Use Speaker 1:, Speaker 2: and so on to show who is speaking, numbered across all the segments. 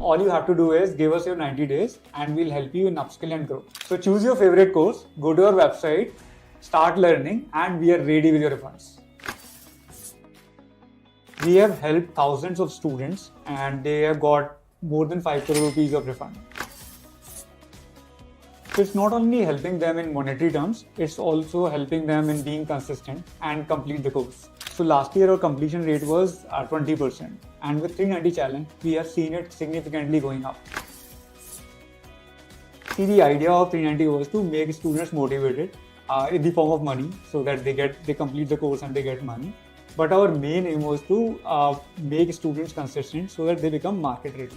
Speaker 1: All you have to do is give us your 90 days and we'll help you in upskill and grow. So choose your favorite course, go to our website, start learning, and we are ready with your refunds. We have helped thousands of students and they have got more than 5 crore rupees of refund. So it's not only helping them in monetary terms, it's also helping them in being consistent and complete the course. So last year our completion rate was 20%, and with 390 challenge, we have seen it significantly going up. See, the idea of 390 was to make students motivated in the form of money, so that they complete the course and they get money. But our main aim was to make students consistent so that they become market ready.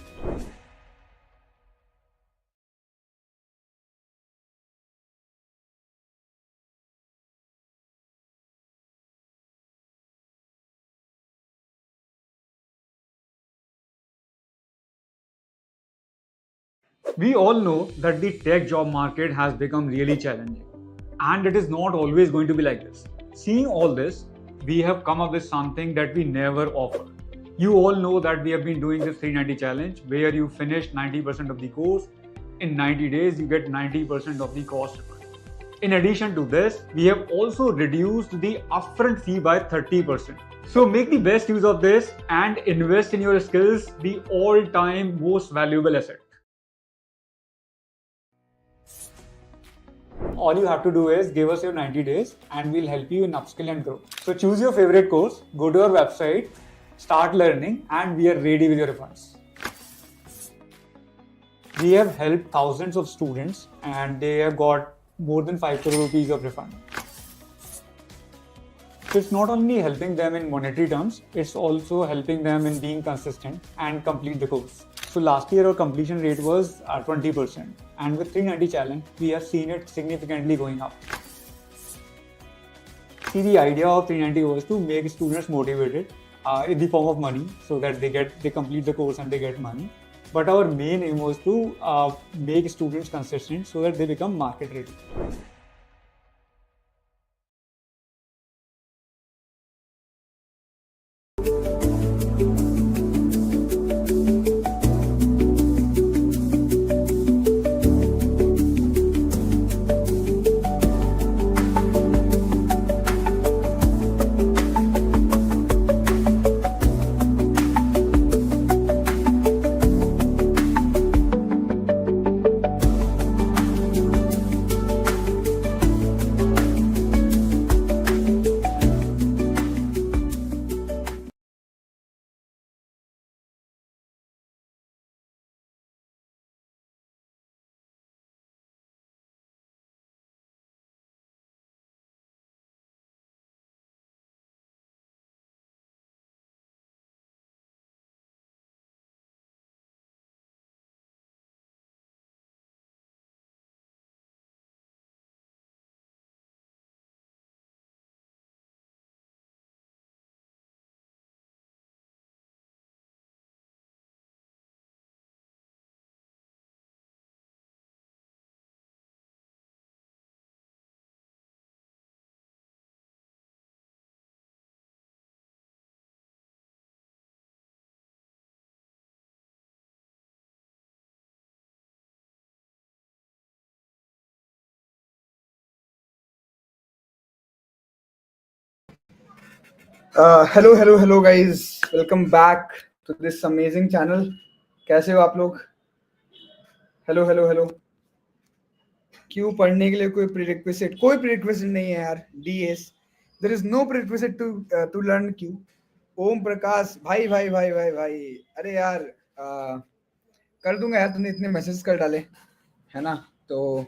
Speaker 1: We all know that the tech job market has become really challenging, and it is not always going to be like this. Seeing all this, we have come up with something that we never offer. You all know that we have been doing this 390 challenge where you finish 90% of the course. In 90 days, you get 90% of the cost. In addition to this, we have also reduced the upfront fee by 30%. So make the best use of this and invest in your skills, the all-time most valuable asset. All you have to do is give us your 90 days and we'll help you in upskill and grow. So choose your favorite course, go to our website, start learning, and we are ready with your refunds. We have helped thousands of students and they have got more than 5 crore rupees of refund. So it's not only helping them in monetary terms, it's also helping them in being consistent and complete the course. So last year our completion rate was 20%, and with 390 challenge, we have seen it significantly going up. See, the idea of 390 was to make students motivated in the form of money, so that they complete the course and they get money. But our main aim was to make students consistent so that they become market ready.
Speaker 2: Hello guys, welcome back to this amazing channel. कैसे हो आप लोग? Hello. क्यों पढ़ने के लिए कोई prerequisite नहीं है यार. DS, there is no prerequisite to learn Q. Om Prakash भाई. अरे यार, कर दूंगा यार. तुमने इतने मैसेज कर डाले है ना, तो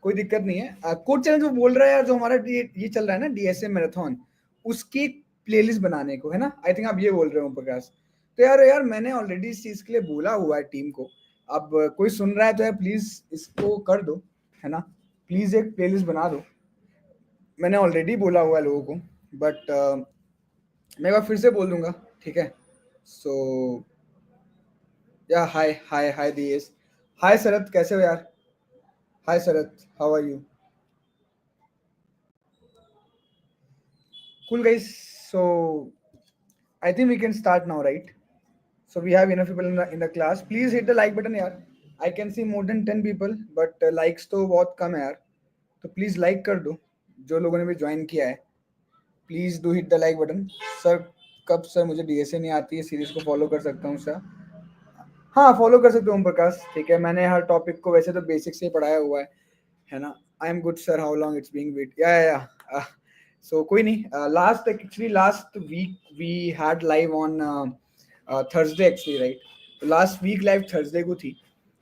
Speaker 2: कोई दिक्कत नहीं है. कोड चैनल जो बोल रहा है यार, जो हमारा ये चल रहा है ना, डीएसए मैराथन, उसकी प्लेलिस्ट बनाने को है ना. आई थिंक आप ये बोल रहे हो प्रकाश. तो यार मैंने ऑलरेडी इस चीज के लिए बोला हुआ है टीम को. अब कोई सुन रहा है तो यार प्लीज इसको कर दो, है ना. प्लीज एक प्लेलिस्ट बना दो. मैंने ऑलरेडी बोला हुआ है लोगों को, बट मैं एक बार फिर से बोल दूंगा, ठीक है. सो या हाय दिएश. हाय शरद, कैसे हो यार? Hi Sharad, how are you? Cool guys, so I think we can start now, right? So we have enough people in the class. Please hit the like button यार. I can see more than 10 people, but likes तो बहुत कम है यार. तो please like कर दो. जो लोगों ने भी join किया है. Please do hit the like button. Sir, कब सर मुझे DSA नहीं आती है, सीरीज को फॉलो कर सकता हूँ सर? हाँ फॉलो कर सकते हो ओम प्रकाश, ठीक है. मैंने हर टॉपिक को वैसे तो बेसिक से ही पढ़ाया हुआ है ना. I am good sir, how long it's being wait. Yeah so कोई नहीं. Last actually last week we had live on Thursday actually, right. तो लास्ट वीक लाइव थर्सडे को थी,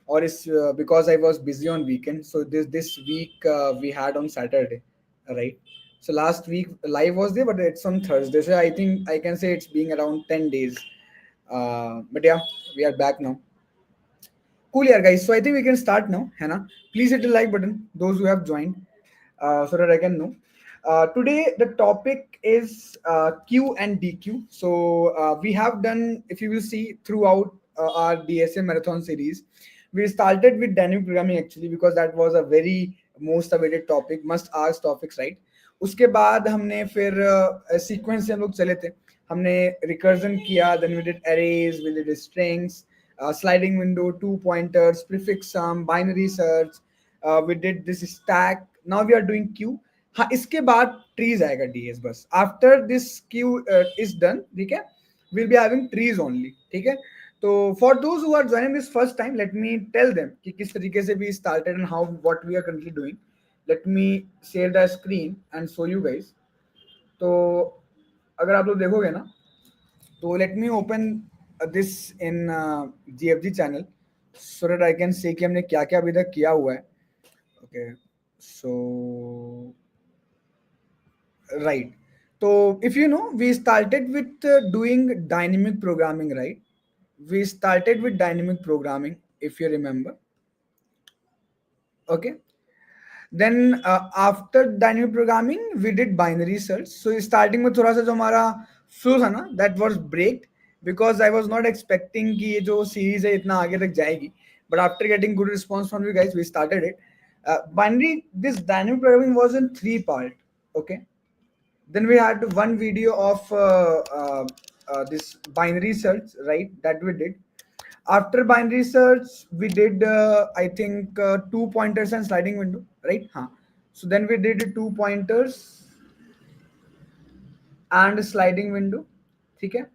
Speaker 2: और इस because I was busy on weekend, so this week we had on Saturday, right. So last week live was there, but it's on Thursday. So I think I can say it's being around 10 days. But yeah, we are back now. Cool, yeah, guys. So I think we can start now, Hannah. Please hit the like button, those who have joined, so that I can know. Today the topic is Q and DQ. So we have done, if you will see throughout our DSA marathon series, we started with dynamic programming actually because that was a very most awaited topic, must ask topics, right? उसके बाद हमने फिर sequence से हम लोग चले थे. हमने रिकर्जन किया, then we did arrays, we did strings, sliding window, two pointers, prefix sum, binary search. We did this stack. Now we are doing queue. हाँ इसके बाद trees आएगा DS बस. After this queue is done, ठीक है, we'll be having trees only, ठीक है. तो for those who are joining this first time, let me tell them कि किस तरीके से we started and how what we are currently doing. Let me share the screen and show you guys. तो अगर आप लोग देखोगे ना, तो let me open this in GFG channel so that I can say कि हमने क्या क्या अभी तक किया हुआ है. Okay, so right. So if you know, we started with doing dynamic programming, right? We started with dynamic programming, if you remember. Okay. Then after dynamic programming we did binary search. So starting में थोड़ा सा जो हमारा flow था ना, that was breaked because I was not expecting कि ये जो series है इतना आगे तक जाएगी. But after getting good response from you guys, we started it. Binary, this dynamic programming was in 3 part. Okay. Then we had one video of this binary search, right? That we did. After binary search, we did I think 2 pointers and sliding window, right? Huh. So then we did 2 pointers and sliding window, ठीक है.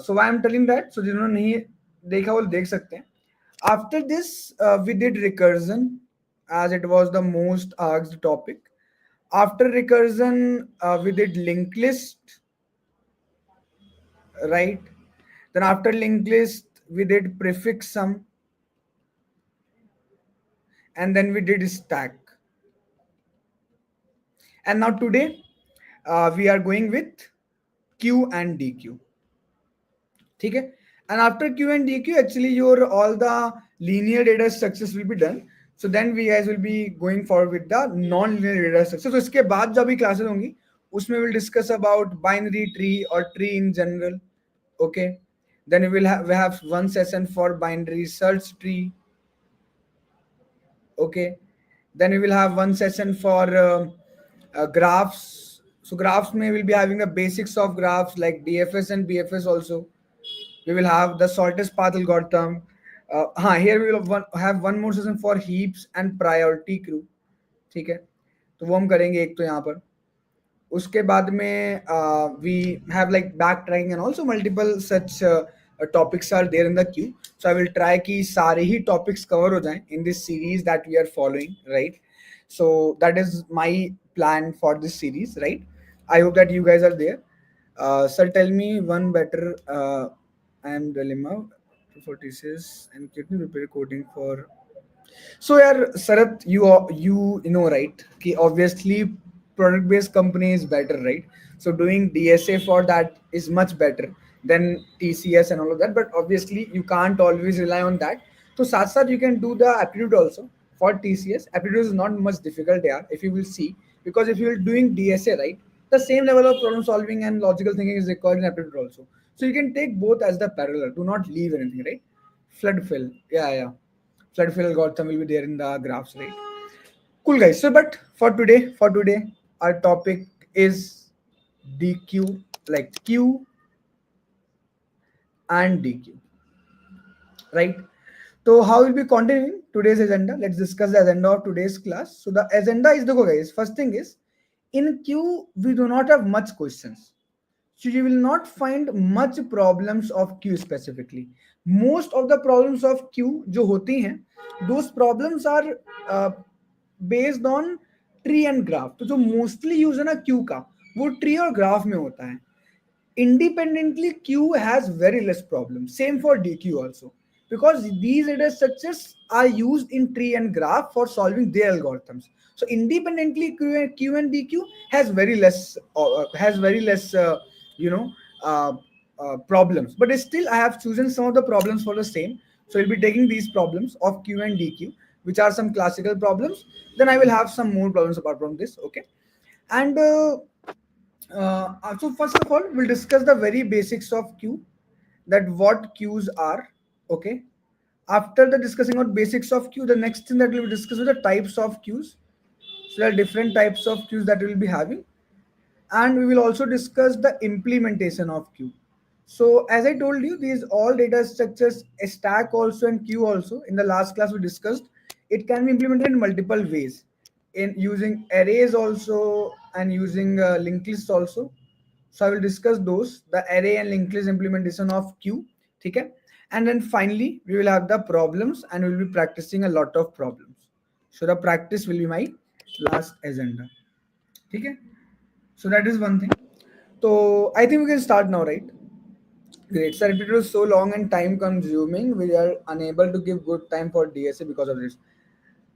Speaker 2: So why I'm telling that, so जिन्होंने नहीं देखा वो देख सकते हैं. After this we did recursion as it was the most asked topic. After recursion we did linked list, right? Then after linked list we did prefix sum, and then we did stack. And now today we are going with Q and DQ. Okay. And after Q and DQ, actually your all the linear data structures will be done. So then we guys will be going forward with the non-linear data structure. So इसके बाद जब भी classes होंगी, उसमें we'll discuss about binary tree or tree in general. Okay. Then we have one session for binary search tree. Okay. Then we will have one session for graphs. So graphs may will be having the basics of graphs like DFS and BFS also. We will have the shortest path algorithm. Here we will have one more session for heaps and priority queue. ठीक है, तो वो हम करेंगे एक तो यहाँ पर. उसके बाद में we have like backtracking and also multiple such topics are there in the queue. So I will try कि सारे ही topics cover हो जाएं in this series that we are following, right? So that is my plan for this series, right? I hope that you guys are there. Sir, tell me one better. I am dilemma for thesis and can prepare coding for. So यार Sarath, you know right कि obviously product based company is better, right? So doing DSA for that is much better than TCS and all of that, but obviously you can't always rely on that. So साथ साथ you can do the aptitude also for TCS. Aptitude is not much difficult here if you will see, because if you are doing DSA, right, the same level of problem solving and logical thinking is required in aptitude also. So you can take both as the parallel. Do not leave anything, right? Flood fill, yeah. Flood fill algorithm will be there in the graphs, right? Cool guys. So but for today our topic is DQ, like Q and DQ, right? So how we'll be continuing today's agenda? Let's discuss the agenda of today's class. So the agenda is, देखो guys, first thing is, in Q we do not have much questions. So you will not find much problems of Q specifically. Most of the problems of Q जो होती हैं, those problems are uh, based on tree and graph. तो जो mostly use है ना Q का, वो tree और graph में होता है. Independently, Q has very less problems. Same for DQ also, because these data structures are used in tree and graph for solving their algorithms. So independently, Q and DQ has very less you know uh, problems. But still, I have chosen some of the problems for the same. So we'll be taking these problems of Q and DQ, which are some classical problems. Then I will have some more problems apart from this. Okay, and so first of all, we'll discuss the very basics of Q, that what Qs are. Okay. After the discussing of basics of Q, the next thing that we'll discuss is the types of Qs. So there are different types of Qs that we'll be having, and we will also discuss the implementation of Q. So as I told you, these all data structures, stack also and queue also, in the last class we discussed, it can be implemented in multiple ways, in using arrays also and using linked lists also. So I will discuss those, the array and linked list implementation of Q. Okay? And then finally we will have the problems, and we will be practicing a lot of problems. So the practice will be my last agenda. Okay? So that is one thing. So I think we can start now, right? Great. Sir, if it was so long and time consuming, we are unable to give good time for DSA because of this.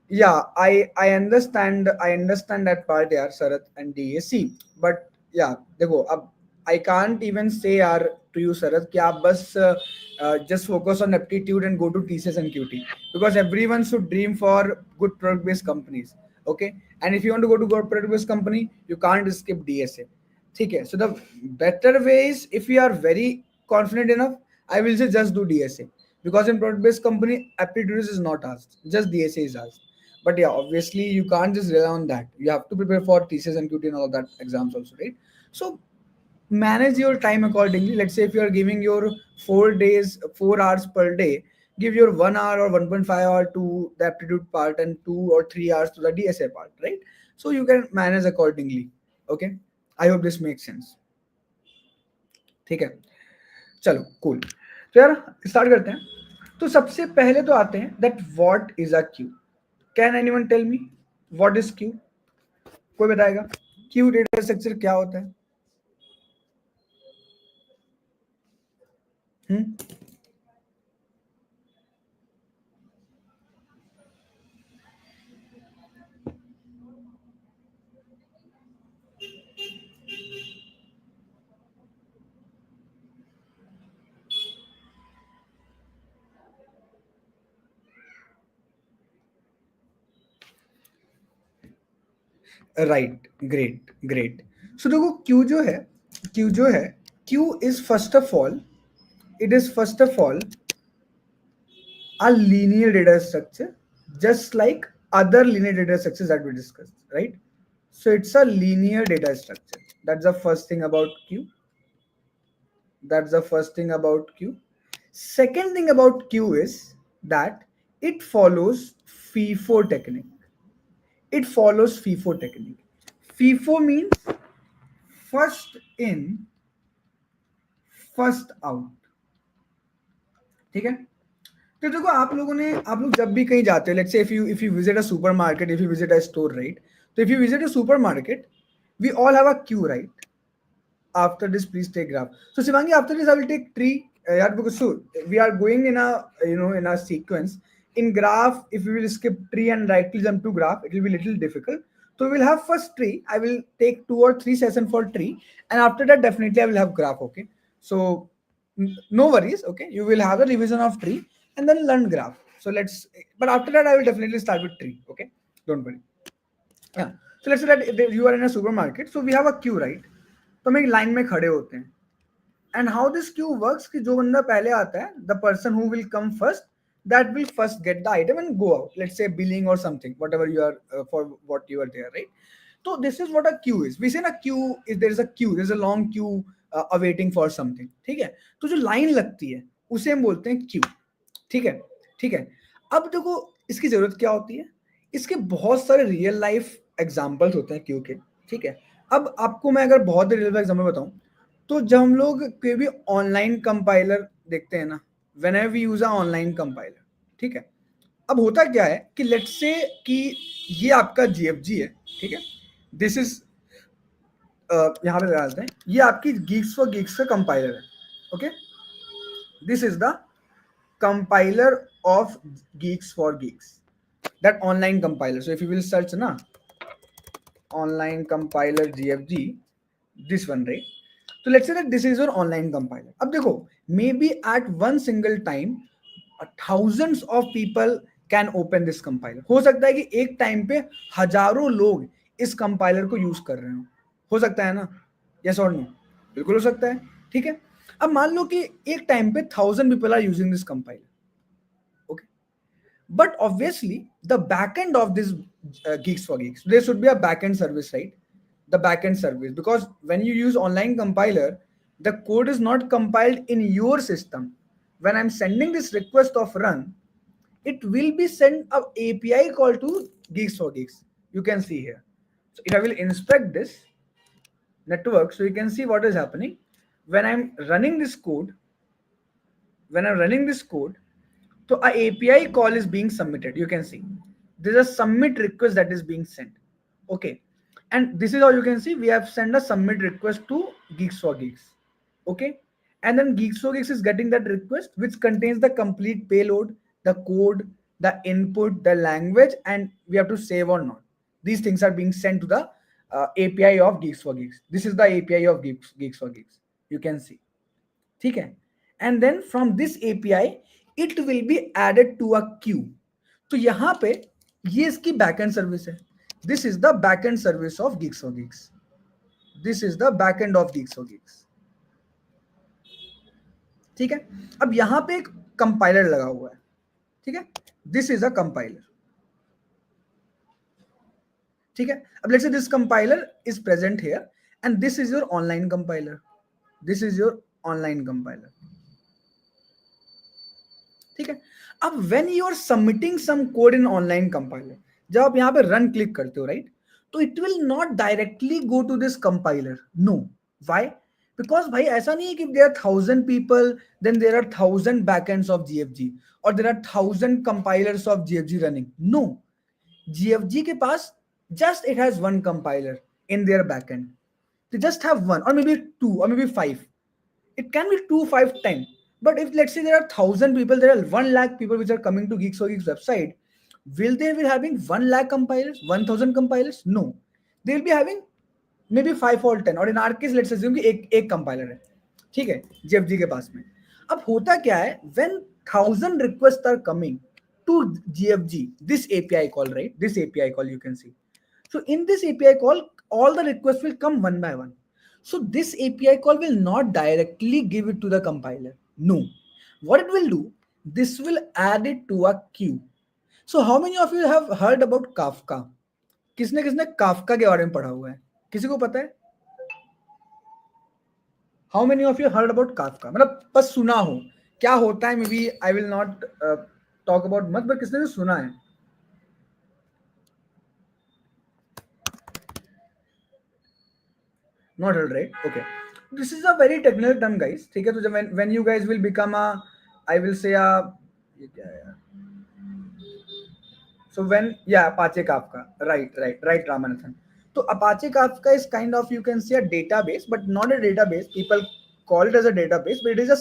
Speaker 2: Yeah, I understand that part, yeah, Sarath and DAC. But yeah, देखो अब I can't even say यार to you Sarath कि आप बस just focus on aptitude and go to TCS and QT, because everyone should dream for good product based companies. Okay, and if you want to go to good product based company, you can't skip DSA. ठीक है, so the better way is, if you are very confident enough, I will say just do DSA, because in product based company aptitude is not asked, just DSA is asked. But yeah, obviously you can't just rely on that. You have to prepare for thesis and QT and all that exams also, right? So manage your time accordingly. Let's say if you are giving your 4 days, 4 hours per day, give your 1 hour or 1.5 hour to the aptitude part and 2 or 3 hours to the DSA part, right? So you can manage accordingly. Okay, I hope this makes sense. ठीक है, चलो cool. तो यार start करते हैं. तो सबसे पहले तो आते हैं that what is a queue. Can anyone tell me what is queue? कोई बताएगा क्यू डेटा स्ट्रक्चर क्या होता है? Right, great great. सो देखो क्यू जो है Q is first of all, it is first of all a linear data structure, just like other linear data structures that we discussed, right? So it's a linear data structure. That's the first thing about Q. That's the first thing about Q. Second thing about Q is that it follows FIFO technique. It follows FIFO technique. FIFO means first in, first out. ठीक है. तो देखो आप लोग जब भी कहीं जाते हो, let's say if you visit a supermarket, if you visit a store, right? तो if you visit a supermarket, we all have a queue, right? After this, please take graph. So Shivangi, after this I will take tree. Yeah, because so we are going in a in a sequence. In graph, if we will skip tree and right click jump to graph, it will be little difficult. So we will have first tree. I will take 2 or 3 sessions for tree, and after that definitely I will have graph. Okay, so no worries. Okay, you will have the revision of tree and then learn graph. So let's. But after that I will definitely start with tree. Okay, don't worry. Yeah. So let's say that you are in a supermarket. So we have a queue, right? तो हम एक line में खड़े होते हैं. And how this queue works कि जो बंदा पहले आता है, the person who will come first, that will first get the item and go out. Let's say billing और something, whatever you are for what you are there, right? So this is what a queue is. We say a queue is, there is a queue, there is a long queue awaiting for something, ठीक है। तो जो line लगती है उसे हम बोलते हैं क्यू, ठीक है, ठीक है। अब देखो इसकी जरूरत क्या होती है, इसके बहुत सारे रियल लाइफ एग्जांपल्स होते हैं क्यू के, ठीक है। अब आपको मैं अगर बहुत रियल लाइफ एग्जांपल बताऊं, तो जब हम लोग कोई भी ऑनलाइन कंपाइलर देखते हैं ना, whenever we use a online compiler, ठीक है। अब होता क्या है कि लेट्स से कि ये आपका जीएफजी है, ठीक है। दिस इज यहाँ पे डालते हैं, ये आपकी गीक्स फॉर गीक्स का कंपाइलर है, okay. This is the compiler of geeks for geeks, that online compiler. So if you will search na online compiler gfg, this one, right? So let's say that this is your online compiler. अब देखो, maybe at one single time thousands of people can open this compiler. हो सकता है कि एक time पे हजारों लोग इस कंपाइलर को यूज कर रहे हो सकता है ना, यस और नो? बिल्कुल हो सकता है, ठीक है। अब मान लो कि एक टाइम पे 1000 people are using this compiler, okay. But obviously the backend of this geeks for geeks, there should be a backend service, right? The backend service, because when you use online compiler, the code is not compiled in your system. When I'm sending this request of run, it will be sent a API call to geeks for geeks. You can see here. So if I will inspect this network, so you can see what is happening when I'm running this code. When I'm running this code, so a API call is being submitted. You can see there's a submit request that is being sent. Okay. And this is how you can see we have sent a submit request to Geeks for Geeks. Okay. And then Geeks for Geeks is getting that request, which contains the complete payload, the code, the input, the language, and we have to save or not. These things are being sent to the API of Geeks for Geeks. This is the API of Geeks for Geeks. You can see. ठीक है। And then from this API it will be added to a queue. तो यहां पे ये इसकी backend service है। This is the backend service of Geeks for Geeks. This is the backend of Geeks for Geeks, ठीक है। अब यहां पे एक कंपाइलर लगा हुआ है, ठीक है। दिस इज अ कंपाइलर, ठीक है। अब let's say this compiler is present here and this is your online compiler. This is your online compiler, ठीक है। अब when you are submitting some code in online compiler, जब आप यहां पे रन क्लिक करते हो, राइट, तो it will not directly go to this compiler. No, why? Because भाई ऐसा नहीं है कि there are 1000 people, then there are 1000 backends of GFG और there are 1000 compilers of GFG running. No, GFG के पास just it has one compiler in their backend. They just have one, or maybe two, or maybe five. It can be 2, 5, 10. But if let's say there are 1000 people, there are 1 lakh people which are coming to Geeks for Geeks website, will they be having 1 lakh compilers, 1000 compilers? No, they will be having maybe 5 or 10. और in our case let's assume कि एक compiler है, ठीक है, GFG के पास में। अब होता क्या है, when 1000 requests are coming to GFG, this API call, right? This API call you can see. So in this API call, all the requests will come one by one. So this API call will not directly give it to the compiler. No. What it will do, this will add it to a queue. So how many of you have heard about Kafka? किसने किसने Kafka के बारे में पढ़ा हुआ है? किसी को पता है? How many of you heard about Kafka? मतलब बस सुना हो, क्या होता है? Maybe I will not talk about much, but किसने भी सुना है? Not heard, right? Okay. This is a very technical term, guys. ठीक है, तो जब when you guys will become a, I will say a, ये क्या है यार? So when, yeah, Apache Kafka, right, Ramanathan. So Apache Kafka is kind of, you can say, a database, but not a database. People call it as a database, but it is a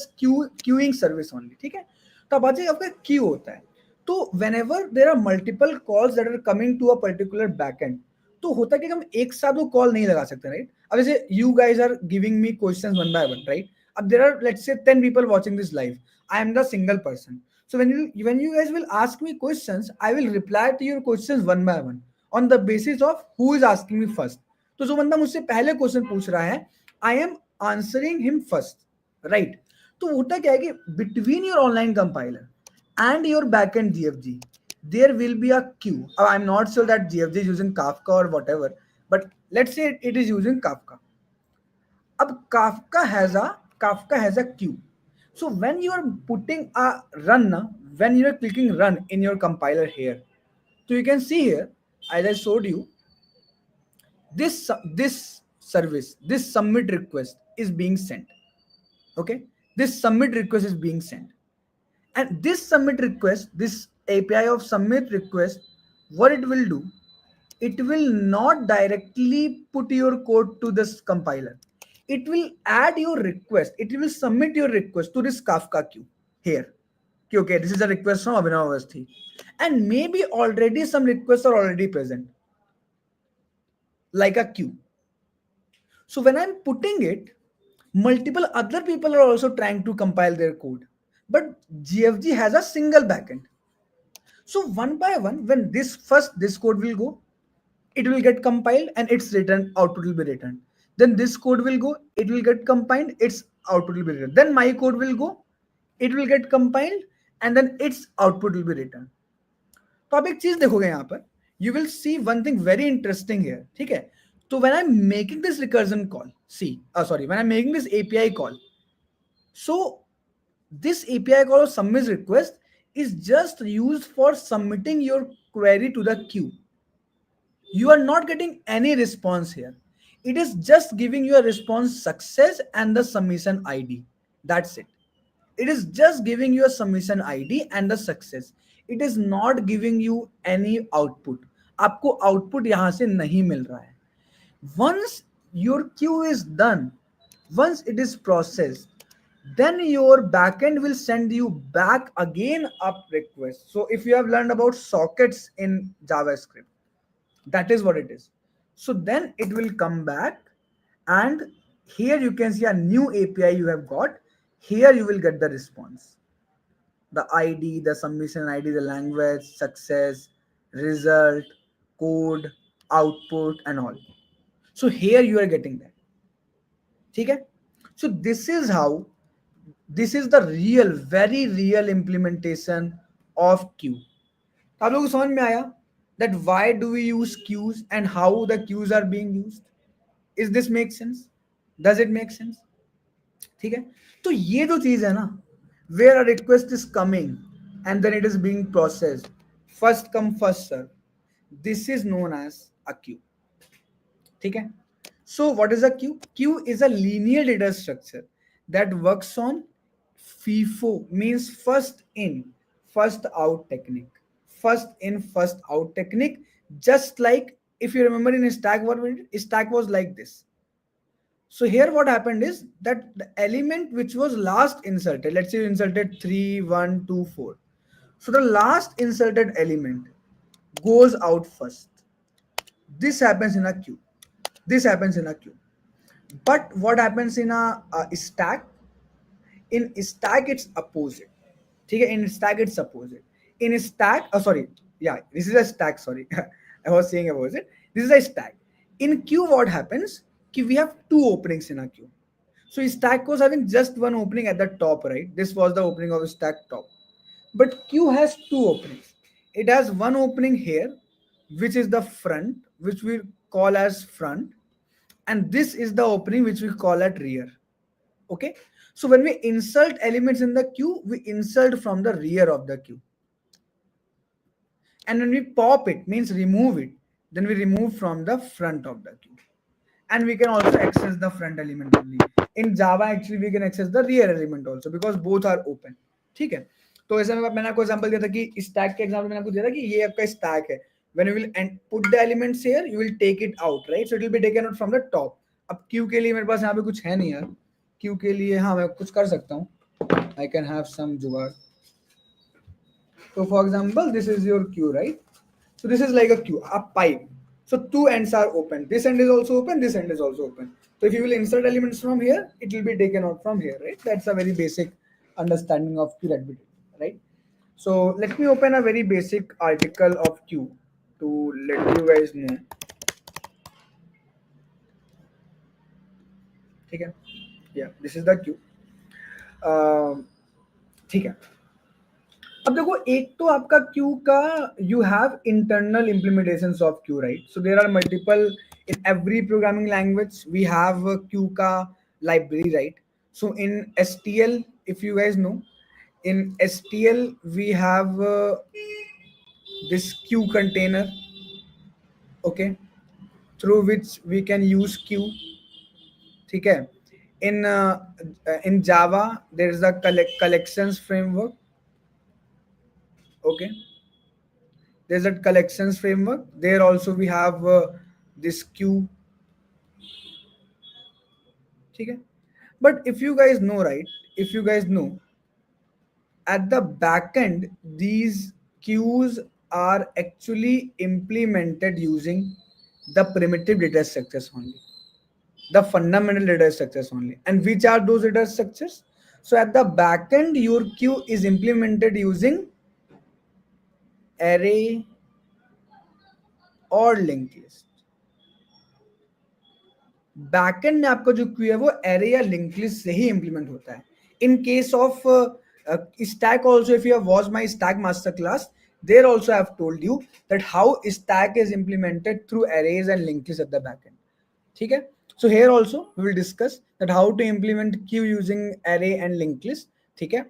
Speaker 2: queuing service only. ठीक है, तो Apache Kafka queue होता है। तो whenever there are multiple calls that are coming to a particular backend, तो होता है कि हम एक साथ वो कॉल नहीं लगा सकते, राइट? अब जैसे you guys are giving me questions one by one, right? अब there are let's say 10 people watching this live. I am the single person. So when you guys will ask me questions, I will reply to your questions one by one on the basis of who is asking me first. तो जो बंदा मुझसे पहले question पूछ रहा है, I am answering him first, right? तो होता क्या है कि between your online compiler and your backend GFG, there will be a queue. I'm not sure that GFG is using Kafka or whatever, but let's say it is using Kafka. अब Kafka has a queue. So when you are putting a run, when you are clicking run in your compiler here, so you can see here, as I showed you, this service, this submit request is being sent. Okay, this submit request is being sent, and this submit request, this API of submit request, what it will do, it will not directly put your code to this compiler. It will add your request, it will submit your request to this Kafka queue here. Okay, this is a request from Abhinav Awasthi, and maybe already some requests are already present like a queue. So when I'm putting it, multiple other people are also trying to compile their code, but GFG has a single backend. So one by one, when this code will go, it will get compiled and its return output will be returned. Then this code will go, it will get compiled, its output will be returned. Then my code will go, it will get compiled, and then its output will be returned. तो आप एक चीज देखोगे यहाँ पर, you will see one thing very interesting here. ठीक है, तो when I'm making this recursion call, when I'm making this API call, so this API call of submit request is just used for submitting your query to the queue. You are not getting any response here. It is just giving you a response success and the submission ID. That's it. It is just giving you a submission ID and the success. It is not giving you any output. आपको output यहाँ से नहीं मिल रहा है. Once your queue is done, once it is processed, then your backend will send you back again a request. So if you have learned about sockets in JavaScript, that is what it is. So then it will come back, and here you can see a new API you have got. Here you will get the response, the ID, the submission ID, the language, success, result, code, output, and all. So here you are getting that. Okay? So this is the real, very real implementation of queue. आप लोगों को समझ में आया that why do we use queues and how the queues are being used? Is this make sense? Does it make sense? ठीक है, तो ये जो चीज है ना, where a request is coming and then it is being processed, first come first serve, this is known as a queue. ठीक है, so what is a queue? Queue is a linear data structure that works on FIFO, means first in first out technique. First in first out technique, just like if you remember in stack, what we did, stack was like this. So here what happened is that the element which was last inserted, let's say you inserted 3 1 2 4, so the last inserted element goes out first. This happens in a queue, this happens in a queue. But what happens in a stack? In stack it's opposite. ठीक है, in stack it's opposite. In stack, this is a stack, sorry. I was saying opposite. This is a stack. In queue what happens? We have two openings in a queue. So stack was having just one opening at the top, right? This was the opening of the stack top. But queue has two openings. It has one opening here, which is the front, which we call as front, and this is the opening which we call at rear. Okay, so when we insert elements in the queue, we insert from the rear of the queue, and when we pop it, means remove it, then we remove from the front of the queue. And we can also access the front element only. In Java actually we can access the rear element also because both are open. ठीक है, तो ऐसे में मैंने आपको example दिया था कि स्टैक के एग्जांपल मैंने आपको दिया था कि ये आपका स्टैक है. When you will put the elements here, you will take it out, right? So it will be taken out from the top. अब queue के लिए मेरे पास यहाँ पे कुछ है नहीं यार. Queue के लिए हाँ मैं कुछ कर सकता हूँ. I can have some जुगाड़. So for example, this is your queue, right? So this is like a queue, a pipe. So two ends are open. This end is also open. This end is also open. So if you will insert elements from here, it will be taken out from here, right? That's a very basic understanding of queue that we do, right? So let me open a very basic article of queue to let you guys know. Okay. Yeah, this is the queue. ठीक है. अब देखो, एक तो आपका queue का you have internal implementations of queue, right? So there are multiple in every programming language we have queue का library, right? So in STL, if you guys know, in STL we have this queue container, okay, through which we can use queue. ठीक है? In Java there is a collections framework, okay. There's a collections framework. There also we have this queue, ठीक है? But if you guys know, right? If you guys know, at the back end, these queues are actually implemented using the primitive data structures only, the fundamental data structures only. And which are those data structures? So at the back end, your queue is implemented using array और linked list. Backend में आपका जो Q है वो array या link list से ही implement होता है. In case of stack also, if you have watched my stack master class, there also I have told you that how stack is implemented through arrays and linked lists at the backend. ठीक है? So here also we will discuss that how to implement queue using array and linked list. ठीक है?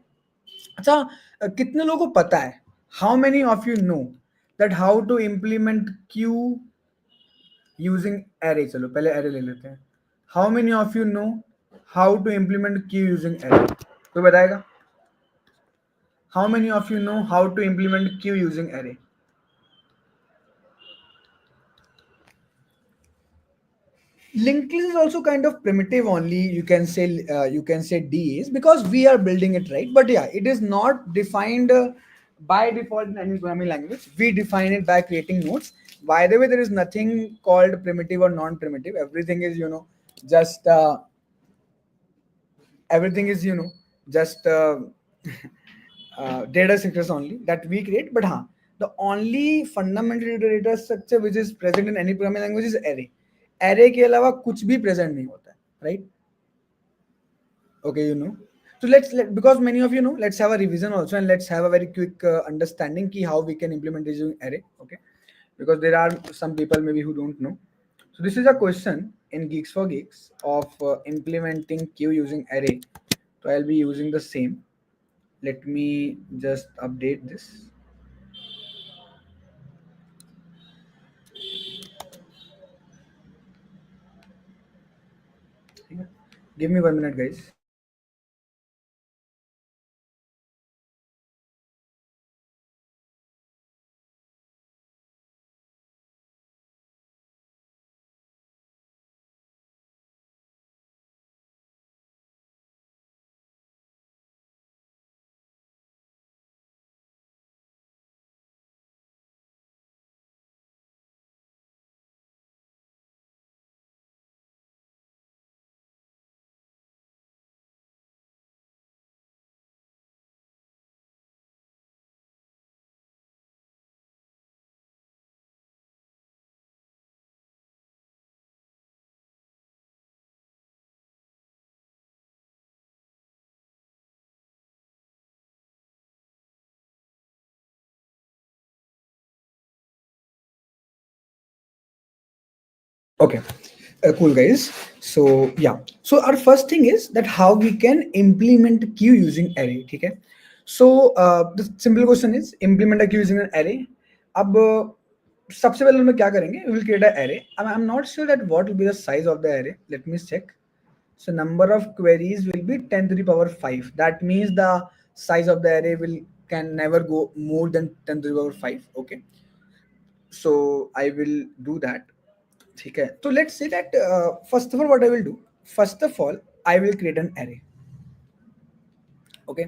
Speaker 2: अच्छा, कितने लोगों को पता है, how many of you know that how to implement queue using array? चलो पहले array ले लेते हैं. How many of you know how to implement queue using array? कोई बताएगा? How many of you know how to implement queue using array? Linked list is also kind of primitive only, you can say DAs, because we are building it, right? But yeah, it is not defined by default in any programming language. We define it by creating nodes. By the way, there is nothing called primitive or non-primitive. Everything is, just everything is, just data structures only that we create. But the only fundamental data structure which is present in any programming language is array. Array के अलावा कुछ भी present नहीं होता है, right? Okay, so because many of you know, let's have a revision also, and let's have a very quick understanding ki how we can implement this using array, okay? Because there are some people maybe who don't know. So this is a question in Geeks for Geeks of implementing queue using array. So I'll be using the same. Let me just update this. Give me 1 minute, guys. Okay, cool, guys. So yeah, so our first thing is that how we can implement queue using array. Okay, so the simple question is implement a queue using an array. अब सबसे पहले हम लोग क्या करेंगे? We will create an array. I'm not sure that what will be the size of the array. Let me check. So number of queries will be 10 to the power 5. That means the size of the array can never go more than 10 to the power 5. Okay, so I will do that. ठीक है, तो let's say that first of all what I will do, first of all I will create an array. Okay,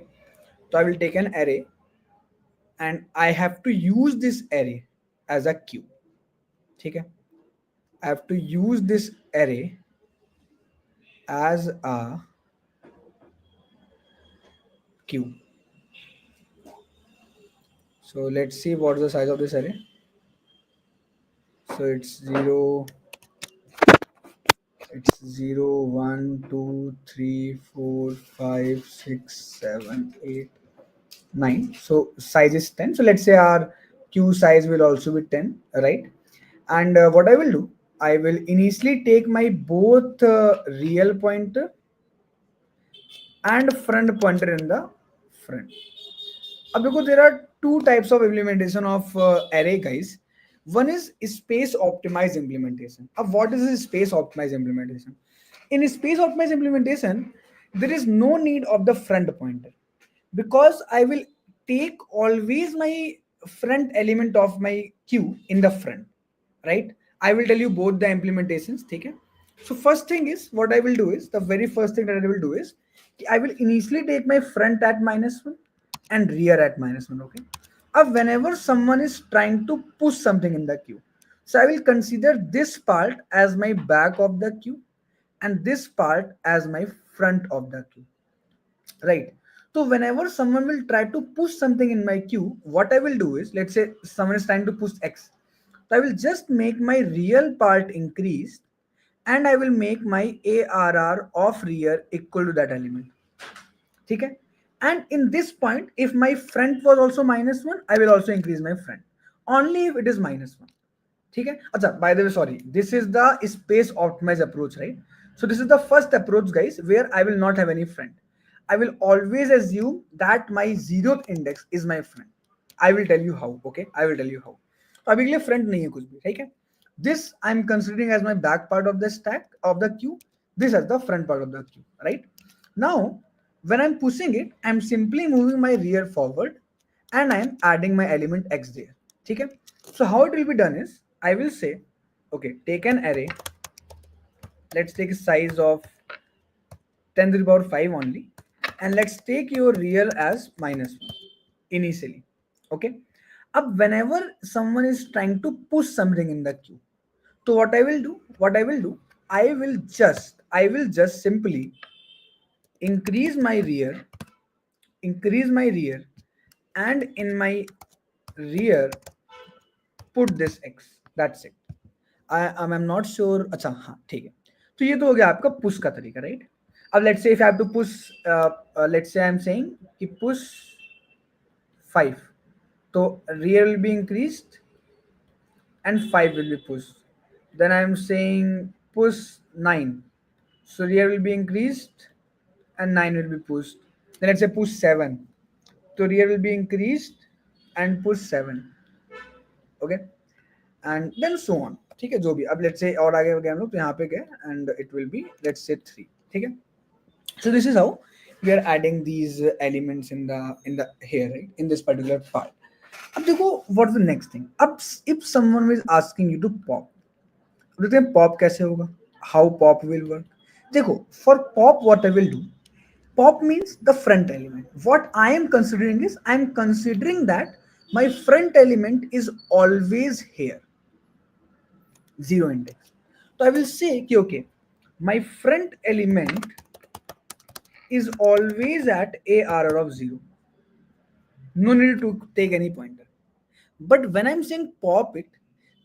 Speaker 2: so I will take an array and I have to use this array as a queue. ठीक है, I have to use this array as a queue. So let's see what is the size of this array. So it's 0, 1 2 3 4 5 6 7 8 9. So size is 10. So let's say our queue size will also be 10, right? And what I will do, I will initially take my both real pointer and front pointer in the front. अब देखो there are two types of implementation of array guys. One is space optimized implementation. अब what is this space optimized implementation? In space optimized implementation, there is no need of the front pointer because I will take always my front element of my queue in the front, right? I will tell you both the implementations, okay? So first thing is what I will do is the very first thing that I will do is I will initially take my front at -1 and rear at -1, okay? Whenever someone is trying to push something in the queue, so I will consider this part as my back of the queue and this part as my front of the queue, right? So whenever someone will try to push something in my queue, what I will do is, let's say someone is trying to push X, so I will just make my real part increase and I will make my ARR of rear equal to that element. Okay? And in this point, if my front was also -1, I will also increase my front. Only if it is -1. Okay? Achha, by the way, sorry. This is the space optimized approach, right? So this is the first approach, guys, where I will not have any front. I will always assume that my zeroth index is my front. I will tell you how. Okay? I will tell you how. तो अभी के लिए front नहीं है कुछ भी, ठीक है? This I'm considering as my back part of the stack of the queue. This as the front part of the queue, right? Now, when I'm pushing it, I'm simply moving my rear forward and I'm adding my element X there. Okay? So how it will be done is, I will say, okay, take an array. Let's take a size of 10 to the power 5 only. And let's take your real as -1 initially. Okay? Up whenever someone is trying to push something in the queue. So what I will do, I will just simply increase my rear, and in my rear put this X. That's it. I'm not sure. अच्छा हाँ ठीक है. तो ये तो हो गया आपका push का तरीका, right? अब let's say if I have to push, let's say I'm saying कि push 5, तो rear will be increased and 5 will be pushed. Then I'm saying push 9, so rear will be increased and 9 will be pushed. Then let's say push 7, so rear will be increased and push 7. Okay, and then so on. ठीक है, जो भी अब let's say और आगे गए हम लोग तो यहाँ पे गए and it will be let's say 3. ठीक है, so this is how we are adding these elements in the here, right, in this particular part. अब देखो what's the next thing. अब if someone is asking you to pop, देखते हैं pop कैसे होगा, how pop will work. देखो for pop what I will do, pop means the front element. What I am considering is I am considering that my front element is always here, 0 index. So I will say कि okay, my front element is always at ARR of 0. No need to take any pointer. But when I'm saying pop it,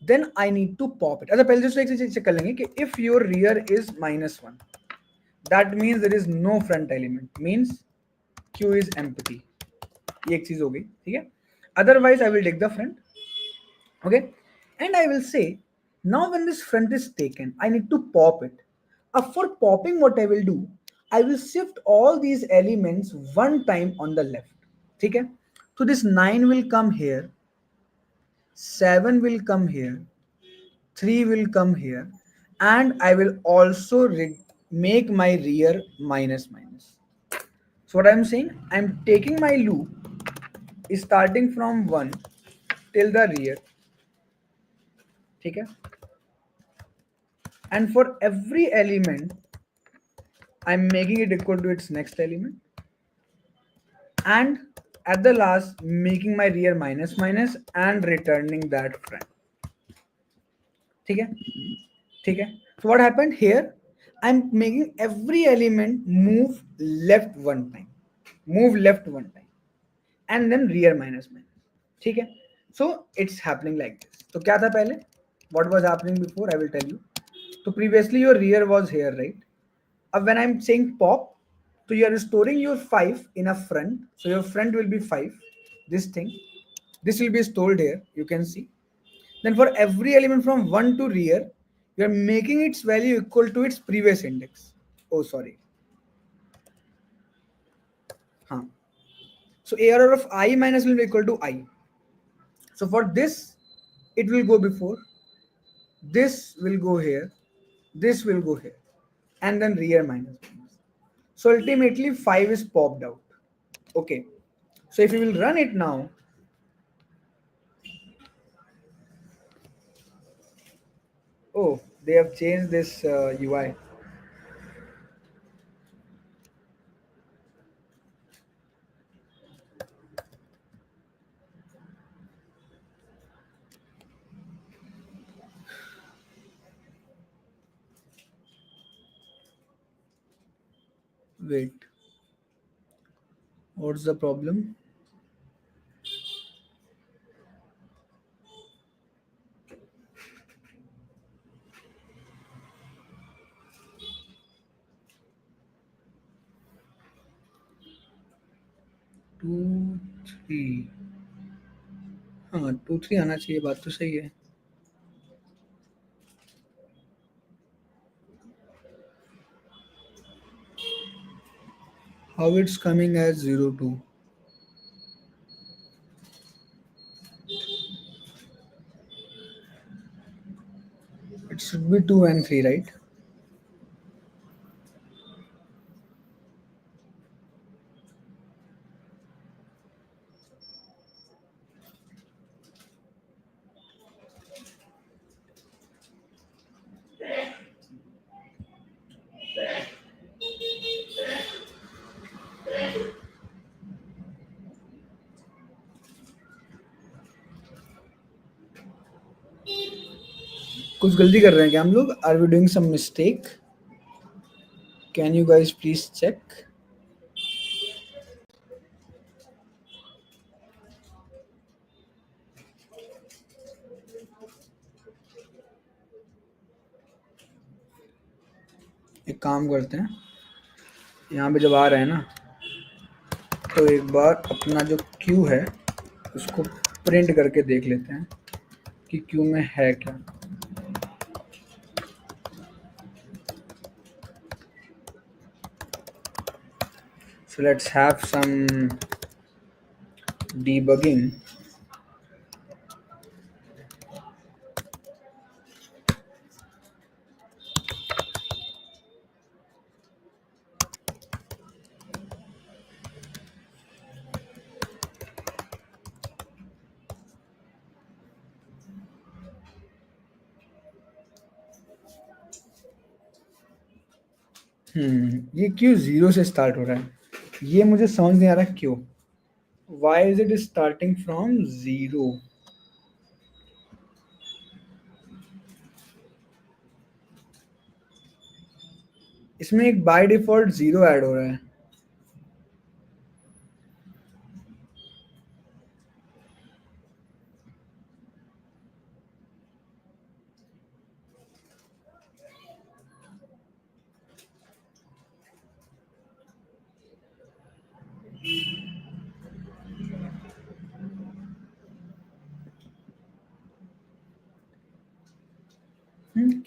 Speaker 2: then I need to pop it. अच्छा पहले से एक चीज check कर लेंगे कि if your rear is -1, that means there is no front element, means Q is empty. ये एक चीज हो गई, ठीक है? Otherwise I will take the front. Okay, and I will say now when this front is taken, I need to pop it. For popping, what I will do, I will shift all these elements one time on the left. Okay, so this 9 will come here, 7 will come here, 3 will come here, and I will also make my rear minus minus. So what I'm saying, I'm taking my loop starting from 1 till the rear. Okay, and for every element I'm making it equal to its next element, and at the last making my rear minus minus and returning that front. ठीक है. So what happened here, I'm making every element move left one time, and then rear minus minus. ठीक है, so it's happening like this. तो क्या था पहले, what was happening before, I will tell you. So previously your rear was here, right? When I'm saying pop, so you are storing your 5 in a front, so your front will be 5, this will be stored here, you can see. Then for every element from 1 to rear, you are making its value equal to its previous index. Oh sorry, हाँ, so ARR of I minus will be equal to I. So for this, it will go before, this will go here, this will go here, and then rear minus. So ultimately 5 is popped out. Okay. So if you will run it now, oh, they have changed this UI. Wait, what's the problem? Two three, हाँ 2 3 आना चाहिए, बात तो सही है. How it's coming as 0 2? It should be 2 and 3, right? कुछ गलती कर रहे हैं क्या हम लोग? Are we doing some mistake? Can you guys please check? एक काम करते हैं, यहाँ पे जब आ रहे हैं ना, तो एक बार अपना जो क्यू है उसको प्रिंट करके देख लेते हैं कि क्यू में है क्या. So let's have some debugging. ये क्यों 0 से स्टार्ट हो रहा है, ये मुझे समझ नहीं आ रहा क्यों. Why is it starting from 0? इसमें एक बाय डिफॉल्ट 0 ऐड हो रहा है.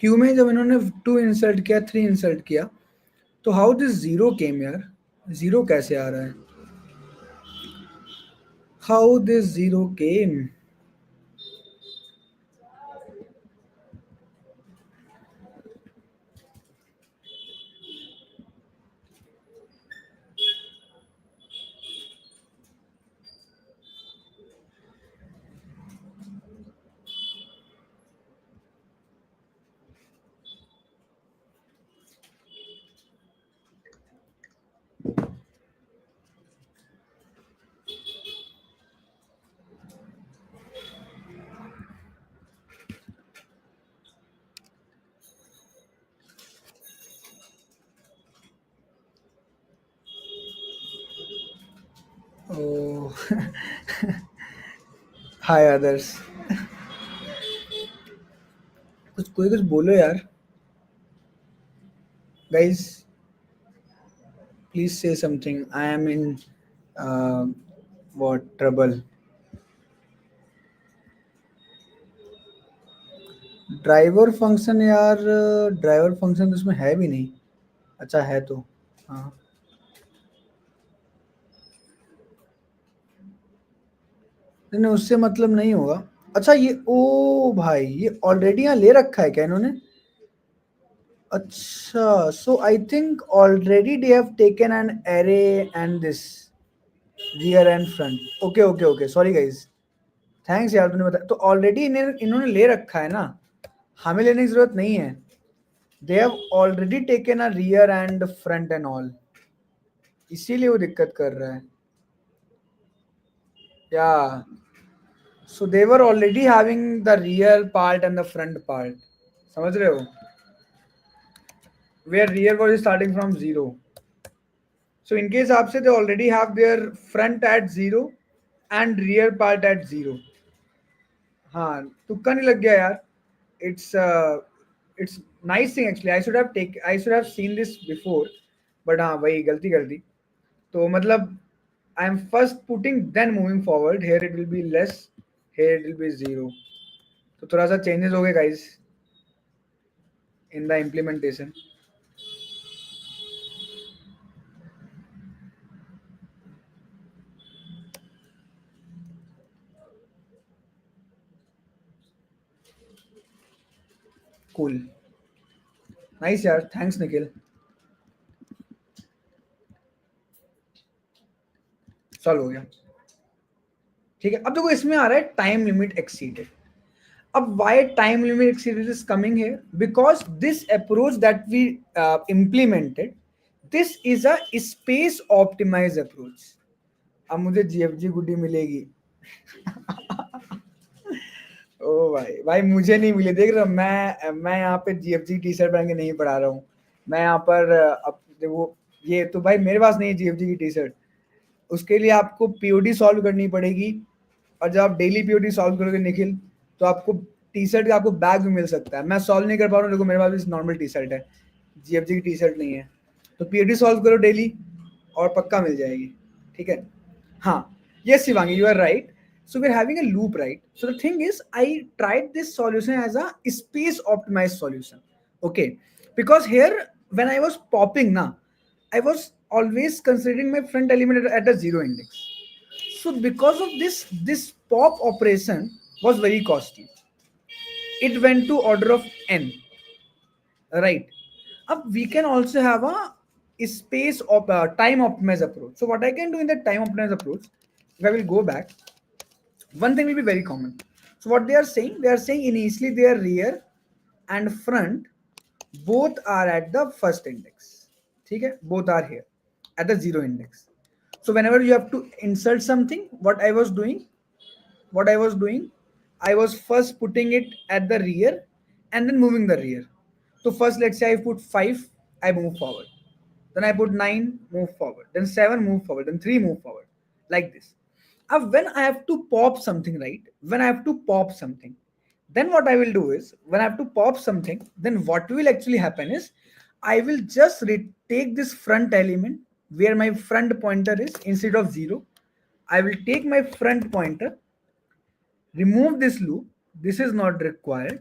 Speaker 2: क्यू में जब इन्होंने 2 इंसर्ट किया, 3 इंसर्ट किया, तो हाउ दिस 0 केम यार? 0 कैसे आ रहा है? How this 0 came? Oh, hi others. कुछ बोलो यार. Guys, please say something. I am in uh, what trouble? Driver function यार, ड्राइवर फंक्शन उसमें है भी नहीं. अच्छा है तो हाँ. नहीं उससे मतलब नहीं होगा। अच्छा ये ओ भाई ये ऑलरेडी यहाँ ले रखा है क्या इन्होंने? अच्छा so I think already they have taken an array and this rear and front. Okay sorry guys, thanks यार तूने बताया। तो ऑलरेडी इन्होंने ले रखा है ना, हमें लेने की जरूरत नहीं है। They have already taken a rear end front end all, इसीलिए वो दिक्कत कर रहा है या so they were already having the rear part and the front part, समझ रहे हो? Where rear was starting from zero, so इनके हिसाब से they already have their front at zero and rear part at zero. हाँ तुक्का नहीं लग गया यार, it's it's nice thing actually, I should have seen this before, but हाँ वही गलती कर दी। तो मतलब I am first putting then moving forward, here it will be less, here it will be zero, तो थोड़ा सा changes हो गए guys in the implementation। cool, nice यार, thanks निखिल। सॉल्व हो गया, ठीक है। अब देखो इसमें आ रहा है टाइम लिमिट एक्सीडेड। अब why time limit exceeded is coming here? Because this approach that we implemented, this is a space optimized approach। अब मुझे जीएफजी गुड्डी मिलेगी ओ भाई भाई मुझे नहीं मिले, देख रहे हो मैं यहाँ पे जीएफजी टी शर्ट पहन के नहीं पढ़ा रहा हूँ, मैं यहाँ पर अब देखो ये तो भाई मेरे पास नहीं है जीएफजी की टी शर्ट, उसके लिए आपको पीओडी सॉल्व करनी पड़ेगी, और जब आप डेली पीओडी सॉल्व करोगे निखिल तो आपको टी शर्ट का आपको बैग भी मिल सकता है। मैं सॉल्व नहीं कर पा रहा हूँ, देखो मेरे पास नॉर्मल टी शर्ट है, जीएफजी की टी शर्ट नहीं है, तो पीओडी सॉल्व करो डेली और पक्का मिल जाएगी, ठीक है। हाँ yes Shivangi, you are right, so we're having a loop, right? So the thing is I tried this solution as a space optimized solution, okay, because here when I was popping na, I was always considering my front element at a zero index, so because of this pop operation was very costly, it went to order of n, right? Up we can also have a space of time optimized approach. So what I can do in the time optimized approach, if I will go back, one thing will be very common. So what they are saying initially their rear and front both are at the first index, okay, both are here at the zero index. So whenever you have to insert something, what I was doing, I was first putting it at the rear and then moving the rear. So first, let's say I put 5, I move forward. Then I put 9, move forward. Then 7, move forward. Then 3, move forward. Like this. Now, when I have to pop something, right? When I have to pop something, then what I will do is, when I have to pop something, then what will actually happen is, I will just take this front element where my front pointer is instead of 0. I will take my front pointer, remove this loop, this is not required,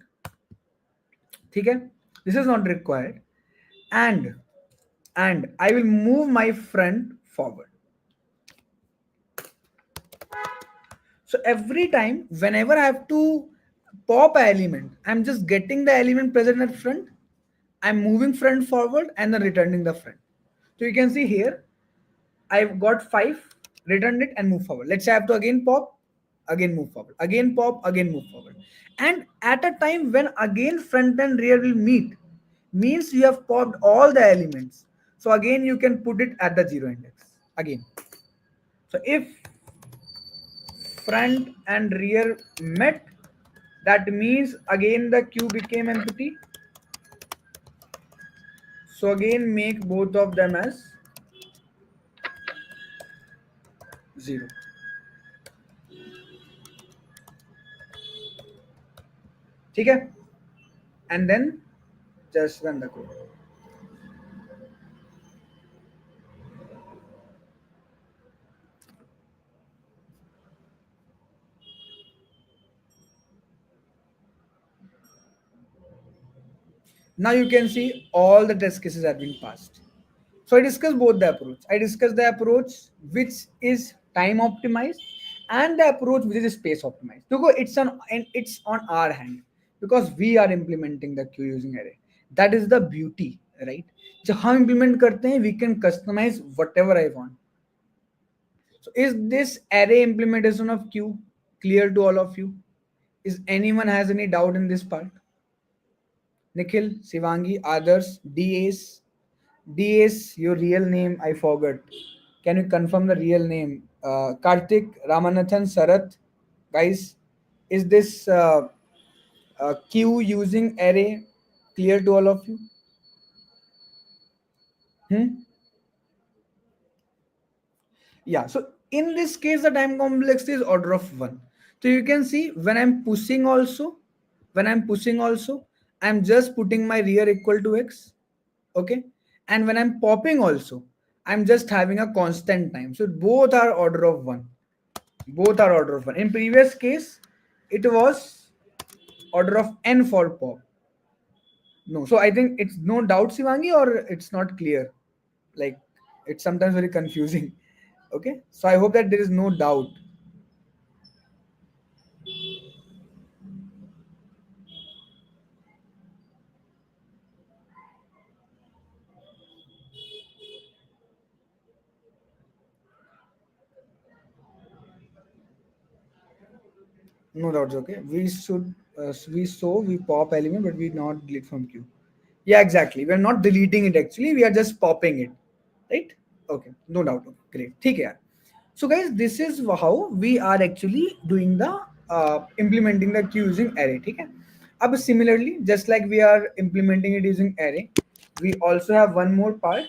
Speaker 2: okay, this is not required, and I will move my front forward. So every time whenever I have to pop an element, I'm just getting the element present at front, I'm moving front forward and then returning the front. So you can see here I've got 5, returned it and move forward. Let's say I have to again pop, again move forward, again pop, again move forward. And at a time when again front and rear will meet, means you have popped all the elements. So again you can put it at the zero index again. So if front and rear met, that means again the queue became empty. So again make both of them as 0. ठीक है, and then just run the code. Now you can see all the test cases have been passed. So I discussed both the approach. I discussed the approach which is time optimized and the approach which is space optimized. So it's on our hand because we are implementing the queue using array. That is the beauty, right? जब हम implement करते हैं, we can customize whatever I want. So is this array implementation of queue clear to all of you? Is anyone has any doubt in this part? Nikhil, Sivangi, others, DAs, DAs, your real name I forgot. Can you confirm the real name? Karthik, Ramanathan, Sarath, guys, is this queue using array clear to all of you? Hmm? Yeah, so in this case, the time complexity is order of one. So you can see when I'm pushing also, I'm just putting my rear equal to x, okay? And when I'm popping also, I'm just having a constant time. So both are order of one. Both are order of one. In previous case, it was order of n for pop. No, so I think it's no doubt, Sivangi, or it's not clear. Like it's sometimes very confusing. Okay, so I hope that there is no doubt. No doubts. Okay, we pop element, but we not delete from queue. Yeah, exactly. We are not deleting it actually. We are just popping it, right? Okay, no doubt. Okay, great. ठीक है यार. So guys, this is how we are actually doing the implementing the queue using array. ठीक है. अब similarly, just like we are implementing it using array, we also have one more part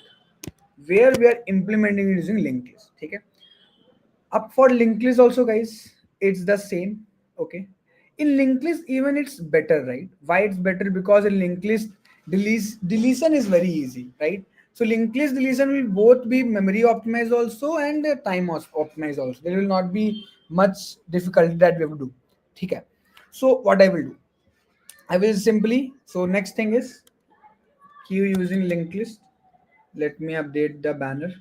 Speaker 2: where we are implementing it using linked list. ठीक है. Up for linked list also, guys, it's the same. Okay. In linked list, even it's better, right? Why it's better? Because in linked list, deletion is very easy, right? So linked list deletion will both be memory optimized also and time optimized also. There will not be much difficulty that we have to do. Okay. So what I will do, I will simply, so next thing is queue using linked list. Let me update the banner.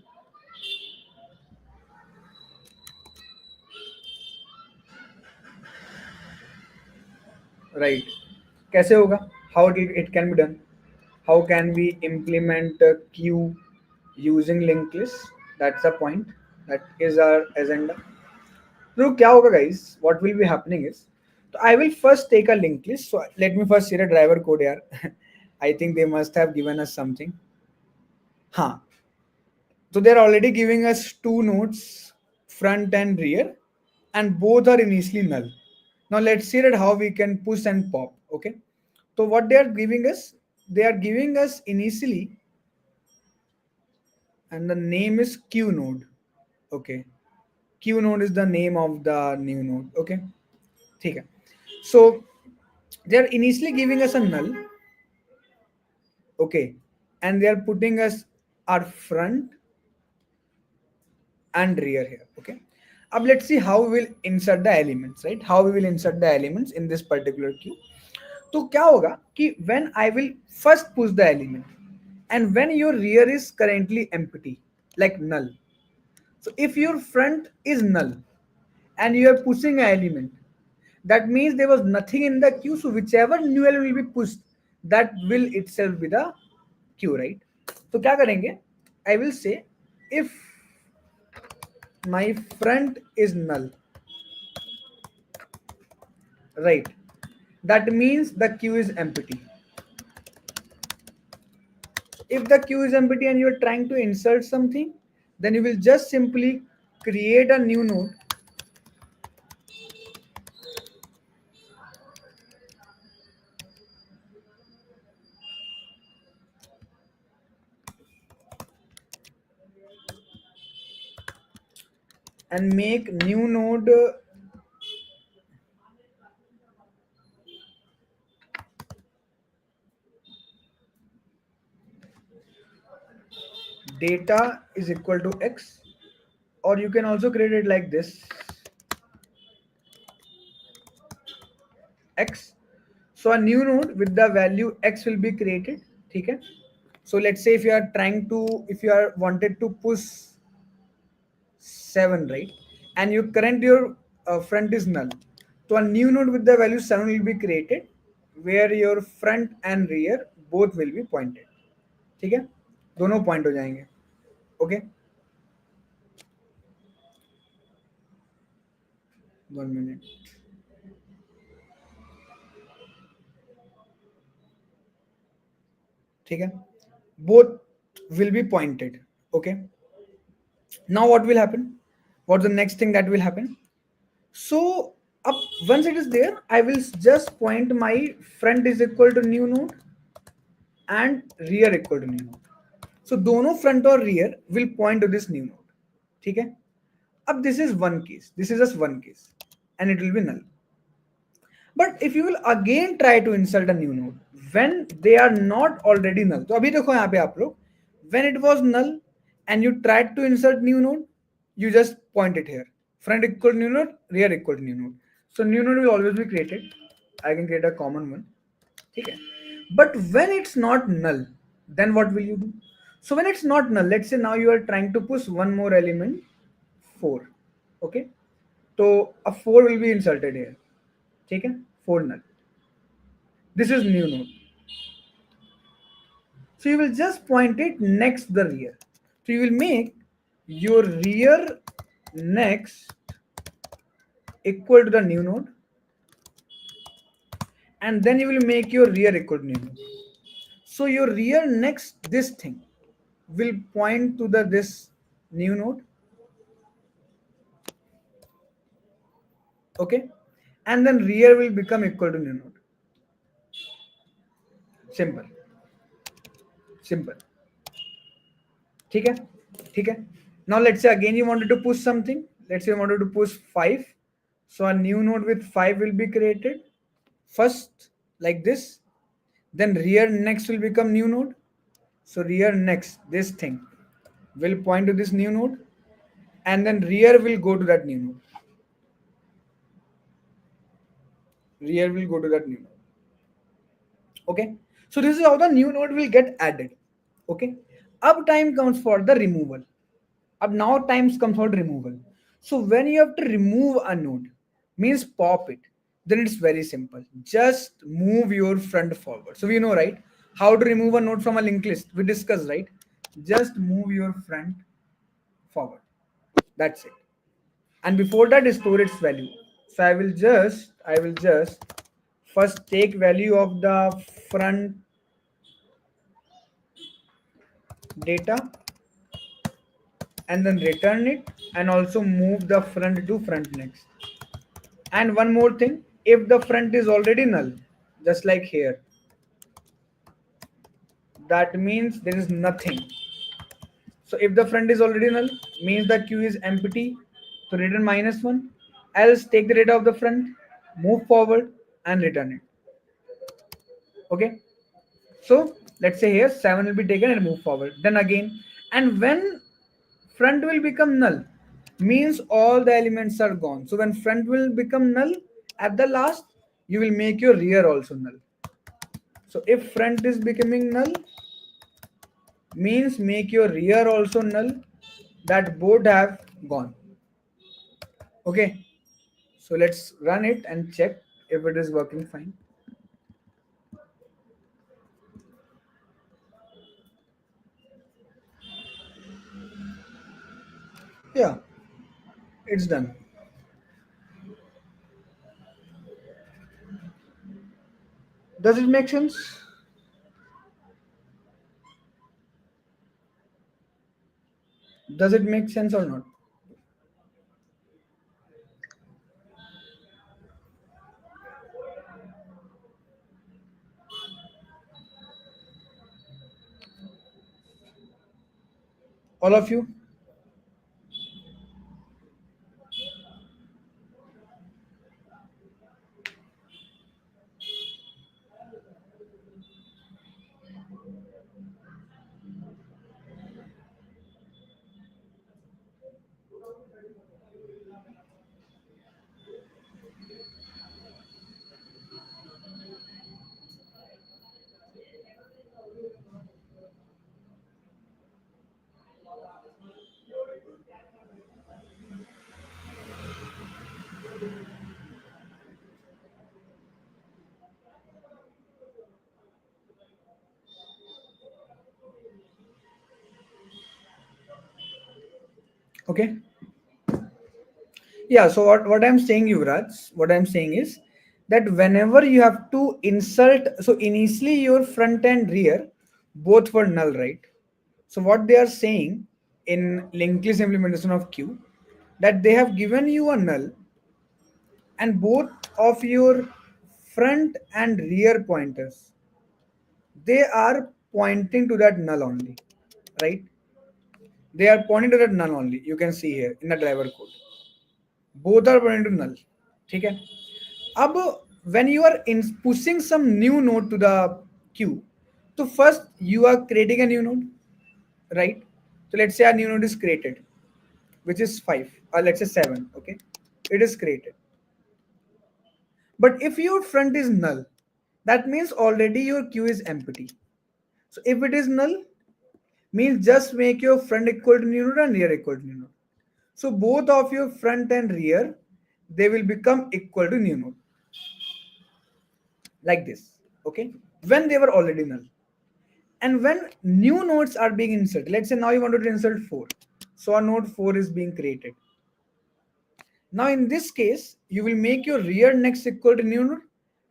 Speaker 2: Right. कैसे होगा? How it can be done? How can we implement a queue using linked list? That's the point. That is our agenda. So क्या होगा, guys? What will be happening is, so I will first take a linked list. So let me first see the driver code here. I think they must have given us something. Huh. So they're already giving us two nodes, front and rear, and both are initially null. Now let's see that how we can push and pop. Okay. So what they are giving us initially, and the name is Q node. Okay. Q node is the name of the new node. Okay. Okay. So they are initially giving us a null. Okay. And they are putting us our front and rear here. Okay. Now let's see how we will insert the elements, right? How we will insert the elements in this particular queue. तो क्या होगा कि when I will first push the element and when your rear is currently empty, like null. So if your front is null and you are pushing an element, that means there was nothing in the queue. So whichever new element will be pushed, that will itself be the queue, right? तो क्या करेंगे? I will say if my front is null, right? That means the queue is empty. If the queue is empty and you are trying to insert something, then you will just simply create a new node and make new node data is equal to x, or you can also create it like this x. So a new node with the value x will be created. Okay. So let's say if you are wanted to push 7, right? And you current your front is null. So a new node with the value 7 will be created where your front and rear both will be pointed. ठीक है, दोनों point हो जाएंगे. Okay, 1 minute. ठीक है, both will be pointed. Okay, now what will happen? What's the next thing that will happen? So up, once it is there, I will just point my front is equal to new node and rear equal to new node. So दोनों front और rear will point to this new node. ठीक है, अब this is one case, this is just one case and it will be null. But if you will again try to insert a new node when they are not already null, तो अभी देखो यहाँ पे आप लोग, when it was null and you tried to insert new node, you just point it here, front equal to new node, rear equal to new node. So new node will always be created. I can create a common one. Okay. But when it's not null, then what will you do? So when it's not null, let's say now you are trying to push one more element, 4. Okay, so a 4 will be inserted here. ठीक है, 4 null. This is new node. So you will just point it next the rear. So you will make your rear next equal to the new node, and then you will make your rear equal to new node. So your rear next this thing will point to the this new node. Okay, and then rear will become equal to new node. Simple, simple. ठीक है, ठीक है. Now let's say again you wanted to push something. Let's say you wanted to push 5. So a new node with 5 will be created first like this. Then rear next will become new node. So rear next, this thing will point to this new node, and then rear will go to that new node. Rear will go to that new node. Okay, so this is how the new node will get added. Okay, up time comes for the removal. Up now times comes for removal. So when you have to remove a node, means pop it, then it's very simple. Just move your front forward. So we know, right, how to remove a node from a linked list. We discussed, right? Just move your front forward. That's it. And before that, store its value. So I will just first take value of the front data and then return it, and also move the front to front next. And one more thing, if the front is already null, just like here, that means there is nothing. So if the front is already null, means the queue is empty, so return -1. Else take the data of the front, move forward and return it. Okay, so let's say here 7 will be taken and move forward, then again. And when front will become null, means all the elements are gone. So when front will become null, at the last you will make your rear also null. So if front is becoming null, means make your rear also null, that both have gone. Okay, so let's run it and check if it is working fine. Yeah, it's done. Does it make sense? Does it make sense or not? All of you? Okay. Yeah, so what I'm saying, Yuvraj, what I'm saying is that whenever you have to insert, so initially your front and rear both were null, right? So what they are saying in linked list implementation of queue, that they have given you a null and both of your front and rear pointers, they are pointing to that null only, right? They are pointing to that null only. You can see here in the driver code. Both are pointing to null. Okay? अब when you are in pushing some new node to the queue, so first you are creating a new node, right? So let's say a new node is created, which is 5, or let's say 7. Okay, it is created. But if your front is null, that means already your queue is empty. So if it is null, means just make your front equal to new node and rear equal to new node. So both of your front and rear, they will become equal to new node, like this. Okay, when they were already null. And when new nodes are being inserted, let's say now you wanted to insert 4. So a node 4 is being created. Now in this case, you will make your rear next equal to new node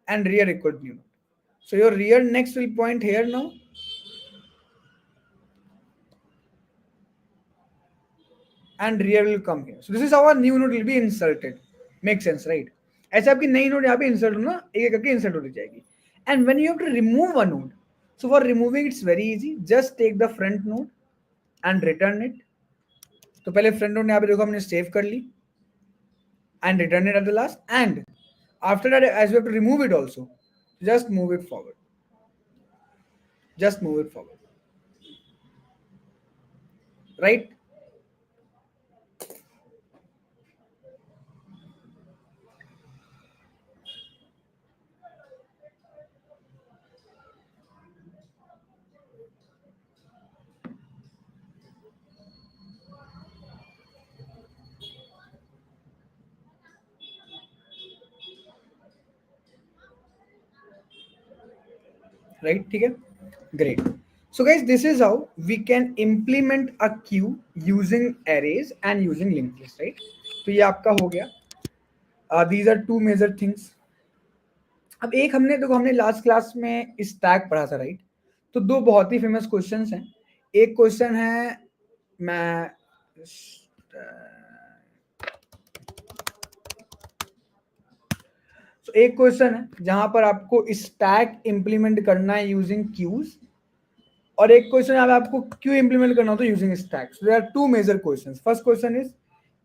Speaker 2: and rear equal to new node. So your rear next will point here now. And rear will come here. So this is how a new node will be inserted. Makes sense, right? ऐसे आपकी नई node यहाँ पे insert होना एक एक करके insert होती जाएगी. And when you have to remove a node, so for removing it's very easy. Just take the front node and return it. तो पहले फ्रंट नोड यहाँ पे देखो हमने सेव कर ली and return it at the last, and after that as we have to remove it also, just move it forward, just move it forward, right? Right, ठीक है, great. So guys, this is how we can implement a queue using arrays and using linked list, right? तो ये आपका हो गया. These are two major things. अब एक हमने देखो हमने लास्ट क्लास में स्टैक पढ़ा था, राइट? तो दो बहुत ही फेमस क्वेश्चंस हैं. एक क्वेश्चन है, मैं तो एक क्वेश्चन है जहां पर आपको स्टैक इंप्लीमेंट करना है यूजिंग क्यूज, और एक क्वेश्चन है आपको क्यू इंप्लीमेंट करना हो तो using stack. So there are two major questions. First question is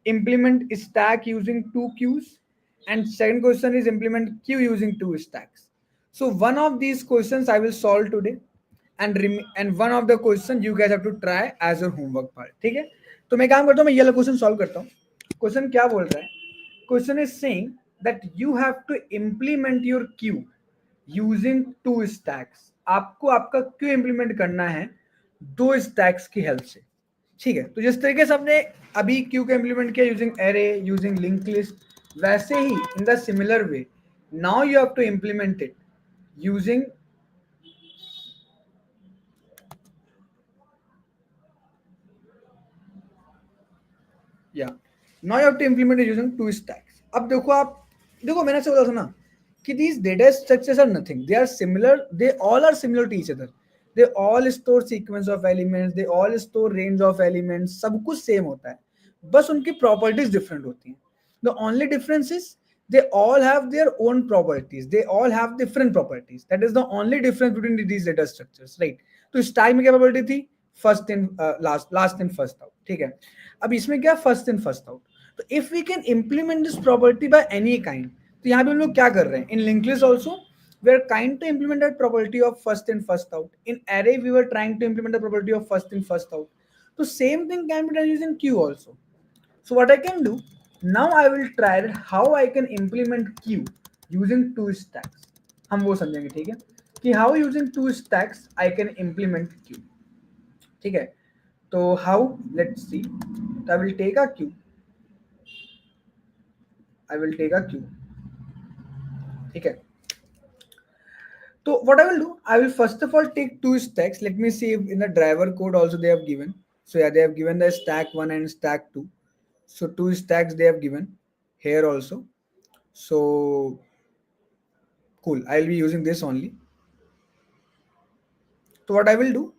Speaker 2: implement stack using two queues, and second question is implement queue using two stacks. So one of these questions I will solve today, and one of the question you guys have to try as your homework part. ठीक है, तो मैं काम करता हूँ, मैं ये वाला क्वेश्चन सॉल्व करता हूँ. क्वेश्चन क्या बोल रहा है? Question is saying that you have to implement your queue using two stacks. आपको आपका क्यू इंप्लीमेंट करना है दो स्टैक्स की हेल्प से. ठीक है, तो जिस तरीके से हमने अभी क्यू को इंप्लीमेंट किया using array, using link list, वैसे ही in the similar way now you have to implement it using now you have to implement it using two stacks. अब देखो आप देखो मैंने से बोला था ना कि these data structures are nothing, they are similar, they all are similar to each other. They all store sequence of elements, they all store range of elements, सब कुछ सेम होता है, बस उनकी प्रॉपर्टीज डिफरेंट होती हैं. The only difference is they all have their own properties, they all have different properties. That is the only difference between these data structures, right? तो stack में क्या प्रॉपर्टी थी? First in last in first out. ठीक है, अब इसमें क्या first in first out. तो if we can implement this property by any kind, तो यहाँ पे हम लोग क्या कर रहे हैं? In linked list also we are trying to implement that property of first in first out. In array we were trying to implement the property of first in first out. So same thing can be done using queue also. So what I can do now, I will try how I can implement queue using two stacks. हम वो समझेंगे, ठीक है, कि how using two stacks I can implement queue. ठीक है, तो how, let's see. I will take a queue. I will take a queue. ठीक है, so what I will do, I will first of all take two stacks. Let me see if in the driver code also they have given. So yeah, they have given the stack 1 and stack 2. So two stacks they have given here also. So cool, I'll be using this only. So what I will do,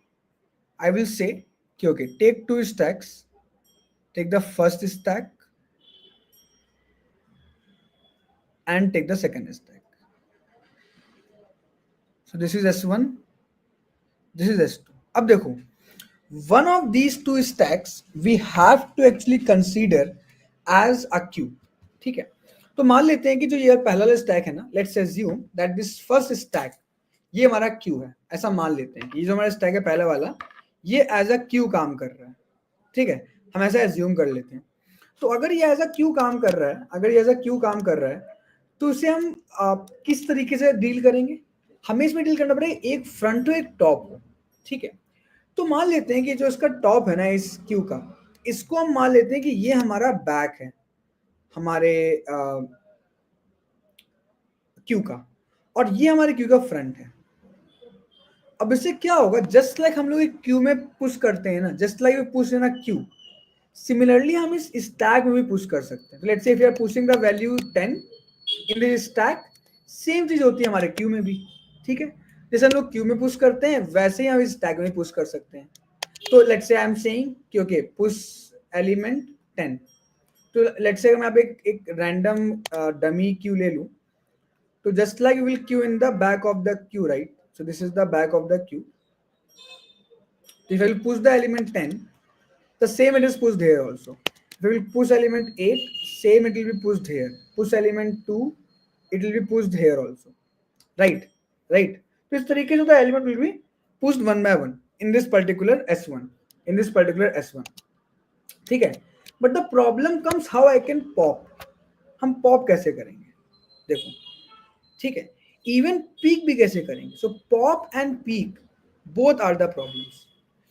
Speaker 2: I will say, okay, take two stacks, take the first stack and take the second stack. So this is S1, this is S2. अब देखो, one of these two stacks we have to actually consider as a queue. ठीक है, तो मान लेते हैं कि जो ये पहला वाला स्टैक है ना, let's assume that this first stack ये हमारा क्यू है, ऐसा मान लेते हैं कि ये जो हमारा स्टैक है पहला वाला ये एज अ क्यू काम कर रहा है। ठीक है, हम ऐसा एज्यूम कर लेते हैं। तो अगर ये एज अ क्यू काम कर रहा है, अगर ये एज अ क्यू काम कर रहा है तो इसे हम किस तरीके से डील करेंगे? हमें इसमें डील करना पड़ेगा एक फ्रंट हो एक टॉप हो। ठीक है, तो मान लेते हैं कि जो इसका टॉप है ना इस क्यू का, इसको हम मान लेते हैं कि ये हमारा बैक है हमारे क्यू का, और ये हमारे क्यू का फ्रंट है। अब इससे क्या होगा, जस्ट लाइक हम लोग एक क्यू में पुश करते हैं ना, just like we push in a queue, similarly हम इस स्टैक में भी पुश कर सकते हैं। Let's say if you are pushing the value 10 in this stack, same चीज होती है हमारे क्यू में भी। ठीक है, जैसे हम लोग क्यू में पुश करते हैं वैसे ही हम इस स्टैक में पुश कर सकते हैं। तो let's say I am saying कि ओके पुश एलिमेंट 10। तो लेट्स से मैं अब एक रैंडम डमी क्यू ले लूं, तो just like you will Q in the back of the Q, right? So this is the back of the queue. If I will push the element 10, the same it is pushed here also. If I will push element 8, same it will be pushed here. Push element 2, it will be pushed here also. Right? Right? So इस तरीके से the element will be pushed one by one in this particular S1. In this particular S1. ठीक है? But the problem comes how I can pop. हम pop कैसे करेंगे? देखो, ठीक है, इवन पीक भी कैसे करेंगे? So pop and peek both are the problems,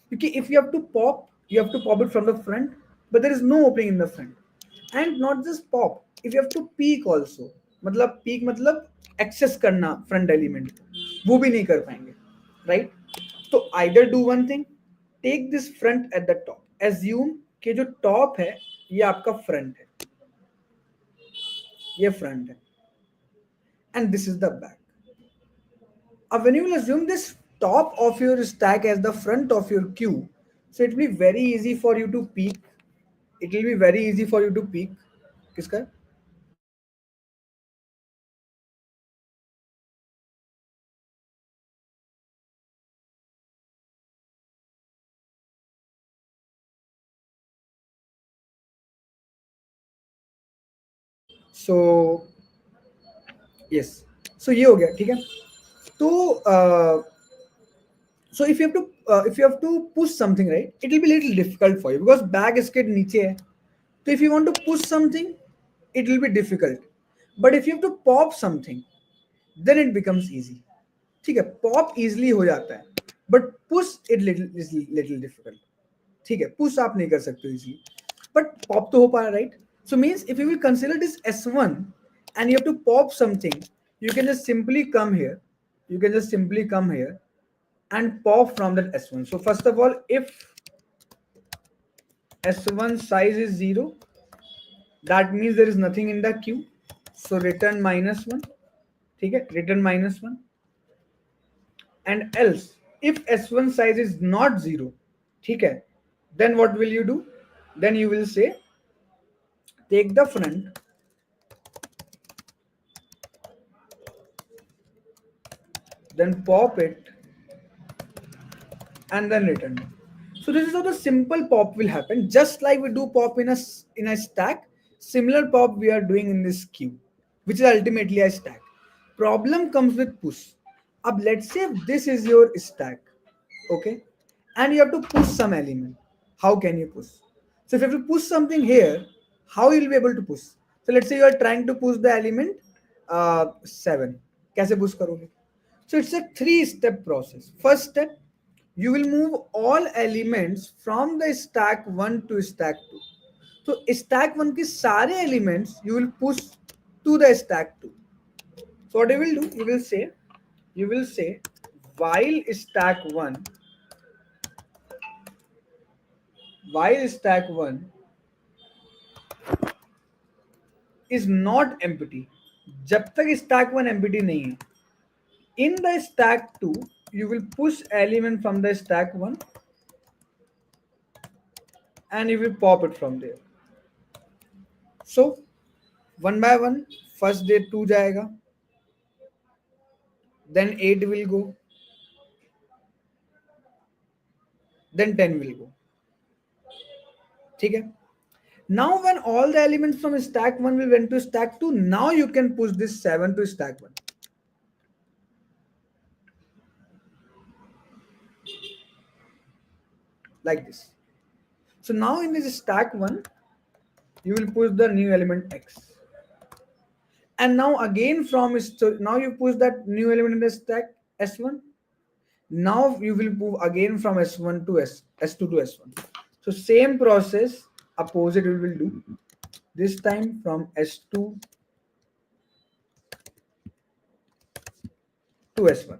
Speaker 2: क्योंकि if you have to pop, you have to pop it from the front, but there is no opening in the front. And not just pop, if you have to peek also, मतलब peek मतलब access करना front element को, वो भी नहीं कर पाएंगे, right? तो either do one thing, take this front at the top, assume कि जो टॉप है ये आपका फ्रंट है, ये फ्रंट है, and this is the back. When you will assume this top of your stack as the front of your queue, so it will be very easy for you to peek. It will be very easy for you to peek. किसका? So yes, so ये हो गया, ठीक है? तो so if you have to push something, right, it will be little difficult for you because bag इसके नीचे है. So if you want to push something, it will be difficult. But if you have to pop something, then it becomes easy. ठीक है, pop easily हो जाता है, but push it little difficult. ठीक है, पुश आप नहीं कर सकते इजिली, बट पॉप तो हो पा रहा है, right? So means if you will consider this S1 and you have to pop something, you can just simply come here, you can just simply come here and pop from that S1. So first of all, if S1 size is 0, that means there is nothing in the queue, so return -1. ठीक है, return -1. And else if S1 size is not 0, ठीक है, then what will you do? Then you will say take the front, then pop it, and then return it. So this is how the simple pop will happen, just like we do pop in a stack. Similar pop we are doing in this queue, which is ultimately a stack. Problem comes with push. Ab let's say this is your stack, okay, and you have to push some element. How can you push? So if you have to push something here, how you will be able to push? So let's say you are trying to push the element 7. कैसे push करोगे? So it's a 3-step process. First step, you will move all elements from the stack 1 to stack 2. So stack 1 के सारे elements you will push to the stack 2. So what you will do? You will say while stack 1 while stack 1 is not empty. जब तक stack 1 empty नहीं है, in the stack 2 you will push element from the stack 1 and you will pop it from there. So one by one, first day 2 जाएगा, then 8 will go, then 10 will go. ठीक है. Now when all the elements from stack 1 will went to stack 2, now you can push this 7 to stack 1. Like this. So now in this stack 1, you will push the new element x. And now again so now you push that new element in the stack s1. Now you will move again from s1 to s2 to s1. So same process, opposite we will do. This time from s2 to s1.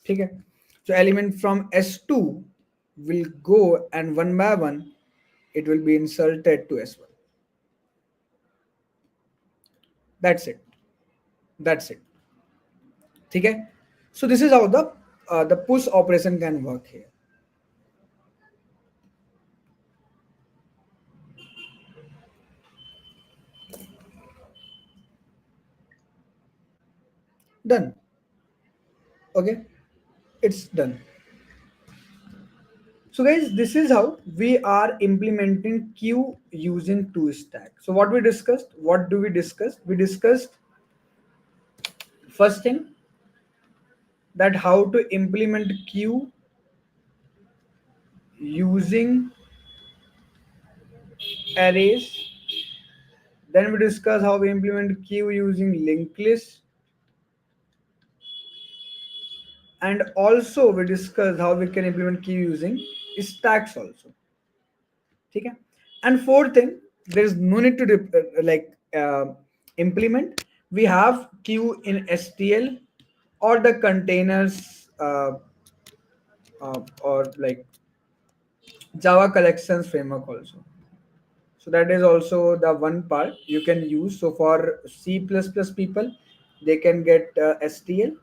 Speaker 2: Okay. So element from s2 will go and one by one it will be inserted to s1. That's it. That's it. Okay. So this is how the push operation can work here. Done. Okay, it's done. So guys, this is how we are implementing queue using two stack. So what we discussed, what do we discuss? We discussed first thing, that how to implement queue using arrays. Then we discuss how we implement queue using linked list. And also we discuss how we can implement queue using stacks also. Okay. And fourth thing, there is no need to implement. We have queue in STL or the containers or like Java collections framework also. So that is also the one part you can use. So for C++ people, they can get STL,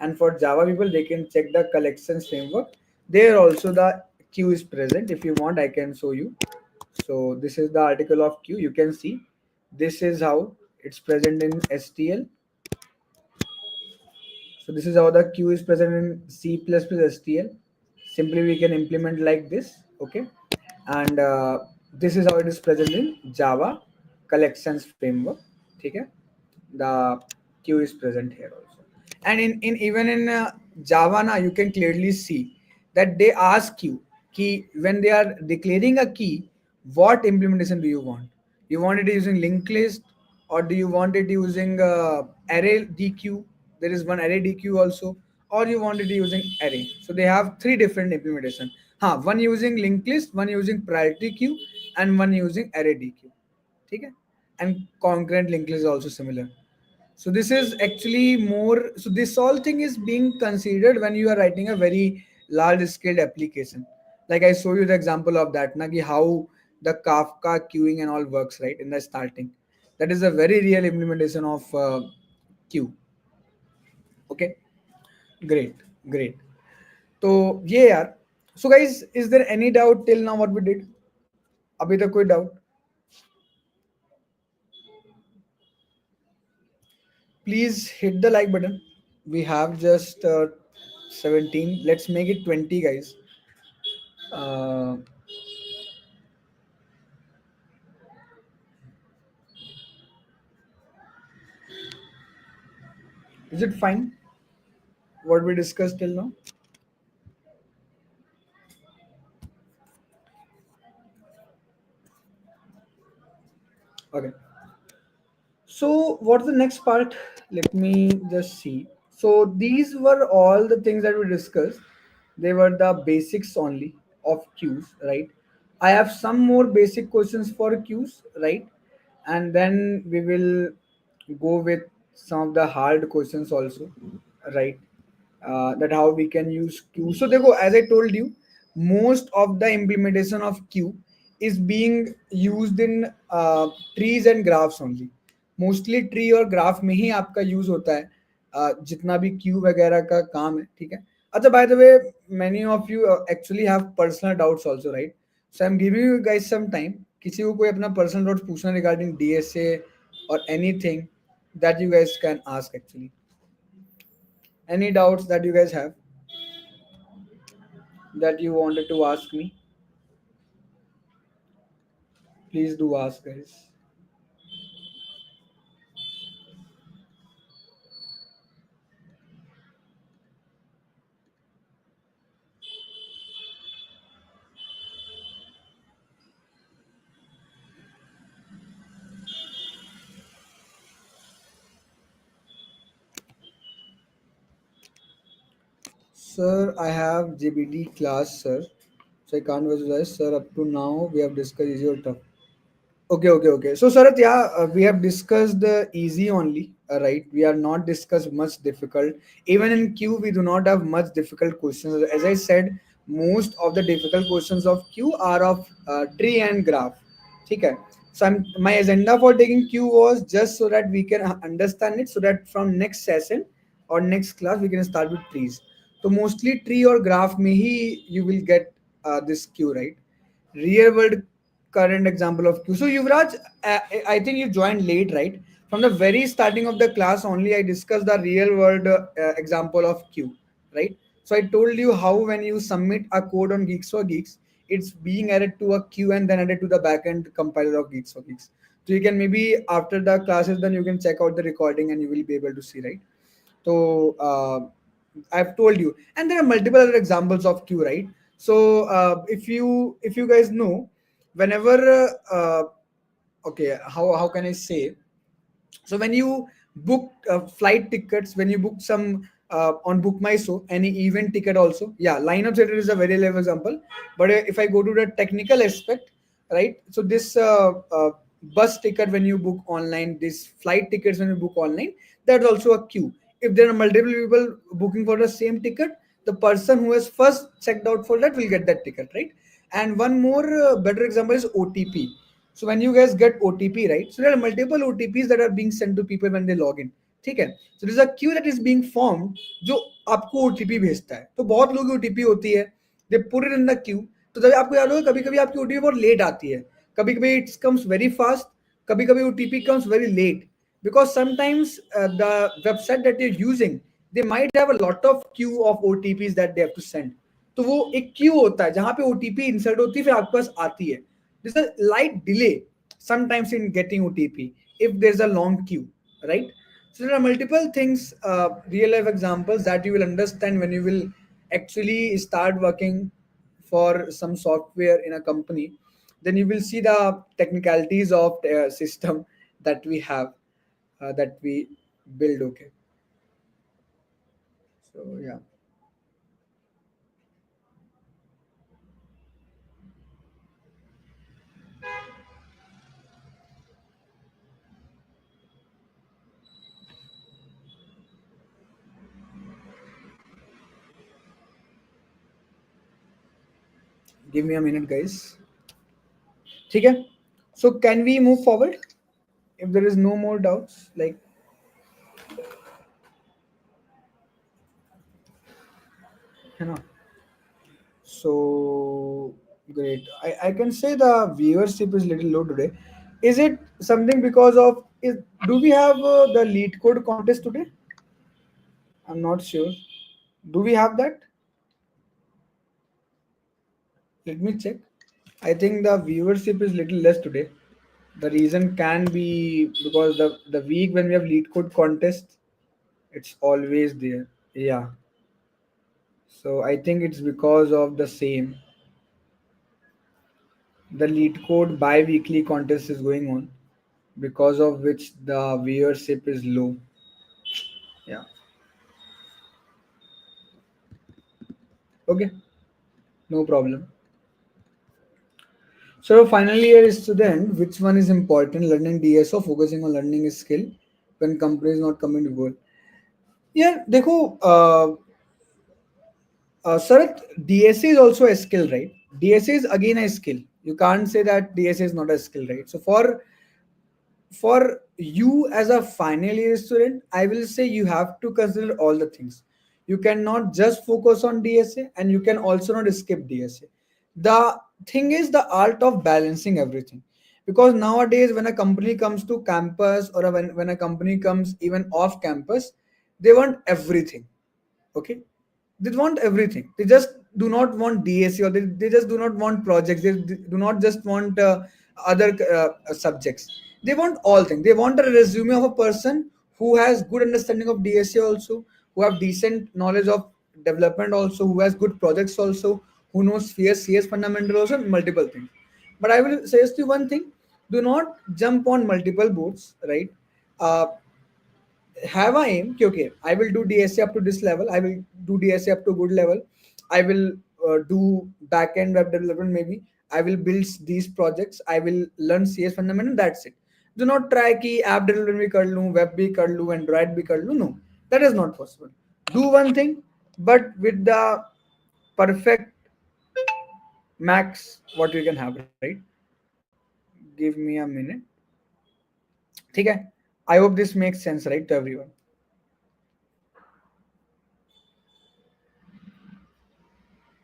Speaker 2: and for Java people, they can check the collections framework. There also the queue is present. If you want, I can show you. So this is the article of queue. You can see this is how it's present in STL. So this is how the queue is present in C++ STL. Simply we can implement like this. Okay. And this is how it is present in Java collections framework. Okay. The queue is present here also. And in even in Java now you can clearly see that they ask you key when they are declaring a key, what implementation do you want? You want it using linked list, or do you want it using array DQ? There is one array DQ also, or you want it using array. So they have three different implementation. One using linked list, one using priority queue, and one using array DQ. Okay? And concurrent linked list is also similar. So this is actually more, so this all thing is being considered when you are writing a very large scale application. Like I show you the example of that, na, ki how the Kafka queuing and all works, right, in the starting. That is a very real implementation of queue. Okay, great, great. So yeah, so guys, is there any doubt till now what we did? Abhi tak koi doubt? Please hit the like button. We have just 17. Let's make it 20, guys. Uh, is it fine? What we discussed till now? Okay. So what's the next part? Let me just see. So these were all the things that we discussed. They were the basics only of queues, right? I have some more basic questions for queues, right? And then we will go with some of the hard questions also, right? That how we can use queue. So देखो, as I told you, most of the implementation of queue is being used in trees and graphs only. Mostly tree और graph में ही आपका use होता है जितना भी Q वगैरह का काम है, ठीक है। अच्छा, by the way, many of you actually have personal doubts also, right? So I am giving you guys some time, किसी को कोई अपना पर्सनल डाउट्स पूछना रिगार्डिंग डीएसए और anything that you guys can ask actually. Any doubts that you guys have that you wanted to ask me, please do ask, guys. Sir, I have GBD class, sir, so I can't visualize, sir. Up to now we have discussed easy or tough. Okay, okay, okay. So, Sarat, yeah, we have discussed the easy only, right? We are not discussed much difficult. Even in Q, we do not have much difficult questions. As I said, most of the difficult questions of Q are of tree and graph. Okay. So, my agenda for taking Q was just so that we can understand it, so that from next session or next class we can start with trees. So, mostly tree or graph, may he you will get this Q, right? Real world current example of Q. So Yuvraj, I think you joined late, right? From the very starting of the class only, I discussed the real world example of Q, right? So I told you how when you submit a code on Geeks for Geeks, it's being added to a queue and then added to the backend compiler of Geeks for Geeks. So you can maybe after the classes, then you can check out the recording and you will be able to see, right? So I've told you, and there are multiple other examples of Q, right? So if you guys know, whenever okay, how can I say? So when you book flight tickets, when you book some on Book My Show, any event ticket also, yeah, lineup setter is a very level example. But if I go to the technical aspect, right? So this bus ticket when you book online, this flight tickets when you book online, that's also a queue. If there are multiple people booking for the same ticket, the person who has first checked out for that will get that ticket, right? And one more better example is OTP. So when you guys get OTP, right? So there are multiple OTPs that are being sent to people when they log in. ठीक है, so there's a queue that is being formed जो आपको OTP भेजता है. तो बहुत लोग OTP होती है, they put it in the queue. तो तभी आपको याद होगा कभी कभी आपकी OTP बहुत लेट आती है, कभी कभी it comes very fast, कभी कभी OTP comes very late, because sometimes the website that you're using, they might have a lot of queue of OTPs that they have to send. तो वो एक क्यू होता है जहां पे ओटीपी इंसर्ट होती है फिर आपके पास आती है. There's a light delay sometimes in getting OTP if there's a long queue, right? So there are multiple things, real life examples that you will understand when you will actually start working for some software in a company. Then you will see the technicalities of the system that we have, that we build. Okay. So yeah, give me a minute, guys. ठीक है. So can we move forward if there is no more doubts? Like, है ना? So great. I can say the viewership is little low today. Is it something because of do we have the lead code contest today? I'm not sure. Do we have that? Let me check. I think the viewership is little less today. The reason can be because the week when we have lead code contest, it's always there. Yeah. So I think it's because of the same. The lead code bi-weekly contest is going on, because of which the viewership is low. Yeah. Okay. No problem. So final year student, which one is important? Learning DSO, focusing on learning a skill when company is not coming to goal. Yeah, देखो, Sarath, DSA is also a skill, right? DSA is again a skill. You can't say that DSA is not a skill, right? So for for you as a final year student, I will say you have to consider all the things. You cannot just focus on DSA, and you can also not skip DSA. The thing is the art of balancing everything. Because nowadays, when a company comes to campus, or when a company comes even off campus, they want everything. Okay, they want everything. They just do not want DSC, or they just do not want projects. They do not just want other subjects. They want all things. They want a resume of a person who has good understanding of DSC also, who have decent knowledge of development also, who has good projects also, who knows CS fundamental also, and multiple things. But I will suggest you one thing: do not jump on multiple boats, right? Uh, have a aim कि okay, I will do DSA up to this level, I will do DSA up to good level, I will do back end web development, maybe I will build these projects, I will learn CS fundamental, that's it. Do not try कि app development भी कर लूँ, web भी कर लूँ, Android भी कर लूँ. No, that is not possible. Do one thing, but with the perfect max what you can have, right? Give me a minute. ठीक है. I hope this makes sense, right, to everyone.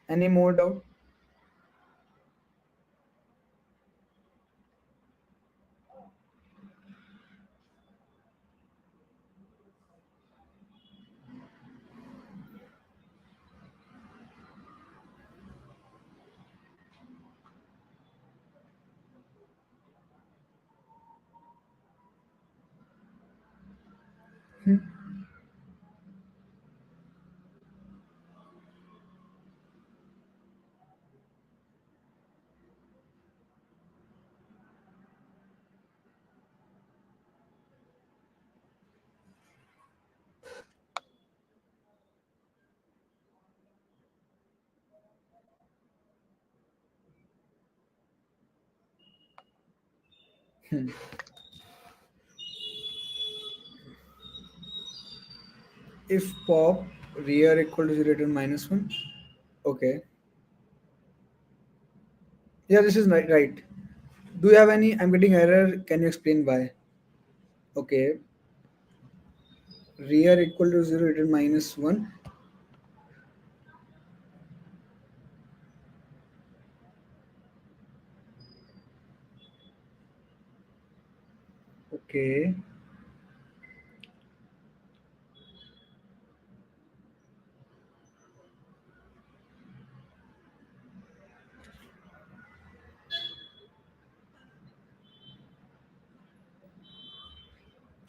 Speaker 2: Any more doubt? Hmm. If pop rear equal to 0 to minus 1. Okay. Yeah, this is right. Right. Do you have any? I'm getting error. Can you explain why? Okay. Rear equal to 0 to minus 1. Okay.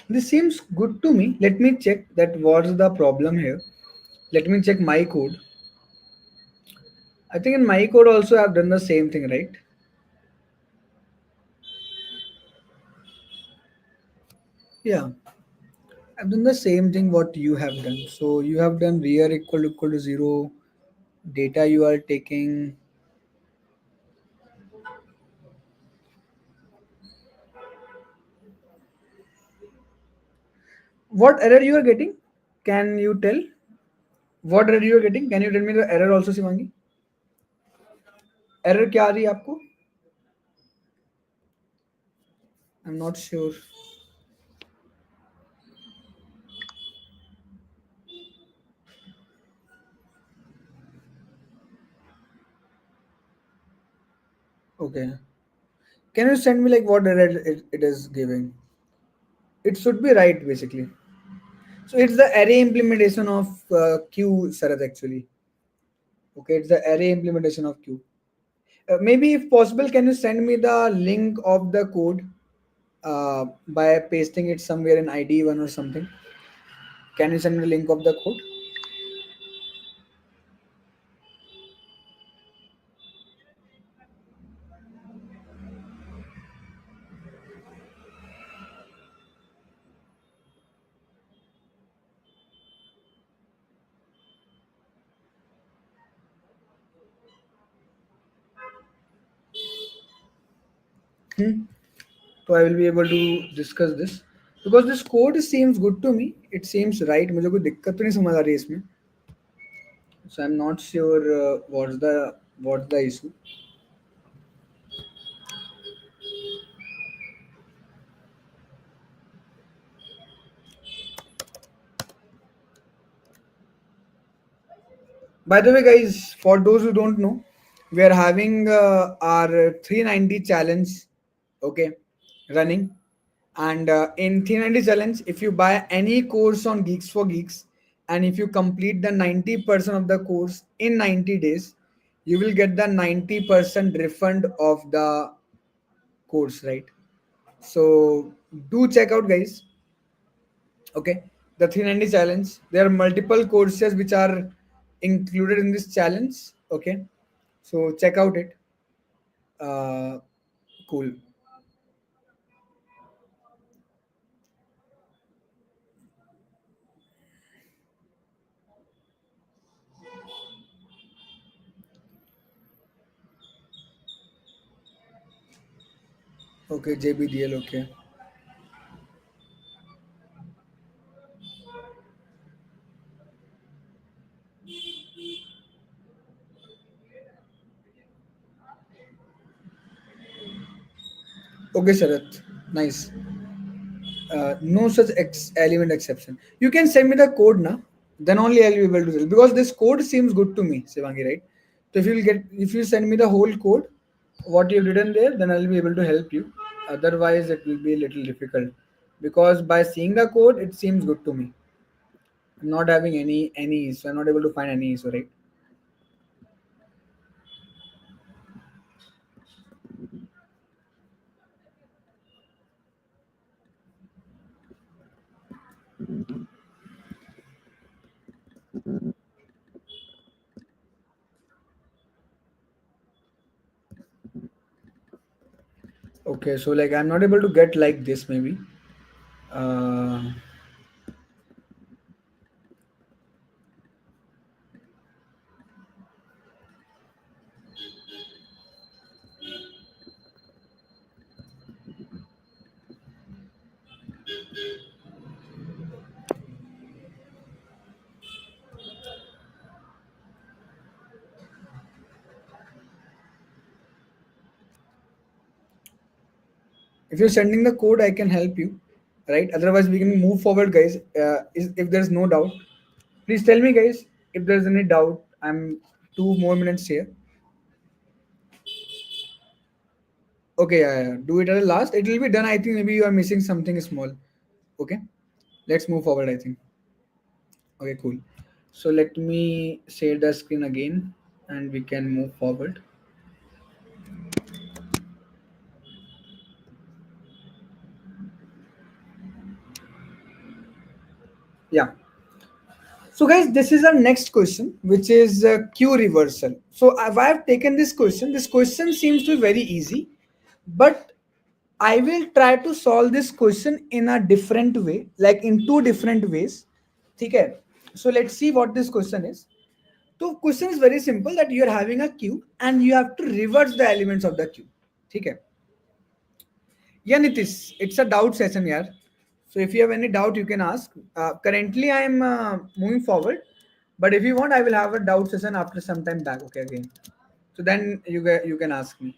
Speaker 2: This seems good to me. Let me check that what's the problem here. Let me check my code. I think in my code also I've done the same thing, right? Yeah. I've done the same thing what you have done. So you have done rear equal to 0. Data you are taking. What error you are getting? Can you tell? What error you are getting? Can you tell me the error also, Shivangi? Error क्या आ रही है आपको? I'm not sure. Okay. Can you send me like what error it is giving? It should be right basically. So it's the array implementation of Q, Sarath, actually. Okay, it's the array implementation of Q. Maybe if possible, can you send me the link of the code by pasting it somewhere in ID1 or something? Can you send me the link of the code? Hmm? So I will be able to discuss this because this code seems good to me. It seems right. मुझे कोई दिक्कत तो नहीं समझ आ रही है इसमें. So I'm not sure what's the issue. By the way, guys, for those who don't know, we are having our 390 challenge, okay, running. And in 390 challenge, if you buy any course on Geeks for Geeks, and if you complete the 90% of the course in 90 days, you will get the 90% refund of the course, right? So do check out, guys. Okay, the 390 challenge. There are multiple courses which are included in this challenge. Okay, so check out it. Uh, cool. Okay, JBDL. Okay. Okay, Sharath. Nice. No such element exception. You can send me the code now. Then only I'll be able to tell, because this code seems good to me, Sivangi, right? So if you send me the whole code, what you've written there, then I'll be able to help you. Otherwise, it will be a little difficult, because by seeing the code, it seems good to me. I'm not having any issue. I'm not able to find any issue, right? Okay, so like I'm not able to get like this maybe. Uh, if you're sending the code, I can help you, right? Otherwise, we can move forward, guys. If there's no doubt, please tell me, guys, if there's any doubt. I'm 2 more minutes here. Okay, yeah, yeah. Do it at the last. It will be done. I think maybe you are missing something small. Okay, let's move forward. I think. Okay, cool. So let me share the screen again, and we can move forward. Yeah. So, guys, this is our next question, which is Q reversal. So, why I've taken this question. This question seems to be very easy, but I will try to solve this question in a different way, like in two different ways. Okay. So, let's see what this question is. So, question is very simple, that you are having a queue and you have to reverse the elements of the queue. Okay. Yeah, Nitish, it's a doubt session, yeah. So if you have any doubt, you can ask. Currently, I am moving forward, but if you want, I will have a doubt session after some time back. Okay, again. So then you can ask me.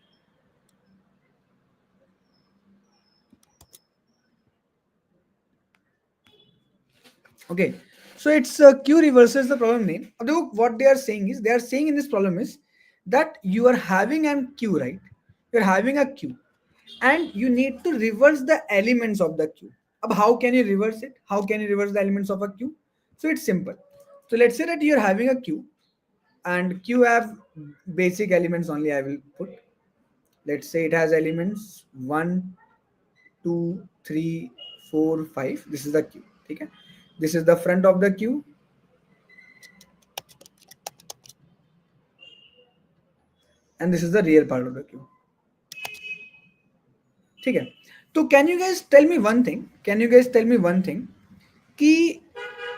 Speaker 2: Okay. So it's Q reverses the problem name. Although what they are saying in this problem is that you are having an queue, right? You're having a queue, and you need to reverse the elements of the queue. How can you reverse it? How can you reverse the elements of a queue? So it's simple. So let's say that you're having a queue, and queue have basic elements only. I will put. Let's say it has elements 1, 2, 3, 4, 5. This is the queue. Okay. This is the front of the queue, and this is the rear part of the queue. ठीक है. So can you guys tell me one thing? Can you guys tell me one thing? कि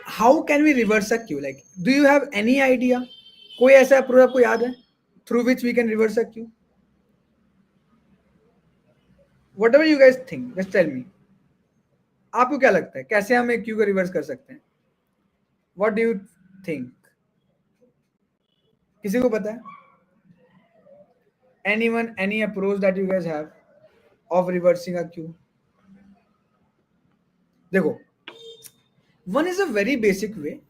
Speaker 2: how can we reverse a queue? Like, do you have any idea? कोई ऐसा approach आपको याद है through which we can reverse a queue? Whatever you guys think, just tell me. आपको क्या लगता है कैसे हम एक क्यू को रिवर्स कर सकते हैं? What do you think? किसी को पता है? Anyone, any approach that you guys have of reversing a queue? देखो, one is a very basic way.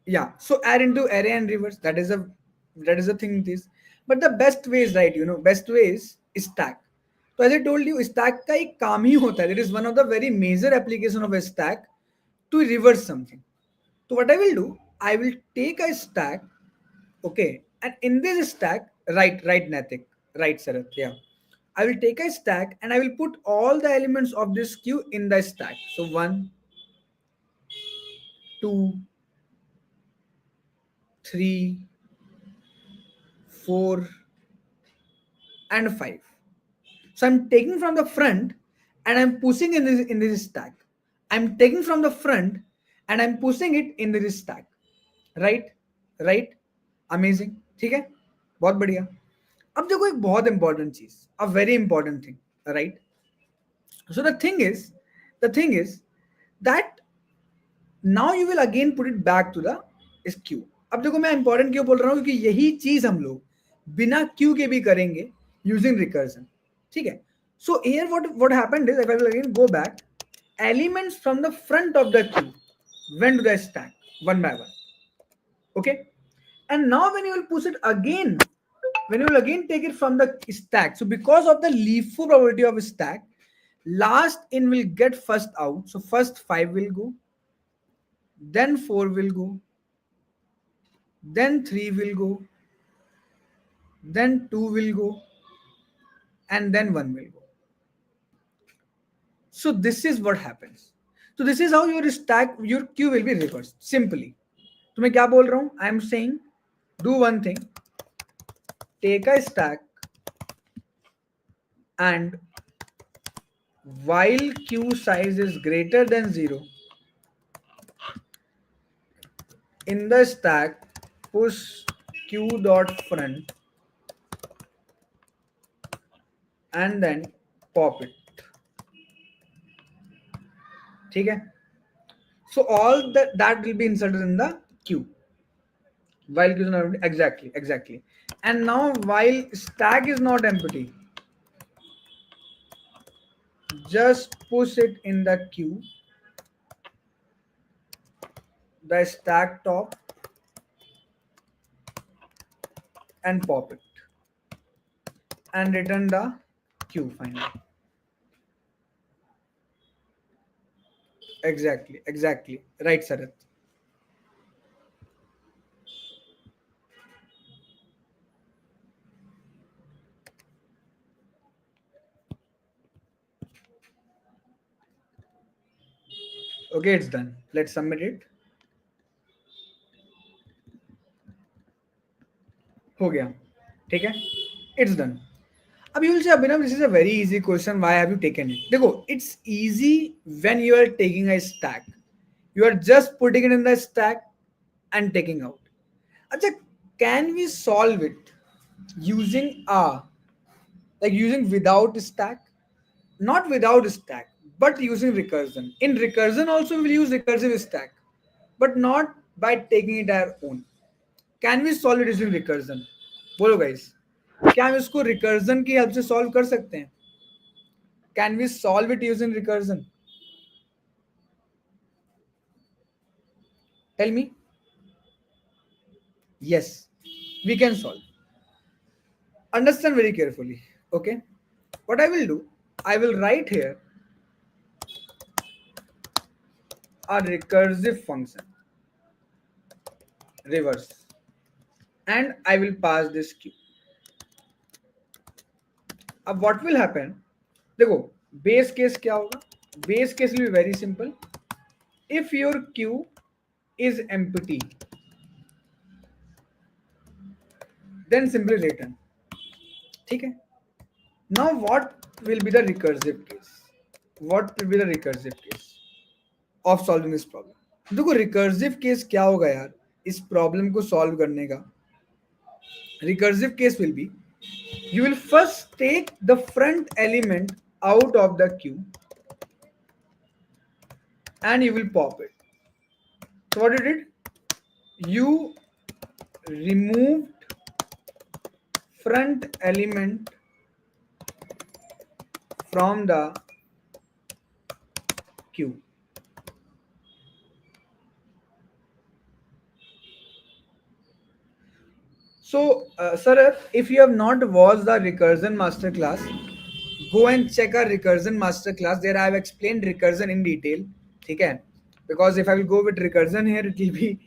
Speaker 2: Yeah, so add into array and reverse. That is a thing it is. But the best way is, right, best way is stack. So as I told you, stack का एक काम ही होता है. It is one of the very major application of a stack to reverse something. So what I will do, I will take a stack, okay, and in this stack, right, Natik, right, Sarath, yeah. I will take a stack and I will put all the elements of this queue in the stack. So one, two, three, four, and five. So I'm taking from the front and I'm pushing in this stack. I'm taking from the front and I'm pushing it in this stack. Right? Right? Amazing. ठीक है? बहुत बढ़िया. अब देखो एक बहुत important चीज, a very important thing, right? So the thing is that now you will again put it back to the queue. अब देखो मैं इंपॉर्टेंट क्यों बोल रहा हूँ, क्योंकि यही चीज हम लोग बिना क्यू के भी करेंगे यूजिंग रिकर्जन. ठीक है. So here what happened is, if I will again go back, elements from the front of the queue went to the stack one by one. Okay. And now when you will push it again, when you will again take it from the stack, so because of the LIFO probability of a stack, last in will get first out. So first 5 will go, then 4 will go, then 3 will go, then 2 will go, and then 1 will go. So this is what happens. So this is how your queue will be reversed simply. तो मैं क्या बोल रहा हूं? I am saying do one thing, take a stack and while queue size is greater than 0, in the stack push queue dot front and then pop it. ठीक है. So all that will be inserted in the queue while queue is not empty. Exactly. And now while stack is not empty, just push it in the queue, the stack top, and pop it and return the queue finally. Exactly. Right, Sarath. Okay, it's done. Let's submit it. हो गया. ठीक है. It's done. अब you will say, Abhinav, this is a very easy question. Why have you taken it? देखो, it's easy when you are taking a stack. You are just putting it in the stack and taking out. अच्छा, can we solve it using using without stack? Not without stack, but using recursion. In recursion also we will use recursive stack, but not by taking it our own. Can we solve it using recursion? बोलो guys, क्या हम इसको recursion की help से solve कर सकते हैं? Can we solve it using recursion? Tell me. Yes, we can solve. Understand very carefully. Okay. What I will do, I will write here a recursive function, reverse, and I will pass this queue. अब what will happen? देखो, base case क्या होगा? Base case will be very simple. If your queue is empty, then simply return. ठीक है. Now what will be the recursive case? What will be the recursive case of solving this problem? देखो recursive case क्या होगा यार इस problem को solve करने का? Recursive case will be, you will first take the front element out of the queue and you will pop it. So what you did? You removed front element from the queue. So, sir, if you have not watched the recursion masterclass, go and check our recursion masterclass. There I have explained recursion in detail. Okay? Because if I will go with recursion here, it will be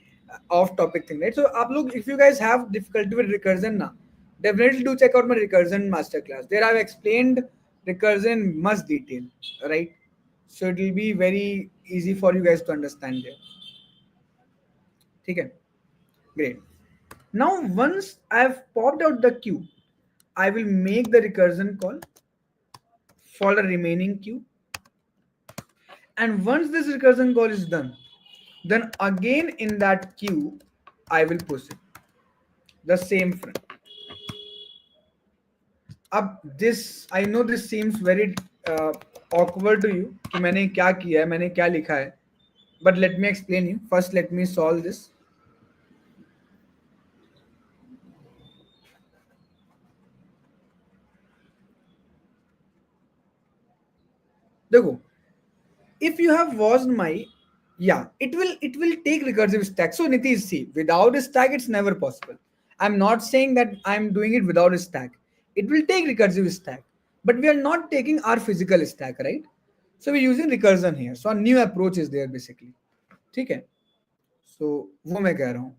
Speaker 2: off topic thing, right? So, if you guys have difficulty with recursion now, definitely do check out my recursion masterclass. There I have explained recursion in much detail, right? So it will be very easy for you guys to understand there. Okay? Great. Now, once I've popped out the queue, I will make the recursion call for the remaining queue. And once this recursion call is done, then again in that queue, I will push it. The same front. अब this, I know this seems very awkward to you कि मैंने क्या किया है, मैंने क्या लिखा है. But let me explain you. First, let me solve this. देखो, if you have watched my, yeah, it will take recursive stack. So Nitish, see, without a stack it's never possible. I'm not saying that I'm doing it without a stack. It will take recursive stack, but we are not taking our physical stack, right? So we're using recursion here. So a new approach is there basically. ठीक है? So वो मैं कह रहा हूँ.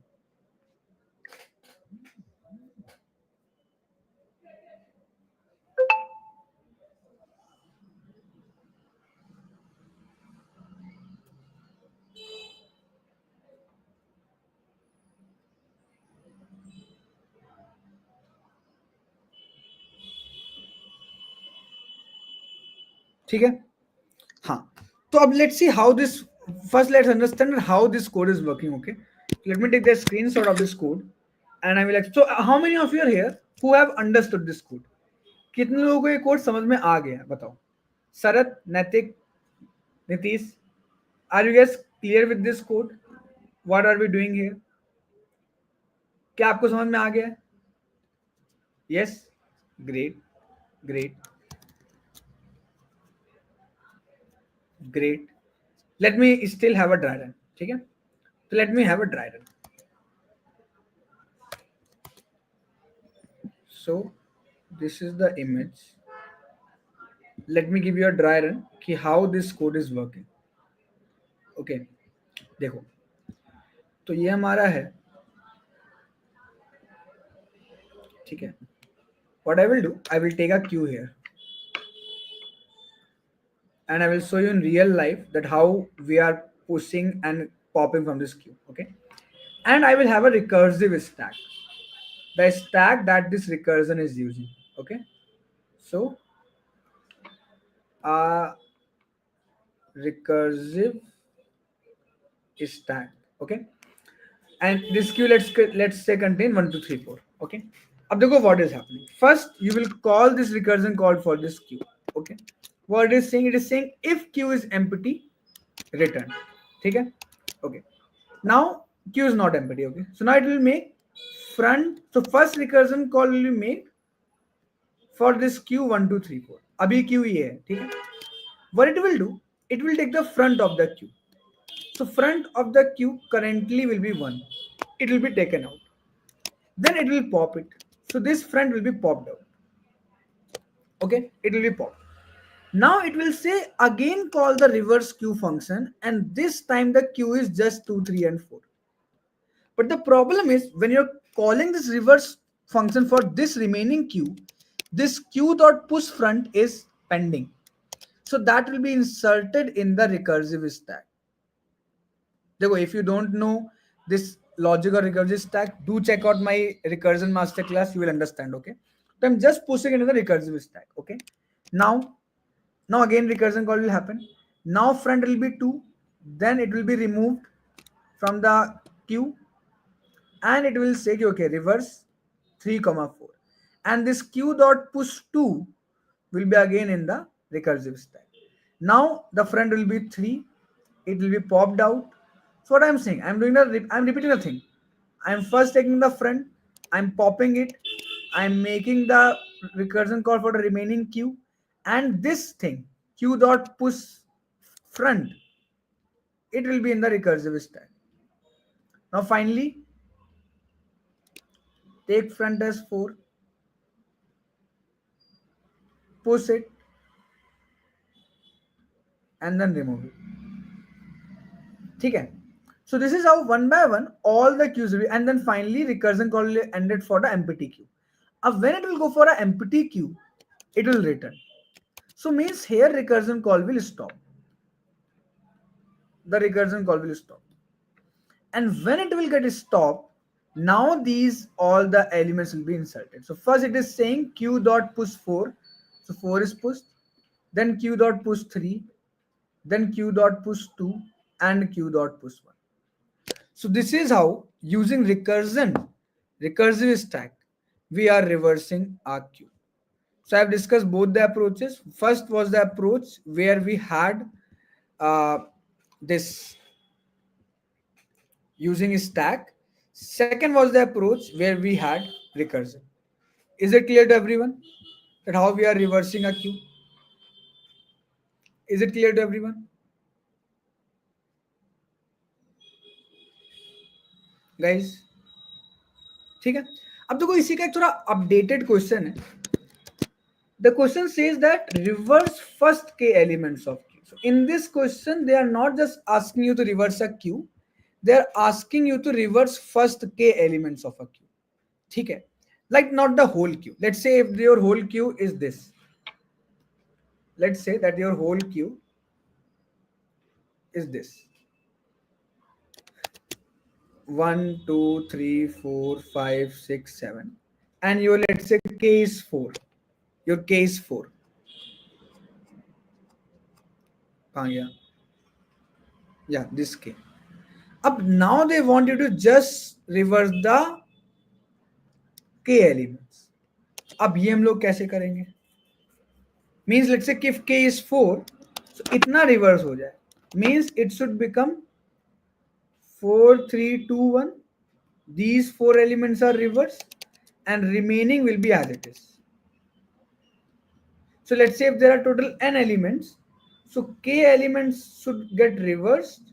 Speaker 2: ठीक है? हाँ. तो अब let's see how this, first let's understand how this code is working. Okay, let me take the screenshot of this code and I will so how many of you are here who have understood this code? कितने लोगों को ये code समझ में आ गया बताओ? Sharad, Naitik, Nitish, are you guys clear with this code? What are we doing here? क्या आपको समझ में आ गया? Yes, great, great, great. Let me still have a dry run. ठीक है, तो let me have a dry run. So this is the image. Let me give you a dry run कि how this code is working. Okay, देखो, तो ये हमारा है. ठीक है. What I will do, I will take a queue here and I will show you in real life that how we are pushing and popping from this queue. Okay, and I will have a recursive stack, the stack that this recursion is using. Okay, so recursive stack. Okay, and this queue, let's say contain 1 2 3 4. Okay, अब देखो what is happening. First you will call this recursion call for this queue. Okay, what it is saying, it is saying if queue is empty, return. ठीक है? Okay, now queue is not empty. Okay, so now it will make front. So first recursion call will be made for this queue 1 2 3 4. अभी queue ये है. ठीक है? What it will do, it will take the front of the queue. So front of the queue currently will be 1. It will be taken out. Then it will pop it. So this front will be popped out. Okay, it will be popped. Now it will say again call the reverse queue function, and this time the queue is just 2, 3, and 4. But the problem is when you're calling this reverse function for this remaining queue, this queue dot push front is pending. So that will be inserted in the recursive stack. देखो, if you don't know this logic or recursive stack, do check out my recursion masterclass. You will understand. Okay, so I'm just pushing into the recursive stack. Okay, now again recursion call will happen. Now front will be 2, then it will be removed from the queue and it will say okay, reverse 3 comma 4, and this queue dot push 2 will be again in the recursive stack. Now the front will be 3, it will be popped out. So what I'm saying, I'm repeating the thing. I'm first taking the front, I'm popping it, I'm making the recursion call for the remaining queue, and this thing queue dot push front, it will be in the recursive stack. Now finally, take front as 4, push it, and then remove it. ठीक है? So this is how one by one all the queues will be, and then finally recursion call will ended for the empty queue. When it will go for an empty queue, it will return. So means here recursion call will stop. The recursion call will stop. And when it will get stopped, now these all the elements will be inserted. So first it is saying q dot push 4. So 4 is pushed. Then q dot push 3. Then q dot push 2 and q dot push 1. So this is how using recursive stack, we are reversing our queue. So I have discussed both the approaches. First was the approach where we had this using stack. Second was the approach where we had recursion. Is it clear to everyone that how we are reversing a queue? Is it clear to everyone? Guys, ठीक है. अब देखो इसी का एक थोड़ा updated question है. The question says that reverse first k elements of queue. So in this question, they are not just asking you to reverse a queue, they are asking you to reverse first k elements of a queue. ठीक है? Like not the whole queue. Let's say if your whole queue is this. Let's say that your whole queue is this. 1, 2, 3, 4, 5, 6, 7. And your let's say k is 4. Your k is 4. Yeah, this k. Up now they want you to just reverse the k elements. अब ये हम लोग कैसे करेंगे? Means let's say if k is 4, so इतना reverse हो जाए. Means it should become 4, 3, 2, 1. These 4 elements are reversed and remaining will be as it is. So let's say if there are total n elements, so k elements should get reversed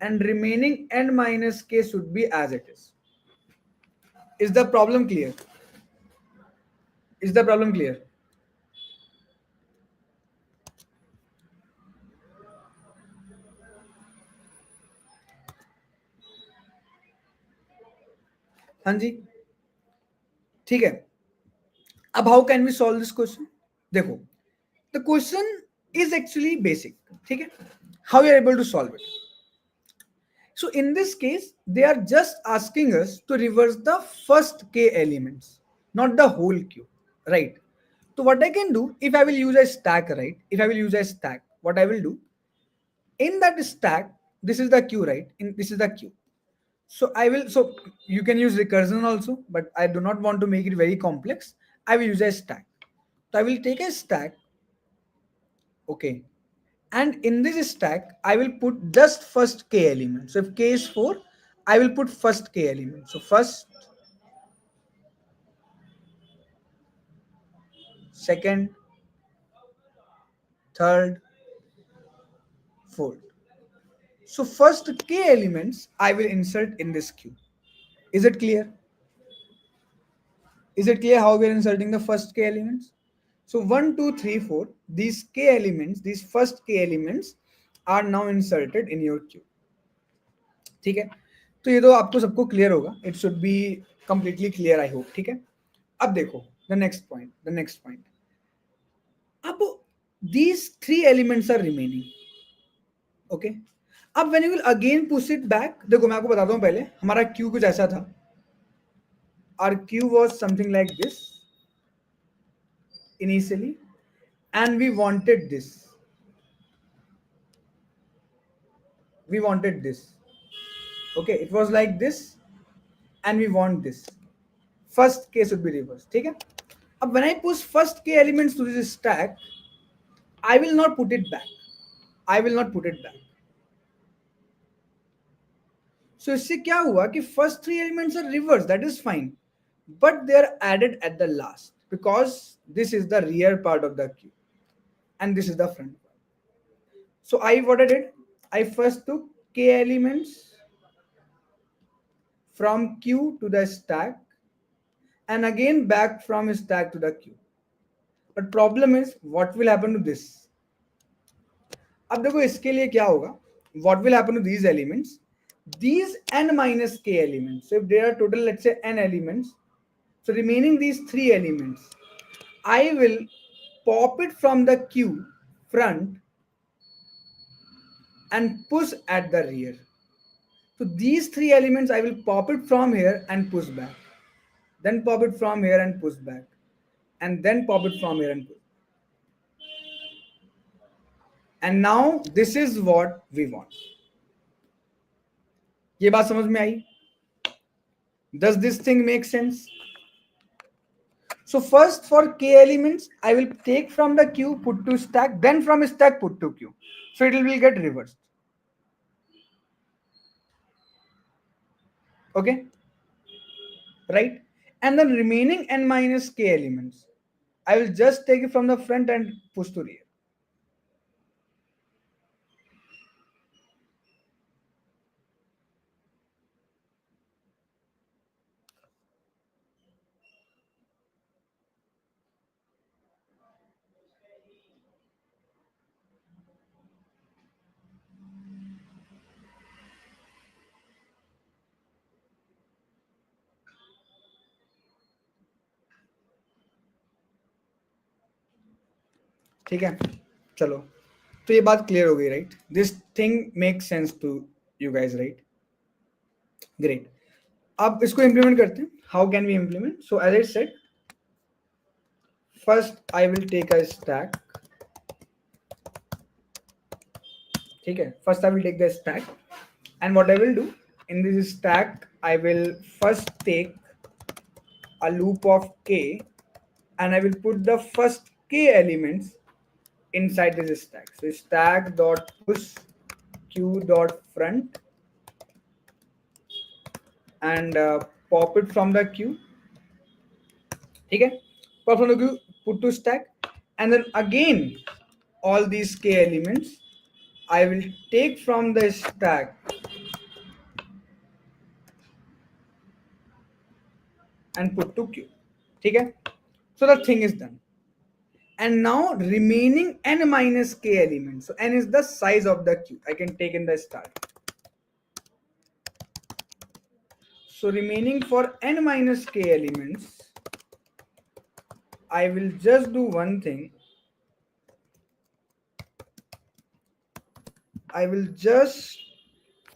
Speaker 2: and remaining n minus k should be as it is. Is the problem clear? Is the problem clear? हाँ जी, ठीक है. अब how can we solve this question? देखो, the question is actually basic. ठीक है, how you are able to solve it? So in this case, they are just asking us to reverse the first k elements, not the whole queue, right? So what I can do, if I will use a stack, right? If I will use a stack, what I will do, in that stack, this is the queue, right? This is the queue. So you can use recursion also, but I do not want to make it very complex. I will use a stack. So I will take a stack, okay, and in this stack I will put just first k element. So if k is 4, I will put first k element. So first, second, third, fourth. So first k elements I will insert in this queue. Is it clear? Is it clear how we are inserting the first k elements? So 1, 2, 3, 4, these k elements, these first k elements are now inserted in your queue. ठीक है, तो ये तो आपको सबको clear होगा. It should be completely clear, I hope. ठीक है, अब देखो द नेक्स्ट पॉइंट. अब these 3 elements are remaining. Okay, अब when you will again push it back, देखो मैं आपको बताता हूं पहले हमारा क्यू कुछ ऐसा था. Our queue was something like this initially, and we wanted this. Okay, it was like this, and we want this. First k should be reversed. ठीक है, अब when I push first k elements to this stack, I will not put it back. So इससे क्या हुआ कि first 3 elements are reversed, that is fine, but they are added at the last because this is the rear part of the queue and this is the front part. So what I did, I first took k elements from queue to the stack and again back from stack to the queue. But problem is, what will happen to this? अब देखो इसके लिए क्या होगा? What will happen to these elements? These n minus k elements. So if there are total, let's say n elements, so remaining these 3 elements, I will pop it from the queue front and push at the rear. So these 3 elements I will pop it from here and push back. Then pop it from here and push back. And then pop it from here and push. And now this is what we want. ये बात समझ में आई? Does this thing make sense? So first for k elements, I will take from the queue, put to stack, then from stack put to queue. So it will get reversed. Okay? Right? And the remaining n minus k elements, I will just take it from the front and push to rear. ठीक है, चलो, तो ये बात clear हो गई, राइट? This thing make sense to you guys, right? Great. अब इसको इंप्लीमेंट करते हैं. How can we implement? So as I said, first I will take a stack. ठीक है, first I will take the stack, and what I will do in this stack, I will first take a loop of k and I will put the first k elements inside this stack. So stack dot push q dot front and pop it from the queue. ठीक है, pop from the queue, put to stack, and then again all these k elements I will take from the stack and put to queue. ठीक है, so the thing is done. And now remaining n minus k elements. So n is the size of the queue I can take in the start. So remaining for n minus k elements, I will just do one thing. I will just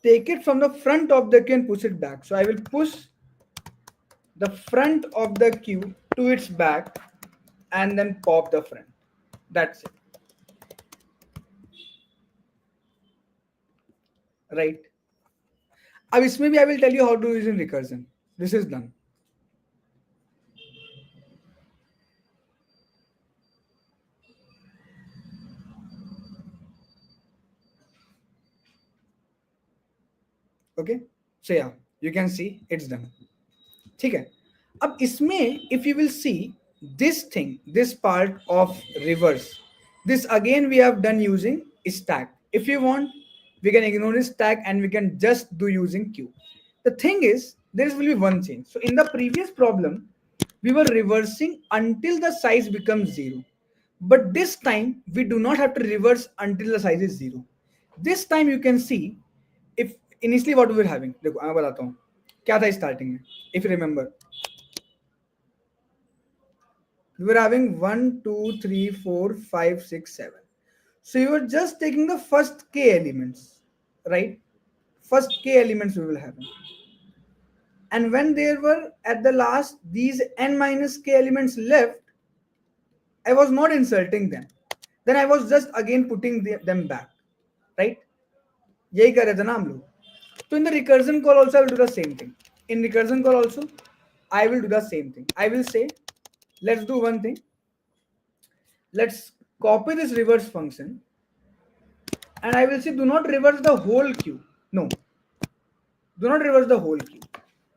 Speaker 2: take it from the front of the queue and push it back. So I will push the front of the queue to its back and then pop the front. That's it. Right? अब इसमें भी I will tell you how to use in recursion. This is done. Okay, so yeah, you can see it's done. ठीक है, अब इसमें if you will see this thing, this part of reverse, this again we have done using stack. If you want, we can ignore this stack and we can just do using queue. The thing is, there will be one change. So in the previous problem, we were reversing until the size becomes 0. But this time, we do not have to reverse until the size is 0. This time you can see, if initially what we were having, देखो मैं बताता हूँ क्या था starting में. If you remember, we were having 1, 2, 3, 4, 5, 6, 7. So you were just taking the first k elements, right? First k elements we will have. And when there were at the last these n minus k elements left, I was not inserting them. Then I was just again putting them back, right? यही कर रहे थे ना हम लोग. So in the recursion call also I will do the same thing. In recursion call also I will do the same thing. I will say, let's do one thing. Let's copy this reverse function and I will say do not reverse the whole queue. No, do not reverse the whole queue.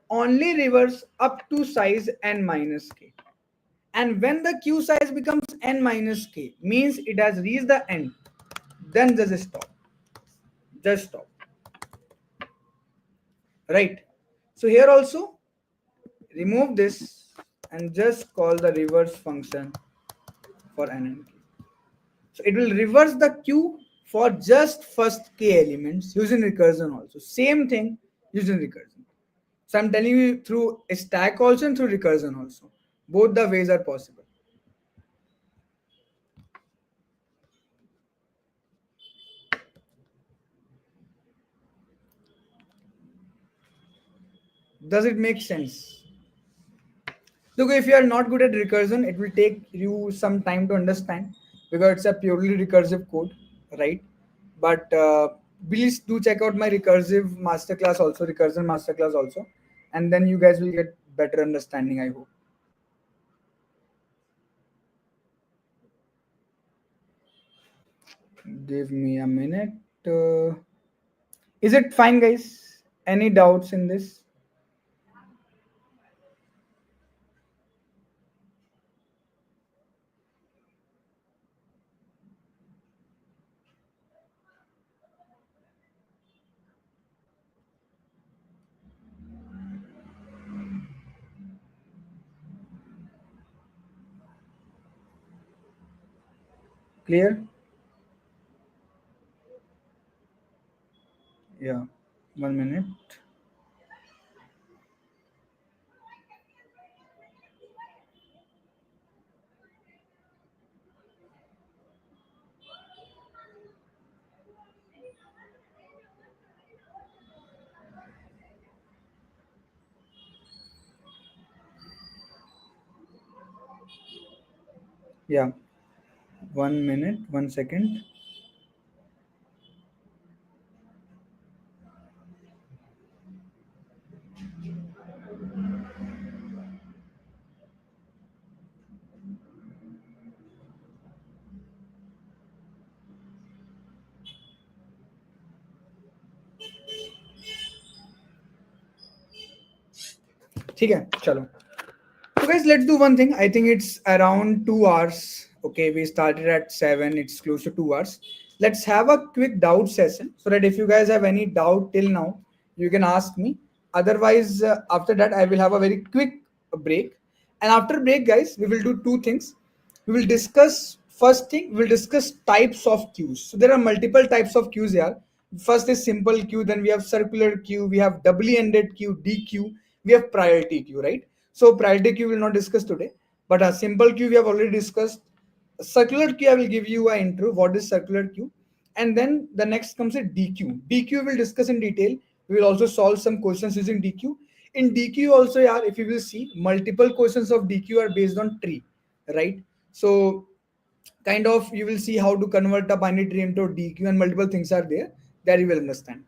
Speaker 2: Only reverse up to size n minus k. And when the queue size becomes n minus k, means it has reached the end, then just stop. Just stop. Right? So here also, remove this and just call the reverse function for n key. So it will reverse the queue for just first k elements using recursion also. Same thing using recursion. So I'm telling you through a stack also and through recursion also. Both the ways are possible. Does it make sense? Look, if you are not good at recursion, it will take you some time to understand because it's a purely recursive code, right? But please do check out my recursive masterclass also, recursion masterclass also, and then you guys will get better understanding, I hope. Give me a minute. Uh, is it fine, guys? Any doubts in this? Clear? Yeah. 1 minute. Yeah. 1 minute. 1 second. ठीक है चलो. So guys, let's do one thing. I think it's around 2 hours. Okay, we started at 7. It's close to 2 hours. Let's have a quick doubt session so that if you guys have any doubt till now, you can ask me. Otherwise, after that, I will have a very quick break. And after break, guys, we will do two things. We will discuss first thing. We will discuss types of queues. So there are multiple types of queues here. First is simple queue. Then we have circular queue. We have doubly ended queue, DQ. We have priority queue, right? So priority queue will not discuss today, but a simple queue we have already discussed. Circular queue I will give you an intro. What is circular queue? And then the next comes a DQ. DQ will discuss in detail. We will also solve some questions using DQ. In DQ also, yeah, if you will see, multiple questions of DQ are based on tree, right? So kind of you will see how to convert a binary tree into DQ and multiple things are there that you will understand.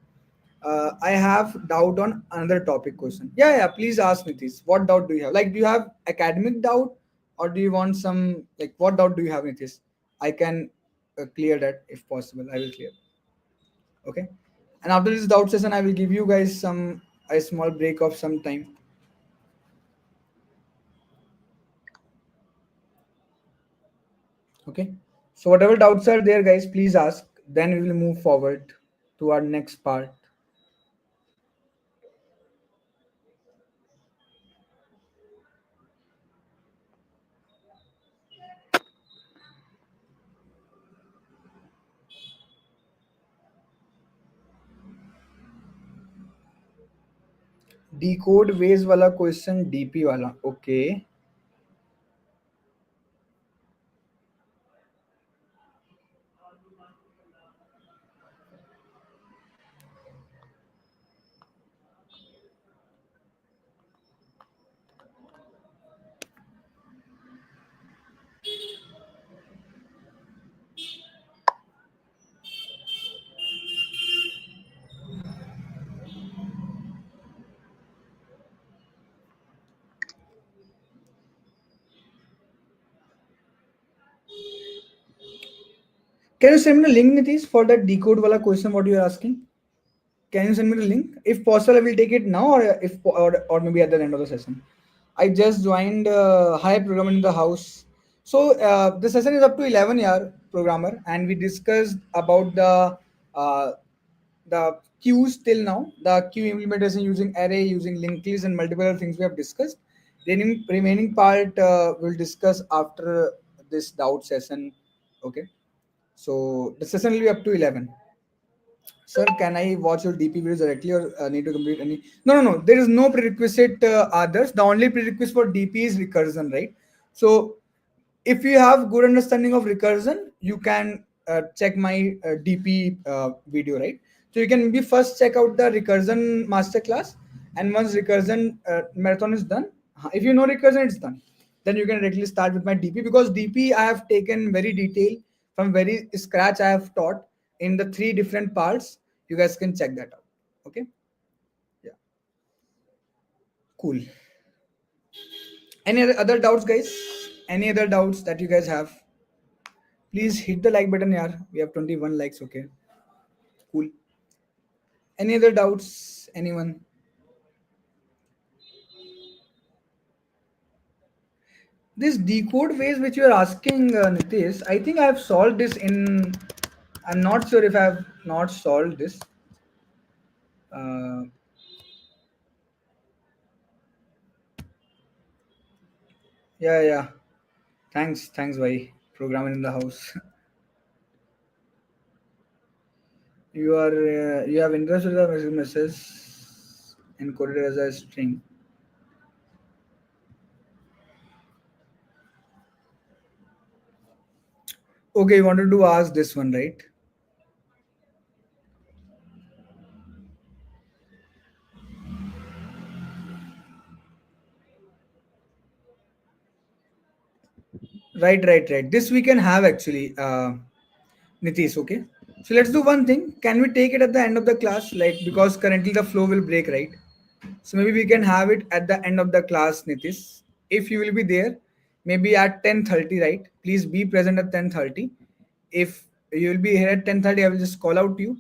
Speaker 2: I have doubt on another topic question. Yeah, yeah. Please ask me this. What doubt do you have? Like, do you have academic doubt, or do you want some like what doubt do you have with this? I can clear that if possible. I will clear. Okay. And after this doubt session, I will give you guys some a small break of some time. Okay. So whatever doubts are there, guys, please ask. Then we will move forward to our next part. Decode ways वाला question DP वाला. Okay. Can you send me the link, Nitish, for that decode wala question? What you are asking? Can you send me the link? If possible, I will take it now, or maybe at the end of the session. I just joined High Programmer in the house. So the session is up to 11 year programmer, and we discussed about uh, the queues till now, the queue implementation using array, using linked list, and multiple other things we have discussed. Remaining part we'll discuss after this doubt session. Okay. So the session will be up to 11. Sir, can I watch your DP videos directly or need to complete any? No, no, no. There is no prerequisite others. The only prerequisite for DP is recursion, right? So if you have good understanding of recursion, you can check my DP video, right? So you can maybe first check out the recursion masterclass, and once recursion marathon is done, if you know recursion, it's done. Then you can directly start with my DP, because DP I have taken very detail from very scratch. I have taught in the 3 different parts. You guys can check that out. Okay. Yeah. Cool. Any other doubts, guys? Any other doubts that you guys have? Please hit the like button, yaar. We have 21 likes. Okay. Cool. Any other doubts? Anyone? This decode ways which you are asking, Nitish, I think I have solved this in. I'm not sure if I have not solved this. Uh, yeah, yeah. Thanks, bhai. Programmer in the house. You have interest in the message encoded as a string. Okay, you wanted to ask this one, right? Right. This we can have actually, Nitish. Okay. So let's do one thing. Can we take it at the end of the class? Like, because currently the flow will break, right? So maybe we can have it at the end of the class, Nitish. If you will be there, maybe at 10:30, right? Please be present at 10:30. If you will be here at 10:30, I will just call out to you.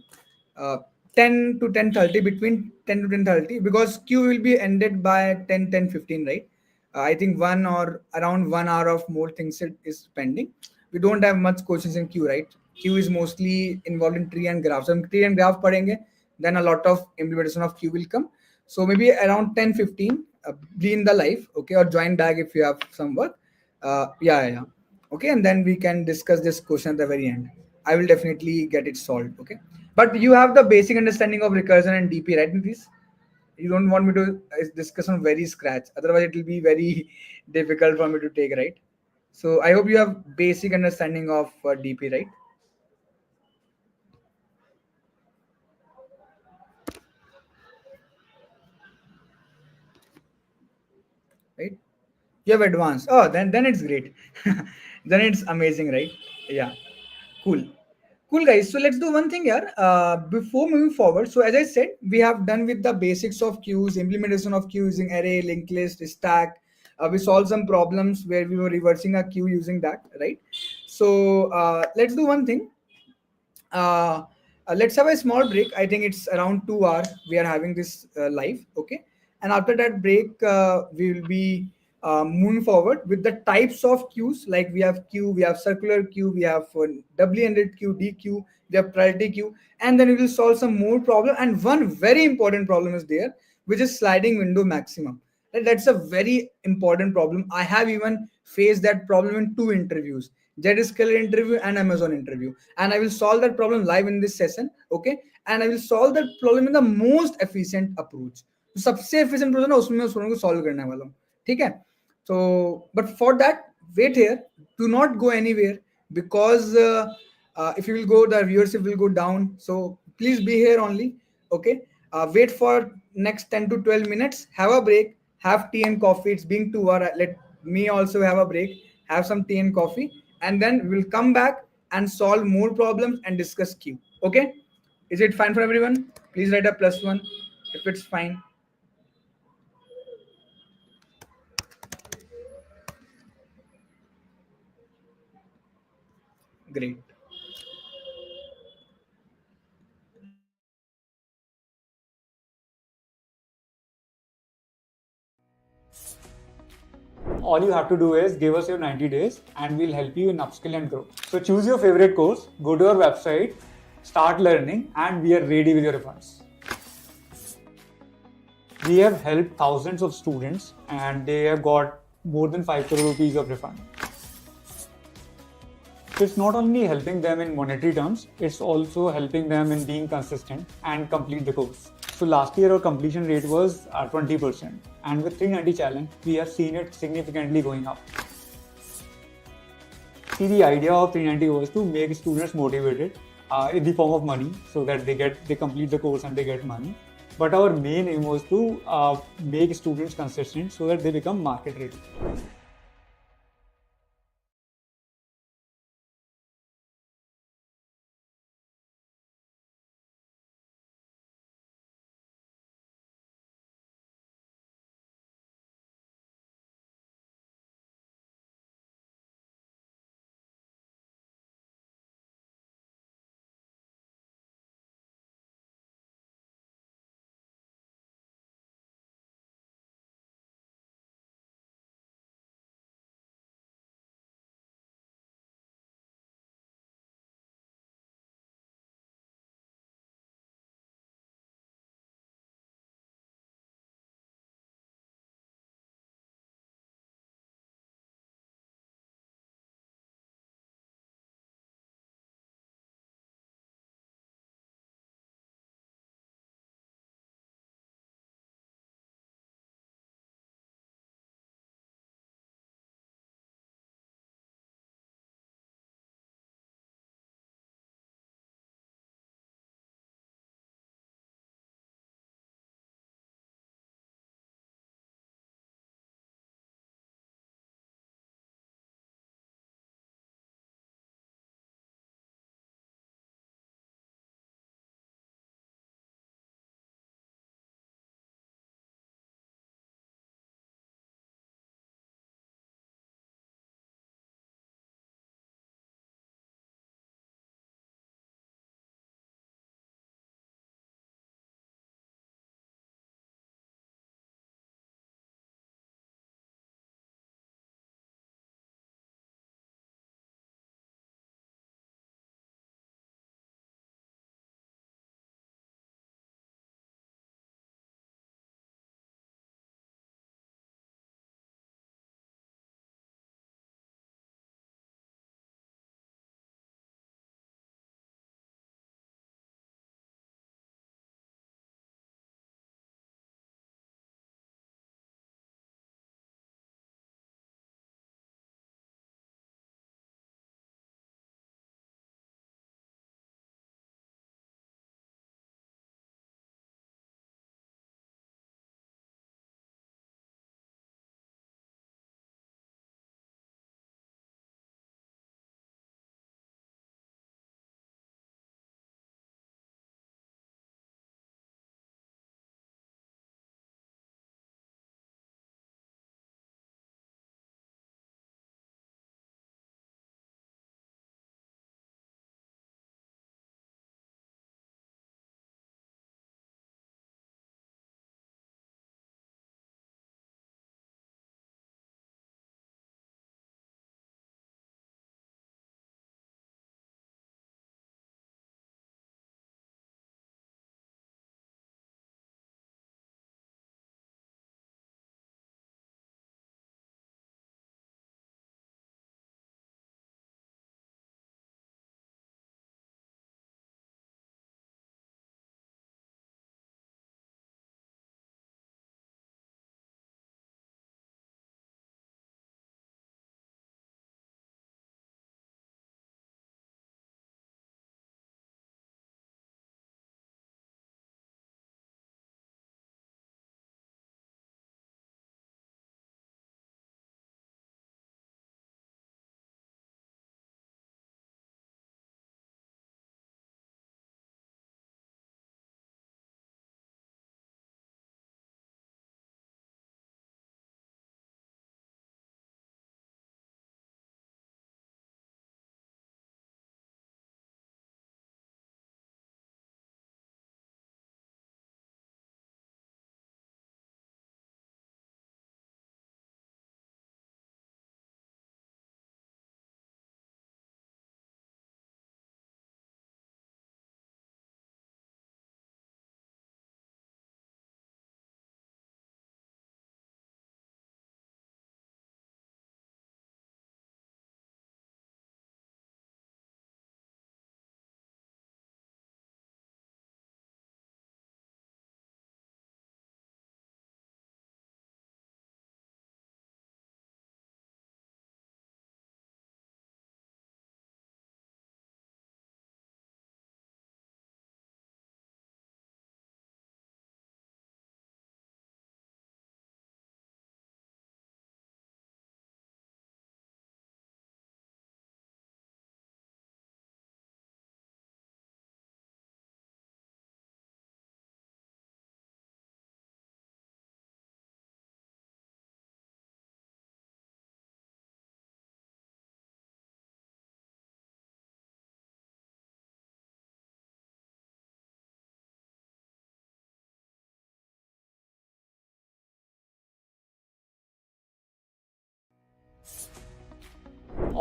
Speaker 2: Uh, 10 to 10:30, between 10 to 10:30, because Q will be ended by 10:15, right? I think one or around 1 hour of more things is pending. We don't have much questions in Q, right? Q is mostly involved in tree and graph. So if tree and graph padenge, then a lot of implementation of Q will come. So maybe around 10:15, be in the live, okay, or join back if you have some work. Yeah. Okay, and then we can discuss this question at the very end. I will definitely get it solved. Okay, but you have the basic understanding of recursion and DP, right, Nitish? You don't want me to discuss on very scratch, otherwise it will be very difficult for me to take, right? So I hope you have basic understanding of DP, right? Right, you have advanced. Oh, then it's great. Then it's amazing, right? Yeah. Cool. Cool, guys. So let's do one thing here. Before moving forward, so as I said, we have done with the basics of queues, implementation of queue using array, linked list, stack. We solved some problems where we were reversing a queue using that, right? So let's do one thing. uh, let's have a small break. I think it's around 2 hours we are having this live. Okay, and after that break, we will be moving forward with the types of queues. Like we have queue, we have circular queue, we have W-ended queue, DQ, we have priority queue, and then we will solve some more problem. And one very important problem is there, which is sliding window maximum. That's a very important problem. I have even faced that problem in 2 interviews, Zscaler interview and Amazon interview, and I will solve that problem live in this session. Okay, and I will solve that problem in the most efficient approach. तो सबसे efficient approach है ना, उसमें मैं उस problem को solve करने वाला हूँ. ठीक है? So, but for that, wait here. Do not go anywhere, because if you will go, the viewership will go down. So please be here only. Okay. Wait for next 10 to 12 minutes. Have a break. Have tea and coffee. It's being 2 hours. Let me also have a break. Have some tea and coffee, and then we will come back and solve more problems and discuss Q. Okay. Is it fine for everyone? Please write a +1 if it's fine. Great.
Speaker 1: All you have to do is give us your 90 days and we'll help you in upskill and grow. So choose your favorite course, go to our website, start learning, and we are ready with your refunds. We have helped thousands of students and they have got more than 5 crore rupees of refund. So it's not only helping them in monetary terms, it's also helping them in being consistent and complete the course. So last year our completion rate was 20%, and with 390 challenge, we have seen it significantly going up. See, the idea of 390 was to make students motivated in the form of money, so that they complete the course and they get money. But our main aim was to make students consistent so that they become market ready.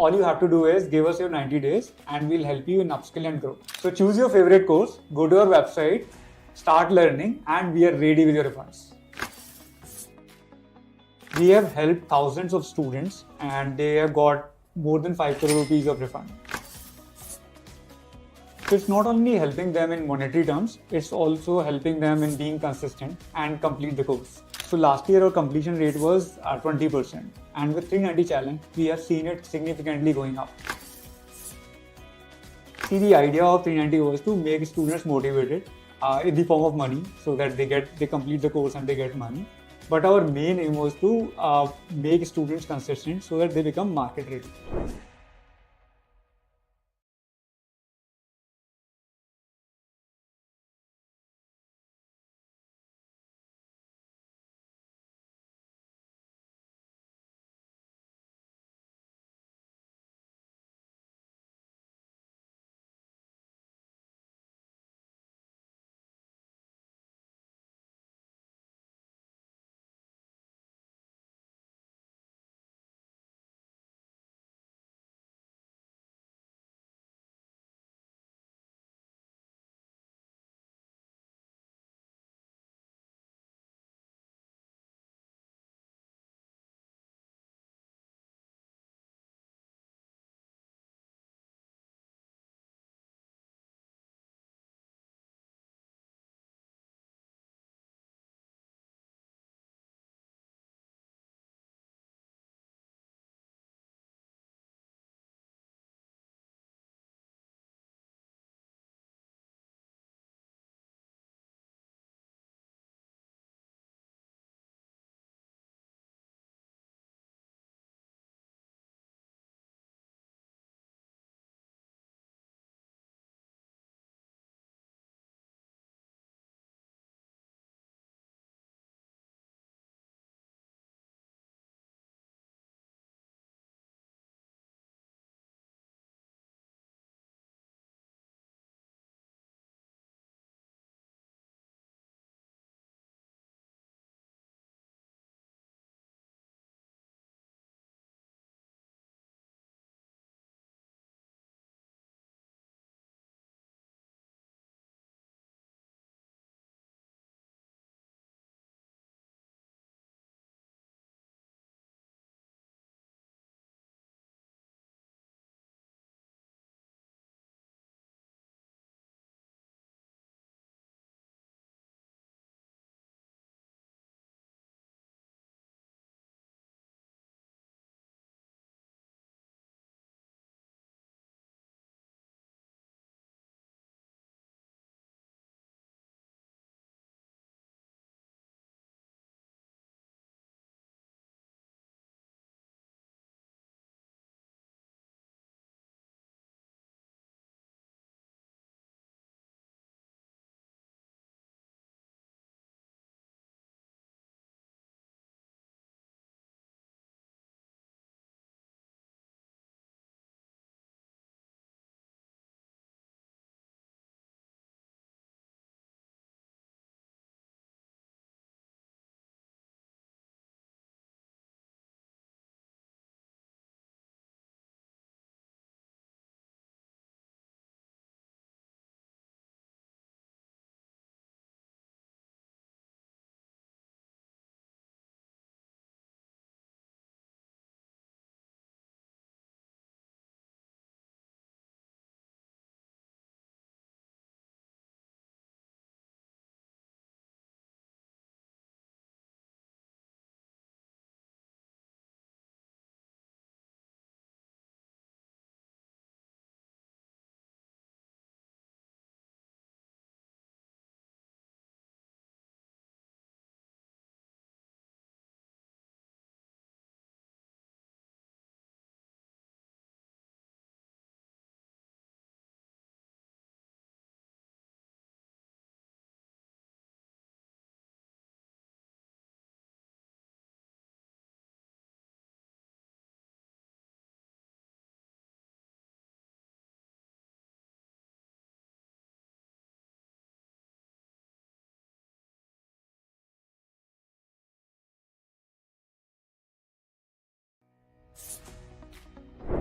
Speaker 1: all you have to do is give us your 90 days and we'll help you in upskill and growth. So choose your favorite course, go to our website, start learning, and we are ready with your refunds. We have helped thousands of students and they have got more than 5 crore rupees of refund. So it's not only helping them in monetary terms, it's also helping them in being consistent and complete the course. So last year our completion rate was 20%, and with 390 challenge, we have seen it significantly going up. See, the idea of 390 was to make students motivated in the form of money, so that they complete the course and they get money. But our main aim was to make students consistent so that they become market ready.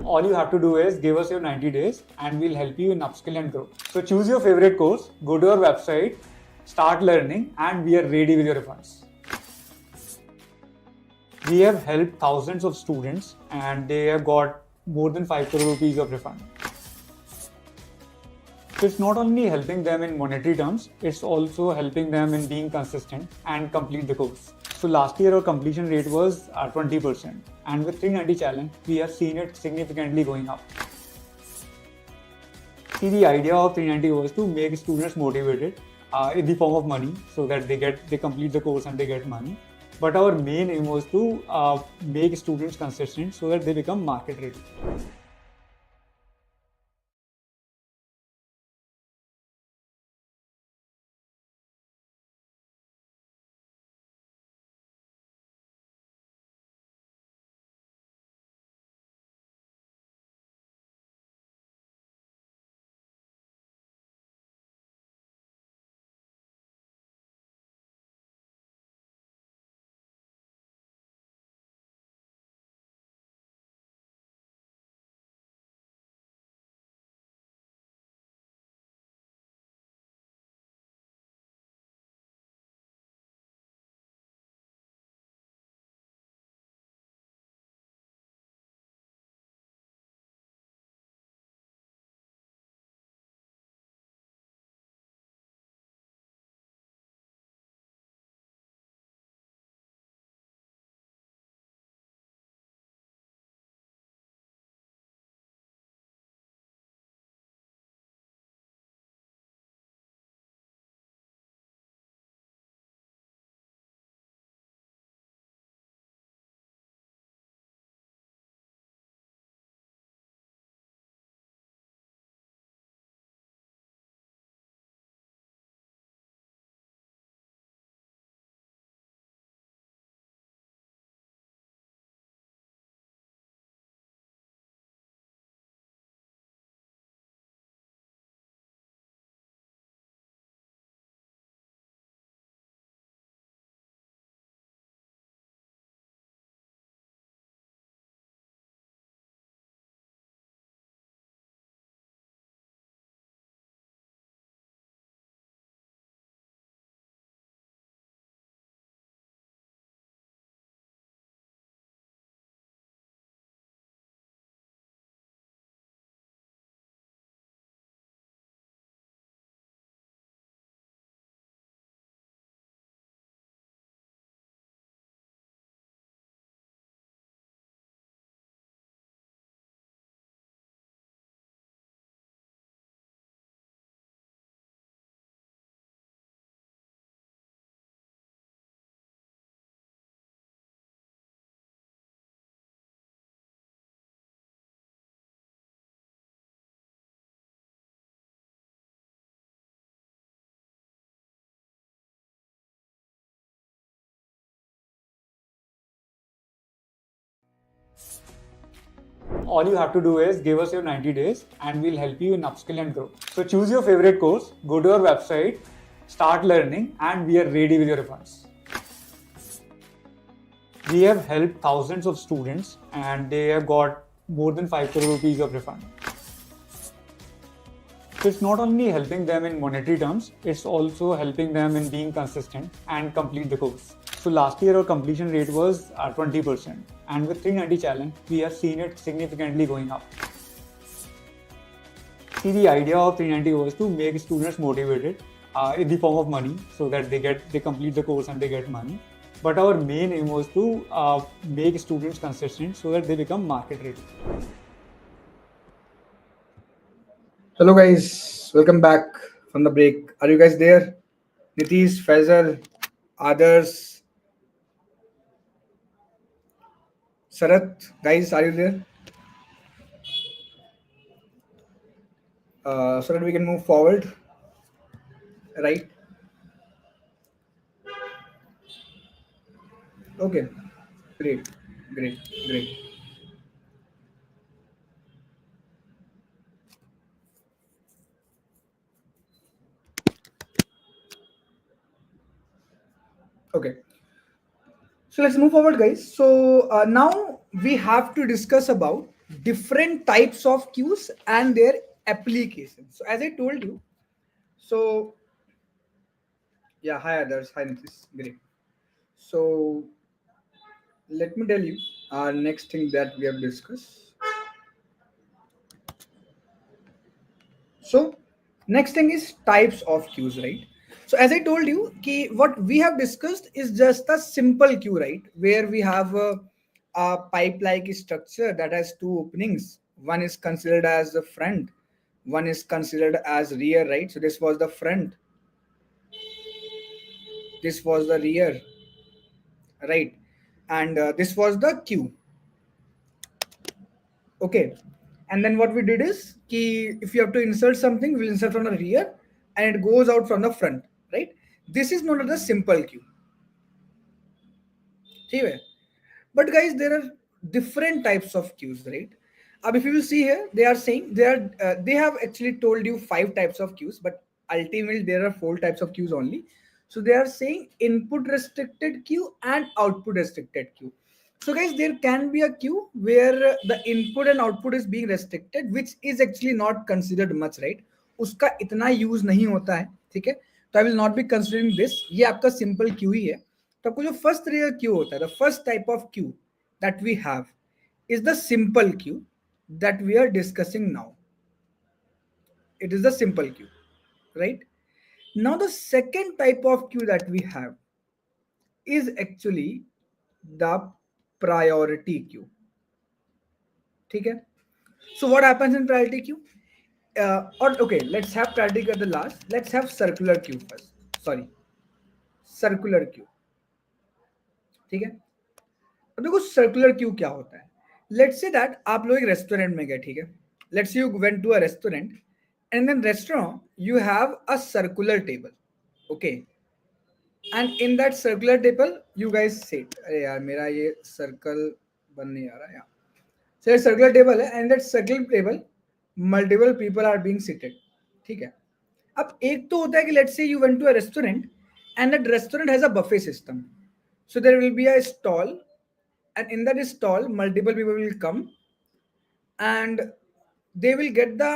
Speaker 1: All you have to do is give us your 90 days and we'll help you in upskill and grow. So choose your favorite course, go to our website, start learning, and we are ready with your refunds. We have helped thousands of students and they have got more than 5 crore rupees of refund. So it's not only helping them in monetary terms, it's also helping them in being consistent and complete the course. So last year our completion rate was 20%, and with 390 challenge, we have seen it significantly going up. See, the idea of 390 was to make students motivated in the form of money, so that they complete the course and they get money. But our main aim was to make students consistent so that they become market ready. All you have to do is give us your 90 days and we'll help you in upskill and grow. So choose your favorite course, go to our website, start learning, and we are ready with your refunds. We have helped thousands of students and they have got more than 5 crore rupees of refund. So it's not only helping them in monetary terms, it's also helping them in being consistent and complete the course. So last year our completion rate was 20%, and with 390 challenge, we have seen it significantly going up. See, the idea of 390 was to make students motivated in the form of money, so that they complete the course and they get money. But our main aim was to make students consistent so that they become market ready.
Speaker 2: Hello guys, welcome back from the break. Are you guys there? Nitish, Faisal, others, Sarat, guys, are you there? So that we can move forward, right? Okay, great, great, great. Okay, so let's move forward, guys. So now we have to discuss about different types of queues and their applications. So as I told you, so yeah, hi others, hi Nitish, great. So let me tell you our next thing that we have discussed. So next thing is types of queues, right? So as I told you, what we have discussed is just a simple queue, right? Where we have a pipe-like structure that has two openings. One is considered as the front, one is considered as rear, right? So this was the front, this was the rear, right? And this was the queue. Okay. And then what we did is if you have to insert something, we'll insert from the rear and it goes out from the front, right? This is known as the simple queue. Okay. But guys, there are different types of queues, right? If you will see here, they are saying they have actually told you five types of queues, but ultimately there are four types of queues only. So they are saying input restricted queue and output restricted queue. So guys, there can be a queue where the input and output is being restricted, which is actually not considered much, right? उसका इतना use नहीं होता है, ठीक है? तो I will not be considering this, ये आपका सिंपल क्यू ही है. तो आपको जो फर्स्ट रेयर क्यू होता है, the first type of queue that we have is the simple queue that we are discussing now. It is the simple queue, right? Now the second type of queue that we have is actually the priority queue. ठीक है? So what happens in priority queue? Or okay, let's have priority queue at the last. Let's have circular queue first. Sorry, circular queue. ठीक है? अब देखो circular queue क्या होता है. Let's say that आप लोग एक रेस्टोरेंट में गए, ठीक है? Let's you went to a restaurant and then restaurant you have a circular table, okay? And in that circular table you guys sit. अरे यार मेरा ये सर्कल बन नहीं आ रहा है. सो सर्कुलर टेबल है and that circular table multiple people are being seated, ठीक है? अब एक तो होता है कि let's say you went to a restaurant and that restaurant has a buffet system. So there will be a stall, and in that stall, multiple people will come, and they will get the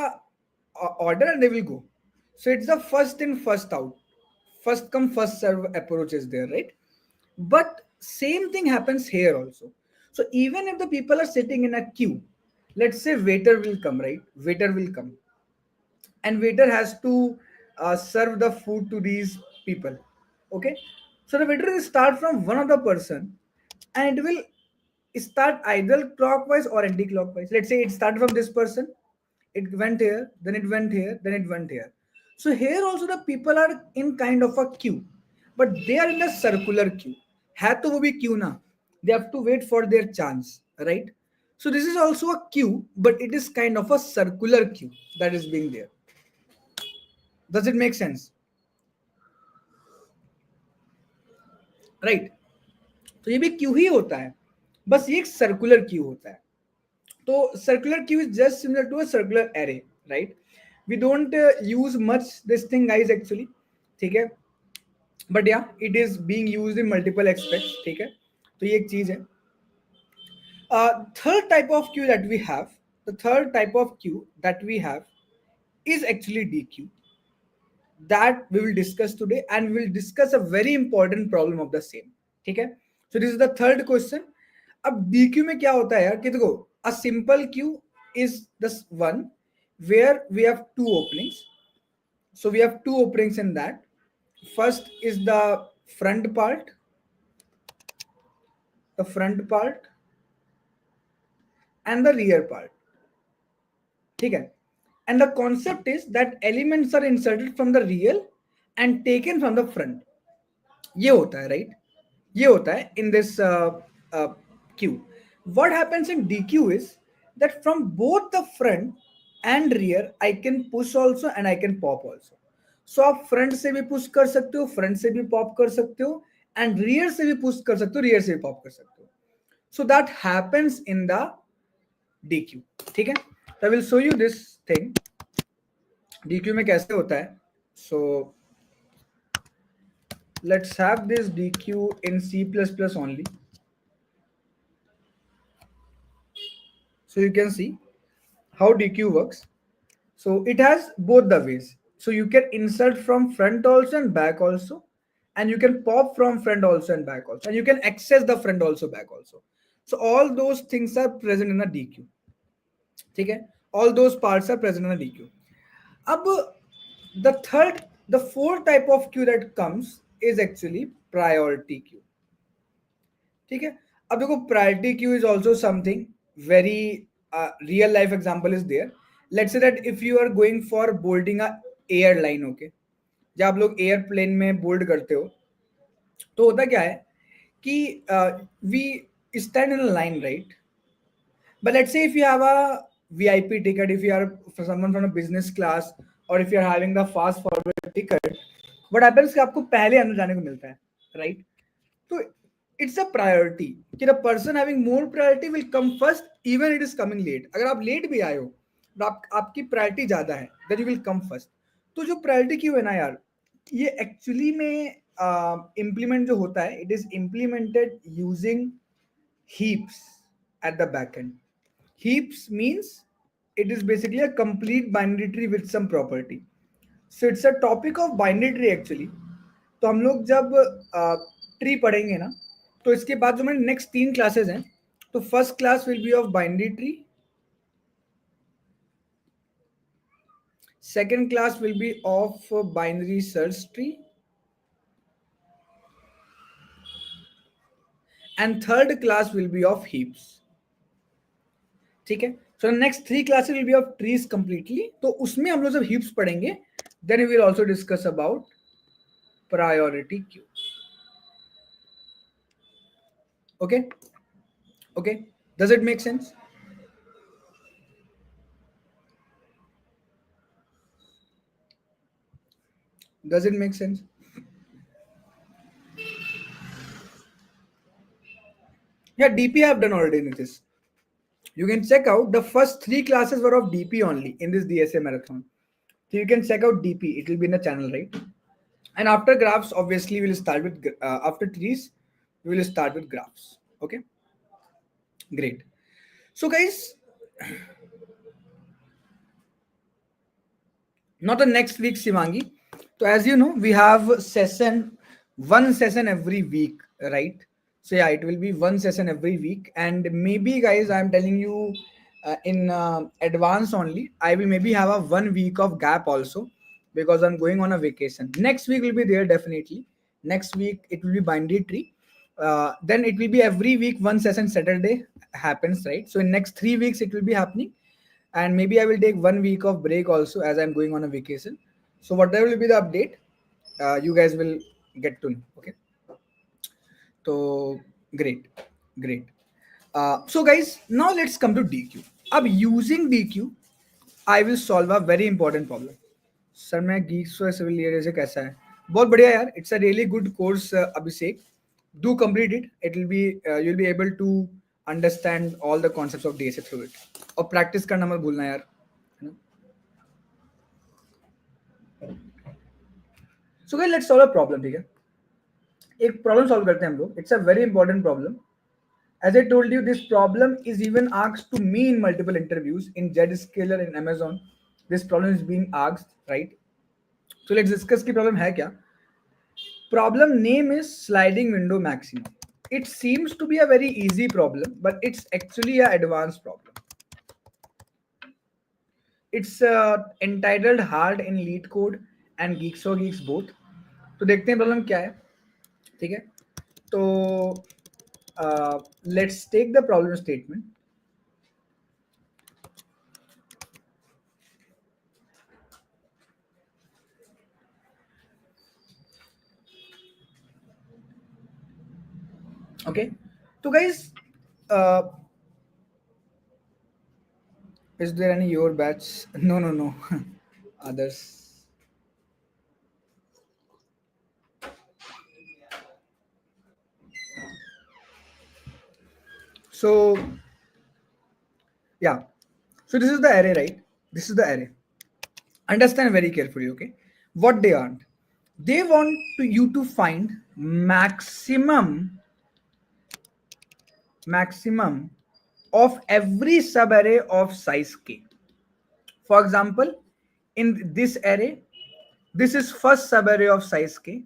Speaker 2: order and they will go. So it's the first in, first out, first come, first serve approach is there, right? But same thing happens here also. So even if the people are sitting in a queue, let's say waiter will come, right? Waiter will come, and waiter has to serve the food to these people, okay? So the waiter will start from one of the person and it will start either clockwise or anti-clockwise. Let's say it started from this person, it went here, then it went here, then it went here. So here also the people are in kind of a queue, but they are in a circular queue. है तो वो भी queue ना, they have to wait for their chance, right? So this is also a queue, but it is kind of a circular queue that is being there. Does it make sense? Right? तो ये भी Q ही होता है, बस ये एक circular queue होता है. तो circular queue is just similar to a circular array, right? We don't use much this thing guys actually, ठीक है? But yeah it is being used in multiple aspects, ठीक है? तो ये एक चीज है. Third type of queue that we have, the third type of queue that we have is actually DQ, that we will discuss today, and we will discuss a very important problem of the same. ठीक है? So this is the third question. अब DQ में क्या होता है यार कि देखो, a simple queue is the one where we have two openings. So we have two openings in that. First is the front part and the rear part. ठीक है? And the concept is that elements are inserted from the rear and taken from the front. ये होता है, right? ये होता है in this queue. What happens in DQ is that from both the front and rear I can push also and I can pop also. So आप front से भी push कर सकते हो, front से भी pop कर सकते हो, and rear से भी push कर सकते हो, rear से भी pop कर सकते हो. So that happens in the DQ. ठीक है? I will show you this thing. DQ में कैसे होता है? So let's have this DQ in C++ only. So you can see how DQ works. So it has both the ways. So you can insert from front also and back also, and you can pop from front also and back also, and you can access the front also back also. So all those things are present in a DQ. Okay, all those parts are present in a DQ. अब the fourth type of queue that comes is actually priority queue. ठीक है, अब देखो priority queue is also something very real life example is there. Let's say that if you are going for boarding a airline, okay, जब आप लोग airplane में board करते हो तो होता क्या है कि we stand in a line, right? But let's say if you have a VIP ticket, if you are for someone from a business class, or if you are having the fast forward ticket, what happens कि आपको पहले अंदर जाने को मिलता है, right? तो it's a priority कि the person having more priority will come first even it is coming late. अगर आप late भी आए हो तो आपकी priority ज़्यादा है, then you will come first. तो जो priority क्यों है ना यार, ये actually में implement जो होता है, it is implemented using heaps at the back end. Heaps means it is basically a complete binary tree with some property. So it's a topic of binary tree actually. तो हम लोग जब tree पढ़ेंगे ना, तो इसके बाद जो हमारे नेक्स्ट 3 क्लासेस हैं, तो first class will be of binary tree, second class will be of binary search tree, and third class will be of heaps. ठीक है, so next 3 classes will be of trees completely. तो उसमें हम लोग जब heaps पढ़ेंगे, then we will also discuss about priority queue. Okay okay, does it make sense? Does it make sense? Yeah, DP I have done already in this. You can check out the first 3 classes were of DP only in this DSA marathon. So you can check out DP. It will be in the channel, right? And after graphs, obviously, we'll start with after trees, we will start with graphs. Okay, great. So, guys, not the next week, Shivangi. So, as you know, we have one session every week, right? So, yeah, it will be one session every week. And maybe, guys, I'm telling you in advance only, I will maybe have a 1 week of gap also because I'm going on a vacation. Next week will be there definitely. Next week, it will be binary tree. Then it will be every week, one session Saturday happens, right? So, in next 3 weeks, it will be happening, and maybe I will take 1 week of break also as I'm going on a vacation. So whatever will be the update, you guys will get to know. Okay. So great, great. So guys, now let's come to DQ. Ab using DQ, I will solve a very important problem. Sir मैं Geeks for Civil से कैसा है? बहुत बढ़िया यार. It's a really good course, Abhishek. Do complete it. It will be you'll be able to understand all the concepts of DSA through it. और practice करना मत भूलना यार. So guys, let's solve a problem. ठीक है, एक problem solve करते हैं हम लोग. It's a very important problem. As I told you, this problem is even asked to me in multiple interviews in Zscaler in Amazon. This problem is being asked, right? So let's discuss की problem है क्या. Problem name is sliding window maximum. It seems to be a very easy problem, but it's actually an advanced problem. It's entitled hard in lead code and GeeksforGeeks both. तो देखते हैं problem क्या है. ठीक है, तो let's take the problem statement. Okay, so guys, is there any your batch? No. Others. So yeah, so this is the array, right? This is the array. Understand very carefully, okay? What they want you to find maximum of every subarray of size k. For example, in this array, this is first subarray of size k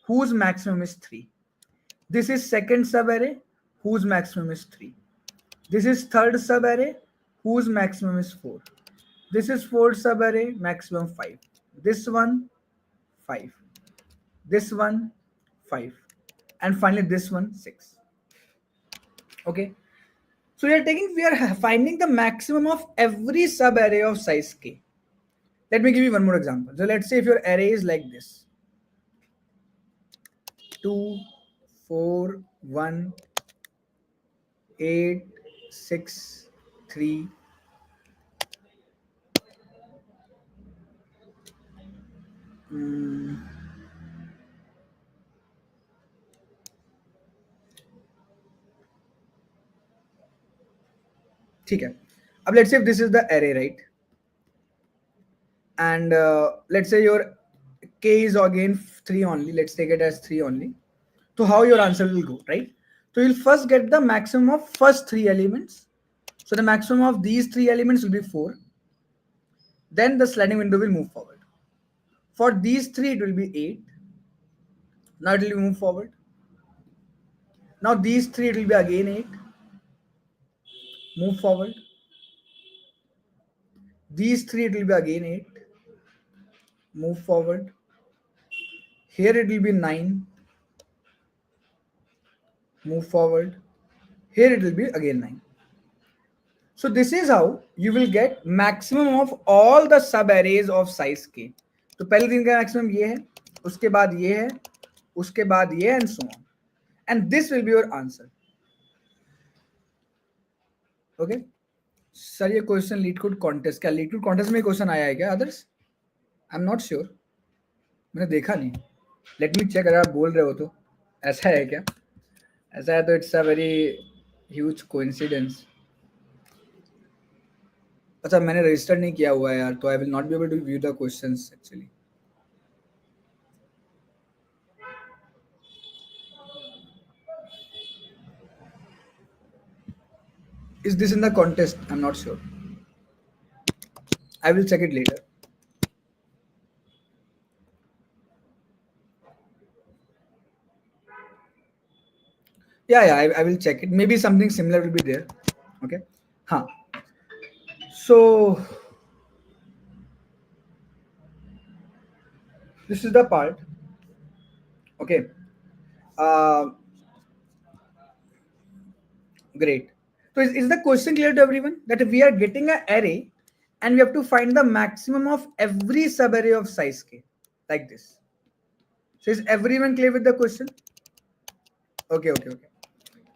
Speaker 2: whose maximum is 3. This is second subarray whose maximum is 3. This is third subarray whose maximum is 4. This is fourth subarray, maximum 5. This one 5. This one 5. And finally this one 6. Okay. So we are finding the maximum of every subarray of size k. Let me give you one more example. So let's say if your array is like this: 2, 4, 1, 8, 6, 3. ठीक है. अब let's say if this is the array, right? And let's say your k is again 3 only. Let's take it as 3 only. So how your answer will go, right? So you'll first get the maximum of first 3 elements. So the maximum of these 3 elements will be 4. Then the sliding window will move forward. For these 3 it will be 8. Now it will move forward. Now these 3 it will be again 8. Move forward. These 3 it will be again 8. Move forward. Here it will be 9. Move forward. Here it will be again 9. So this is how you will get maximum of all the sub arrays of size k. तो पहले दिन का maximum ये है, उसके बाद ये है, उसके बाद ये, and so on. And this will be your answer. Okay? Sir ये क्वेश्चन लीड कोड कॉन्टेस्ट, क्या लीड कोड कॉन्टेस्ट में क्वेश्चन आया है क्या others? I am not sure, मैंने देखा नहीं. Let me check. अगर आप बोल रहे हो तो ऐसा है क्या? ऐसा है तो it's a very huge coincidence. अच्छा मैंने रजिस्टर नहीं किया हुआ है यार, तो I will not be able to view the questions actually. Is this in the contest? I'm not sure. I will check it later. Yeah, I will check it. Maybe something similar will be there. Okay. Huh. So this is the part. Okay. Great. So is the question clear to everyone that we are getting an array and we have to find the maximum of every subarray of size k like this? So is everyone clear with the question? Okay.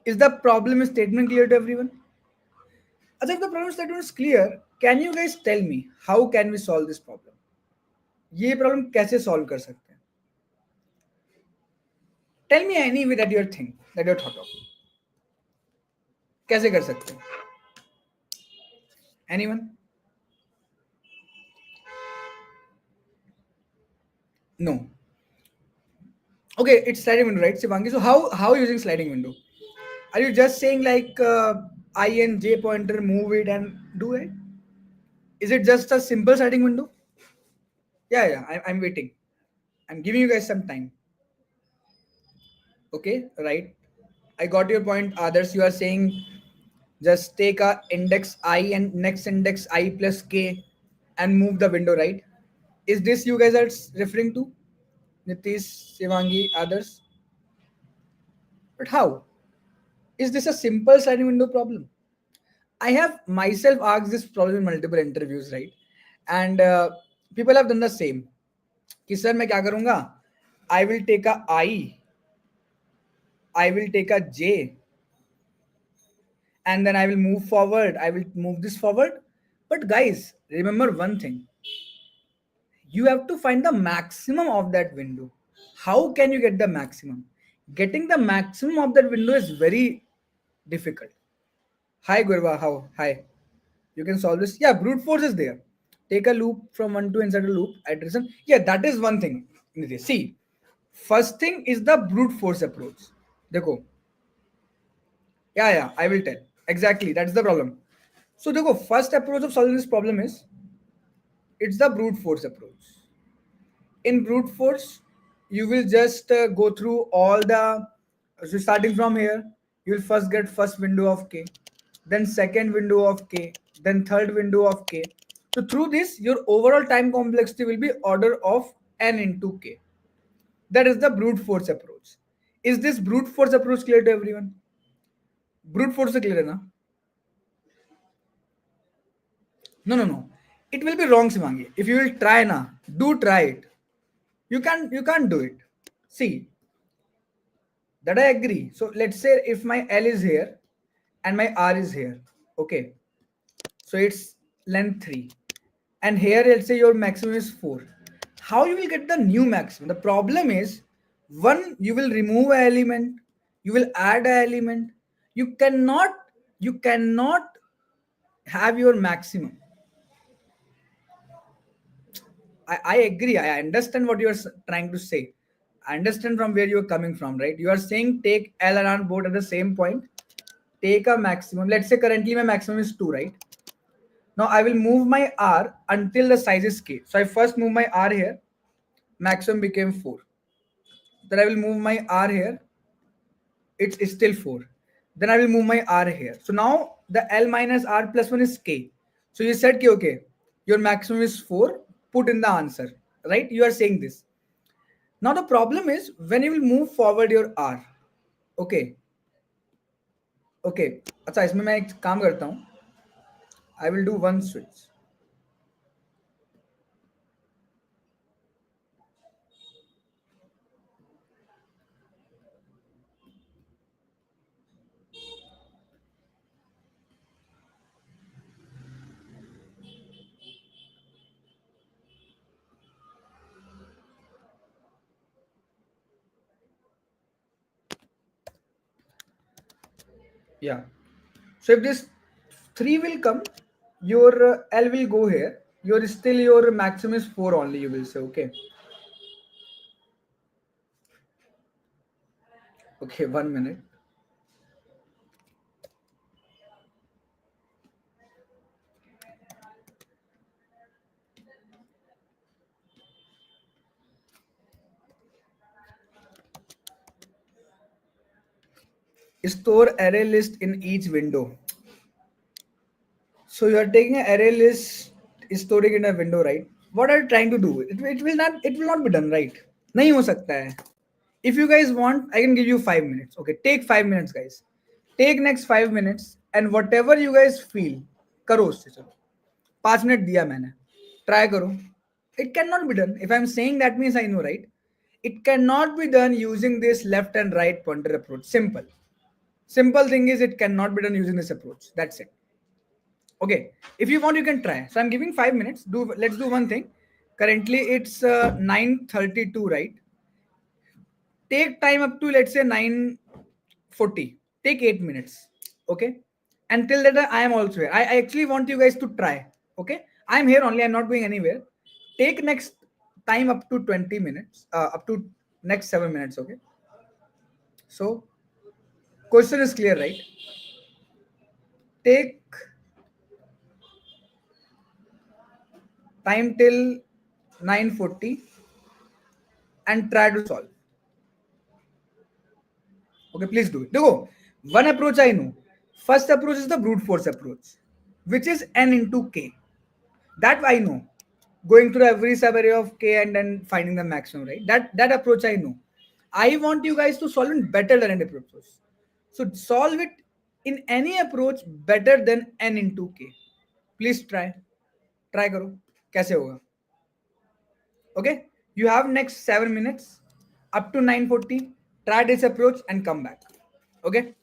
Speaker 2: Is the problem statement clear to everyone? As if the problem statement is clear, can you guys tell me how can we solve this problem? ये problem कैसे solve कर सकते हैं? Tell me any way that you think, that you thought of. कैसे कर सकते हैं? Anyone? No. Okay, it's sliding window, right, Shivangi? So how using sliding window? Are you just saying like I and j pointer, move it and do it? Is it just a simple sliding window? Yeah, I'm waiting. I'm giving you guys some time. Okay, right. I got your point. Others, you are saying just take a index I and next index I plus k and move the window, right? Is this you guys are referring to? Nitish, Shivangi, others? But how? Is this a simple sliding window problem? I have myself asked this problem in multiple interviews, right? And people have done the same. कि sir मैं क्या करूँगा? I will take a I will take a j, and then I will move forward. I will move this forward. But guys, remember one thing. You have to find the maximum of that window. How can you get the maximum? Getting the maximum of that window is very difficult. Hi Gurva, how? Hi. You can solve this. Yeah, brute force is there. Take a loop from 1 to inside a loop. Iteration. Yeah, that is one thing. See, first thing is the brute force approach. Dekho. Yeah, I will tell. Exactly, that's the problem. So देखो, first approach of solving this problem is it's the brute force approach. In brute force, you will just go through all the, so starting from here, you will first get first window of k, then second window of k, then third window of k. So through this, your overall time complexity will be order of n into k. That is the brute force approach. Is this brute force approach clear to everyone? Brute force is clear, na? No. It will be wrong, Simangi. If you will try na, do try it. You can't do it. See, that I agree. So let's say if my L is here and my R is here, okay. So it's length 3. And here let's say your maximum is 4. How you will get the new maximum? The problem is, one, you will remove an element, you will add an element. You cannot you cannot have your maximum. I agree. I understand what you're trying to say. I understand from where you're coming from, right? You are saying take L and R both at the same point, take a maximum. Let's say currently my maximum is 2, right? Now I will move my R until the size is k. So I first move my R here, maximum became 4. Then I will move my R here, it's still 4. Then I will move my R here. So now the L minus R plus 1 is k. So you said k, okay, your maximum is 4, put in the answer, right? You are saying this. Now the problem is when you will move forward your R, okay, okay. अच्छा इसमें मैं एक काम करता हूँ. I will do one switch. Yeah. So if this 3 will come, your L will go here. Your maximum is 4 only, you will say, okay. Okay, 1 minute. Store array list in each window. So you are taking an array list, storing in a window, right? What are you trying to do? It will not be done, right? नहीं हो सकता है. If you guys want, I can give you 5 minutes. Okay, take 5 minutes, guys. Take next 5 minutes and whatever you guys feel, करो उससे. चलो 5 minute दिया मैंने, try करो. It cannot be done. If I'm saying, that means I know, right? It cannot be done using this left and right pointer approach. Simple thing is it cannot be done using this approach. That's it. Okay, if you want you can try. So I'm giving 5 minutes. Let's do one thing. Currently it's 9:32, right? Take time up to, let's say, 9:40. Take 8 minutes. Okay, until that I am also here. I actually want you guys to try. Okay, I'm here only, I'm not going anywhere. Take next time up to 20 minutes, up to next 7 minutes. Okay, so question is clear, right? Take time till 9:40 and try to solve. Okay, please do it. Go. One approach I know. First approach is the brute force approach, which is n into k. That I know. Going through every subarray of k and then finding the maximum, right? That approach I know. I want you guys to solve it better than any approach. So solve it in any approach better than n into k. Please try. Try करो. कैसे होगा? Okay. You have next 7 minutes up to 9:40. Try this approach and come back. Okay.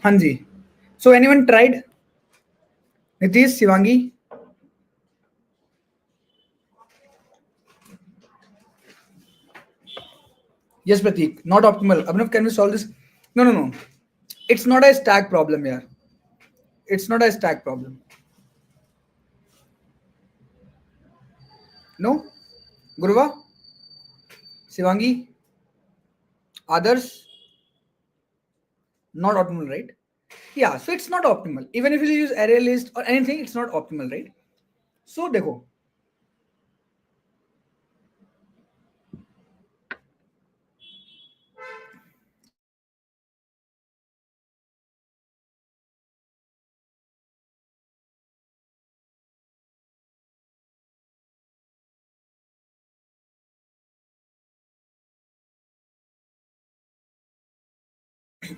Speaker 2: हाँ जी. So anyone tried? Nitish, Shivangi? Yes, Pratik. Not optimal. Abhinav, can we solve this? No, no, no. It's not a stack problem here. It's not a stack problem. No? Guruva? Shivangi? Others? Not optimal, right? Yeah, so it's not optimal. Even if you use array list or anything, it's not optimal, right? So, देखो.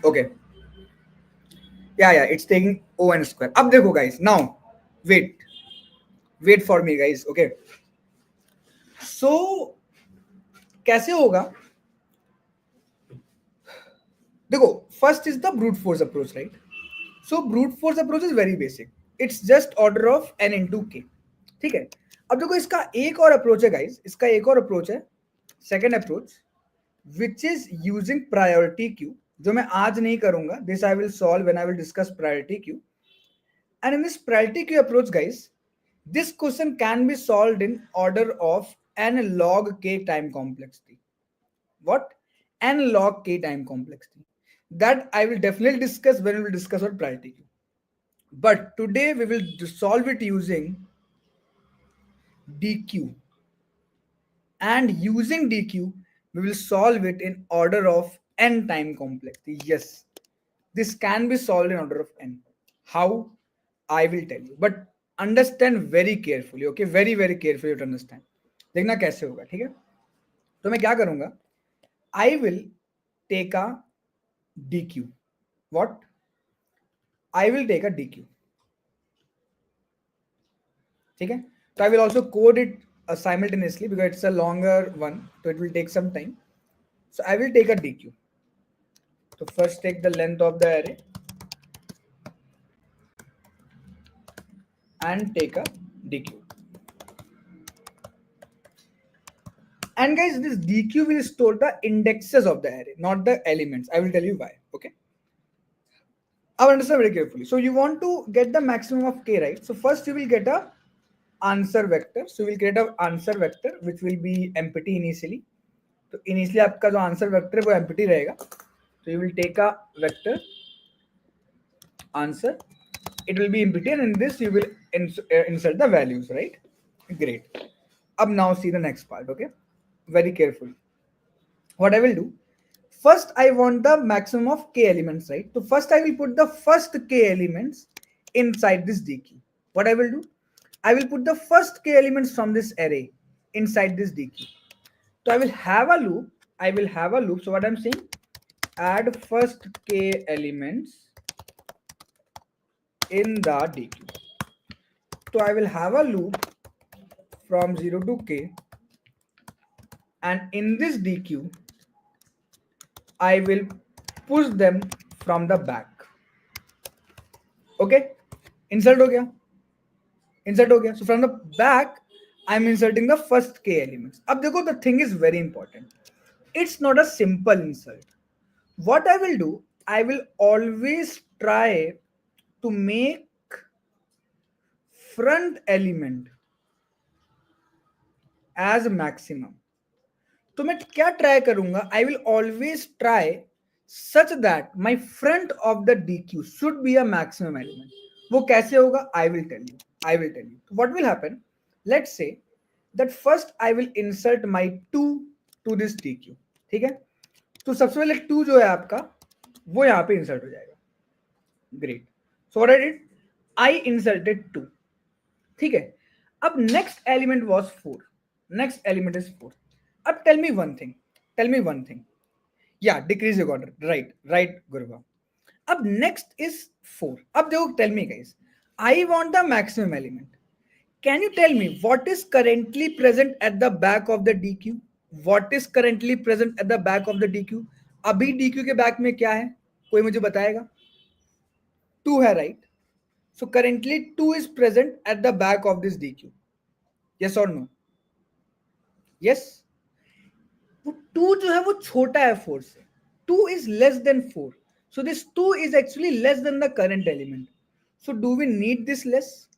Speaker 2: Okay. Yeah, yeah, it's taking O n square. अब देखो guys. Now, wait. Wait for me, guys. Okay. So, कैसे होगा? देखो, first is the brute force approach, right? So brute force approach is very basic. It's just order of n into k. ठीक है. अब देखो इसका एक और अप्रोच है गाइस. इसका एक और अप्रोच है. Second approach which is using priority queue, जो मैं आज नहीं करूंगा. This I will solve when I will discuss priority queue. And in this priority queue approach, guys, this question can be solved in order of n log k time complexity. What? N log k time complexity. That I will definitely discuss when we will discuss about priority queue. But today we will solve it using dq, and using dq we will solve it in order of n time complexity. Yes, this can be solved in order of n. How? I will tell you, but understand very carefully. Okay, very very carefully to understand. देखना कैसे होगा. ठीक है, तो मैं क्या करूंगा? I will take a dq. What? I will take a dq. ठीक है, so I will also code it simultaneously because it's a longer one, so it will take some time. So I will take a dq. So first take the length of the array and take a dq. And guys, this dq will store the indexes of the array, not the elements. I will tell you why. Okay, I will understand very carefully. So you want to get the maximum of k, right? So first you will get a answer vector. So we will create an answer vector which will be empty initially. तो initially आपका जो answer vector है वो empty रहेगा. So you will take a vector answer. It will be empty, and in this you will insert the values, right? Great. Up now see the next part. Okay, very careful. What I will do, first I want the maximum of k elements, right? So first I will put the first k elements inside this dq. What I will do, I will put the first k elements from this array inside this dq. So I will have a loop. I will have a loop. So what I'm saying, add first k elements in the dq. So I will have a loop from 0 to k, and in this dq I will push them from the back. Okay, insert हो गया. Insert हो गया. So from the back I'm inserting the first k elements. अब देखो, the thing is very important. It's not a simple insert. What I will do, I will always try to make front element as maximum. तो मैं क्या try करूंगा, I will always try such that my front of the dq should be a maximum element. वो कैसे होगा, I will tell you. I will tell you what will happen. Let's say that first I will insert my 2 to this dq. ठीक है, तो सबसे पहले 2 जो है आपका वो यहाँ पे इंसर्ट हो जाएगा. Great. So what I did, I inserted 2. ठीक है, अब next element was 4. Next element is 4. अब tell me one thing. Tell me one thing. Yeah, decreasing order. Right, right, Gurva. Up next is 4. Up देखो, tell me guys. I want the maximum element. Can you tell me what is currently present at the back of the dq? What is currently present at the back of the dq? अभी dq के back में क्या है, कोई मुझे बताएगा? 2 है, right? So currently 2 is present at the back of this DQ. Yes or no? Yes. वो 2 जो है वो छोटा है 4 से. 2 is less than 4. So this 2 is actually less than the current element. So do we need this less?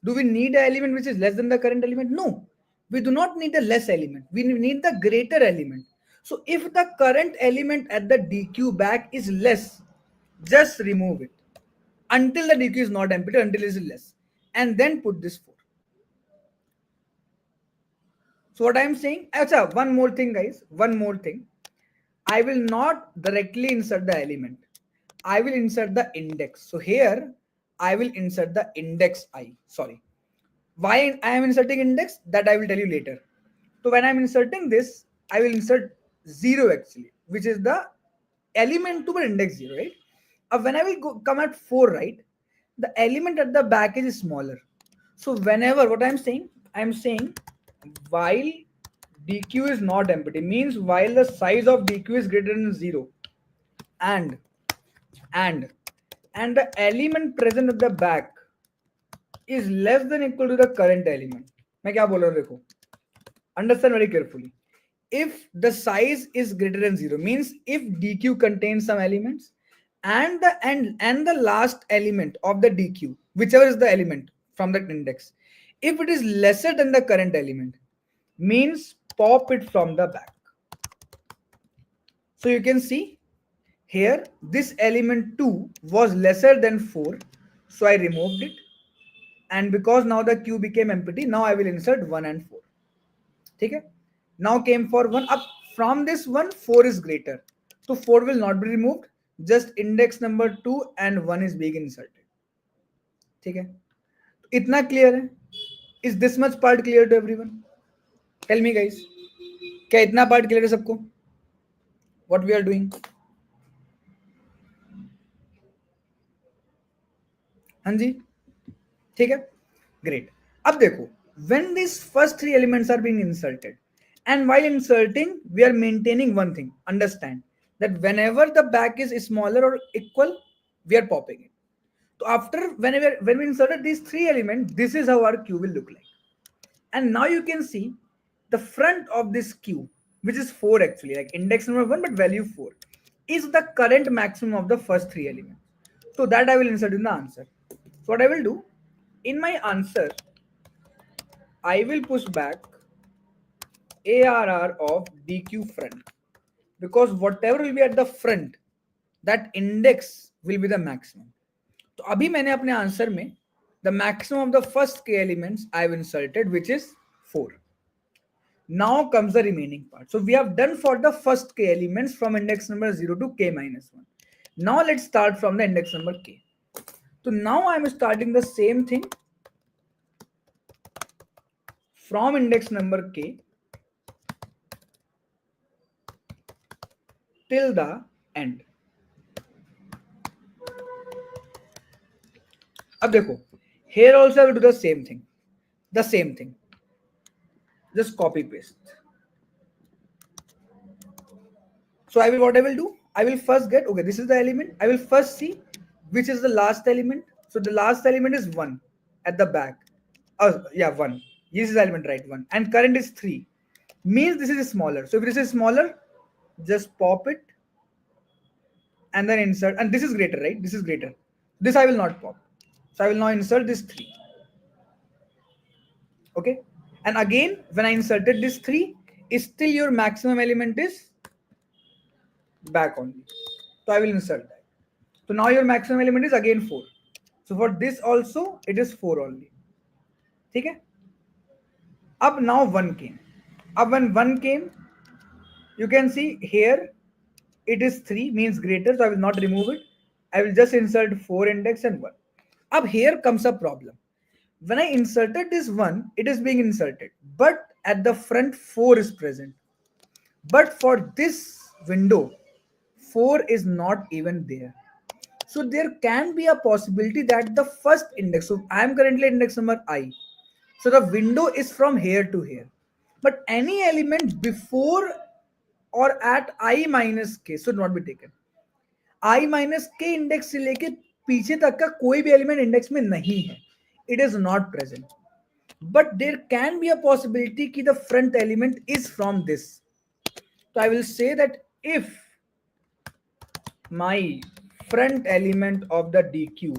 Speaker 2: Do we need an element which is less than the current element? No. We do not need a less element. We need the greater element. So if the current element at the DQ back is less, just remove it until the DQ is not empty, until it is less, and then put this 4. So what I am saying, achha, one more thing guys, one more thing. I will not directly insert the element. I will insert the index. So here I will insert the index I. Sorry. Why I am inserting index, that I will tell you later. So when I am inserting this, I will insert 0 actually, which is the element to the index 0, right? When I will come at 4, right, the element at the back is smaller. So whenever, what I am saying while DQ is not empty, means while the size of DQ is greater than 0, and the element present at the back is less than equal to the current element. मैं क्या बोल रहा हूँ देखो, understand very carefully. If the size is greater than 0, means if DQ contains some elements and the last element of the DQ, whichever is the element from that index, if it is lesser than the current element, means pop it from the back. So you can see here this element 2 was lesser than 4, so I removed it, and because now the queue became empty, now I will insert 1 and 4. Okay? Now came for 1. Up from this 1, 4 is greater, so 4 will not be removed, just index number 2 and 1 is being inserted. Okay? Itna clear hai? Is this much part clear to everyone? Tell me guys, क्या इतना part clear है सबको? What we are doing? हाँ जी, ठीक है, great. अब देखो, when these first 3 elements are being inserted, and while inserting we are maintaining one thing. Understand that whenever the back is smaller or equal, we are popping it. So after when we inserted these 3 elements, this is how our queue will look like. And now you can see the front of this queue, which is 4 actually, like index number 1 but value 4, is the current maximum of the first 3 elements. So that I will insert in the answer. So what I will do, in my answer I will push back ARR of DQ front, because whatever will be at the front, that index will be the maximum. तो अभी मैंने अपने answer में the maximum of the first k elements I have inserted, which is 4. Now comes the remaining part. So we have done for the first k elements from index number 0 to k minus 1. Now let's start from the index number k. So now I am starting the same thing from index number k till the end. अब देखो, here also I will do the same thing. Just copy paste. So what I will do, I will first get, okay, this is the element. I will first see which is the last element. So the last element is 1 at the back. Oh yeah, 1. This is the element, right? 1. And current is 3. Means this is smaller. So if this is smaller, just pop it and then insert. And this is greater, right? This is greater. This I will not pop. So I will now insert this 3. Okay. And again, when I inserted this 3, still your maximum element is back only. So I will insert that. So now your maximum element is again 4. So for this also, it is 4 only. Okay. Up now 1 came. Up when 1 came, you can see here it is 3, means greater. So I will not remove it. I will just insert 4 index and 1. Up here comes a problem. When I inserted this 1, it is being inserted, but at the front 4 is present. But for this window, 4 is not even there. So there can be a possibility that the first index, so I am currently index number I. So the window is from here to here. But any element before or at I minus k should not be taken. I minus k index से लेके पीछे तक का कोई भी element index में नहीं है, it is not present, but there can be a possibility कि the front element is from this. So I will say that if my front element of the DQ,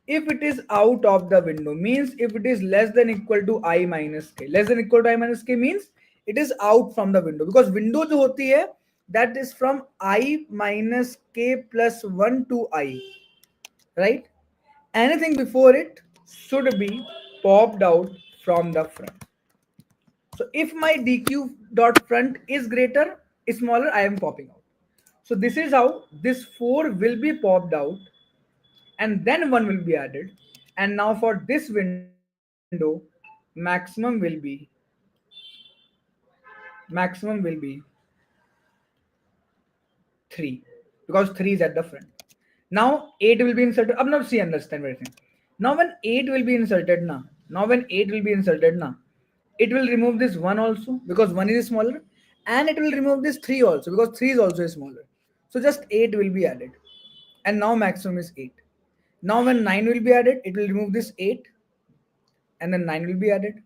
Speaker 2: if it is out of the window, means if it is less than equal to I minus k, less than equal to I minus k means it is out from the window, because window जो होती है that is from I minus k plus 1 to I, right? Anything before it should be popped out from the front. So if my dq dot front is greater, smaller, I am popping out. So this is how this 4 will be popped out, and then 1 will be added. And now for this window, maximum will be 3, because 3 is at the front. Now 8 will be inserted. Now see, understand everything. Now when 8 will be inserted now, it will remove this 1 also because 1 is smaller, and it will remove this 3 also because 3 is also smaller. So just 8 will be added, and now maximum is 8. Now when 9 will be added, it will remove this 8, and then 9 will be added,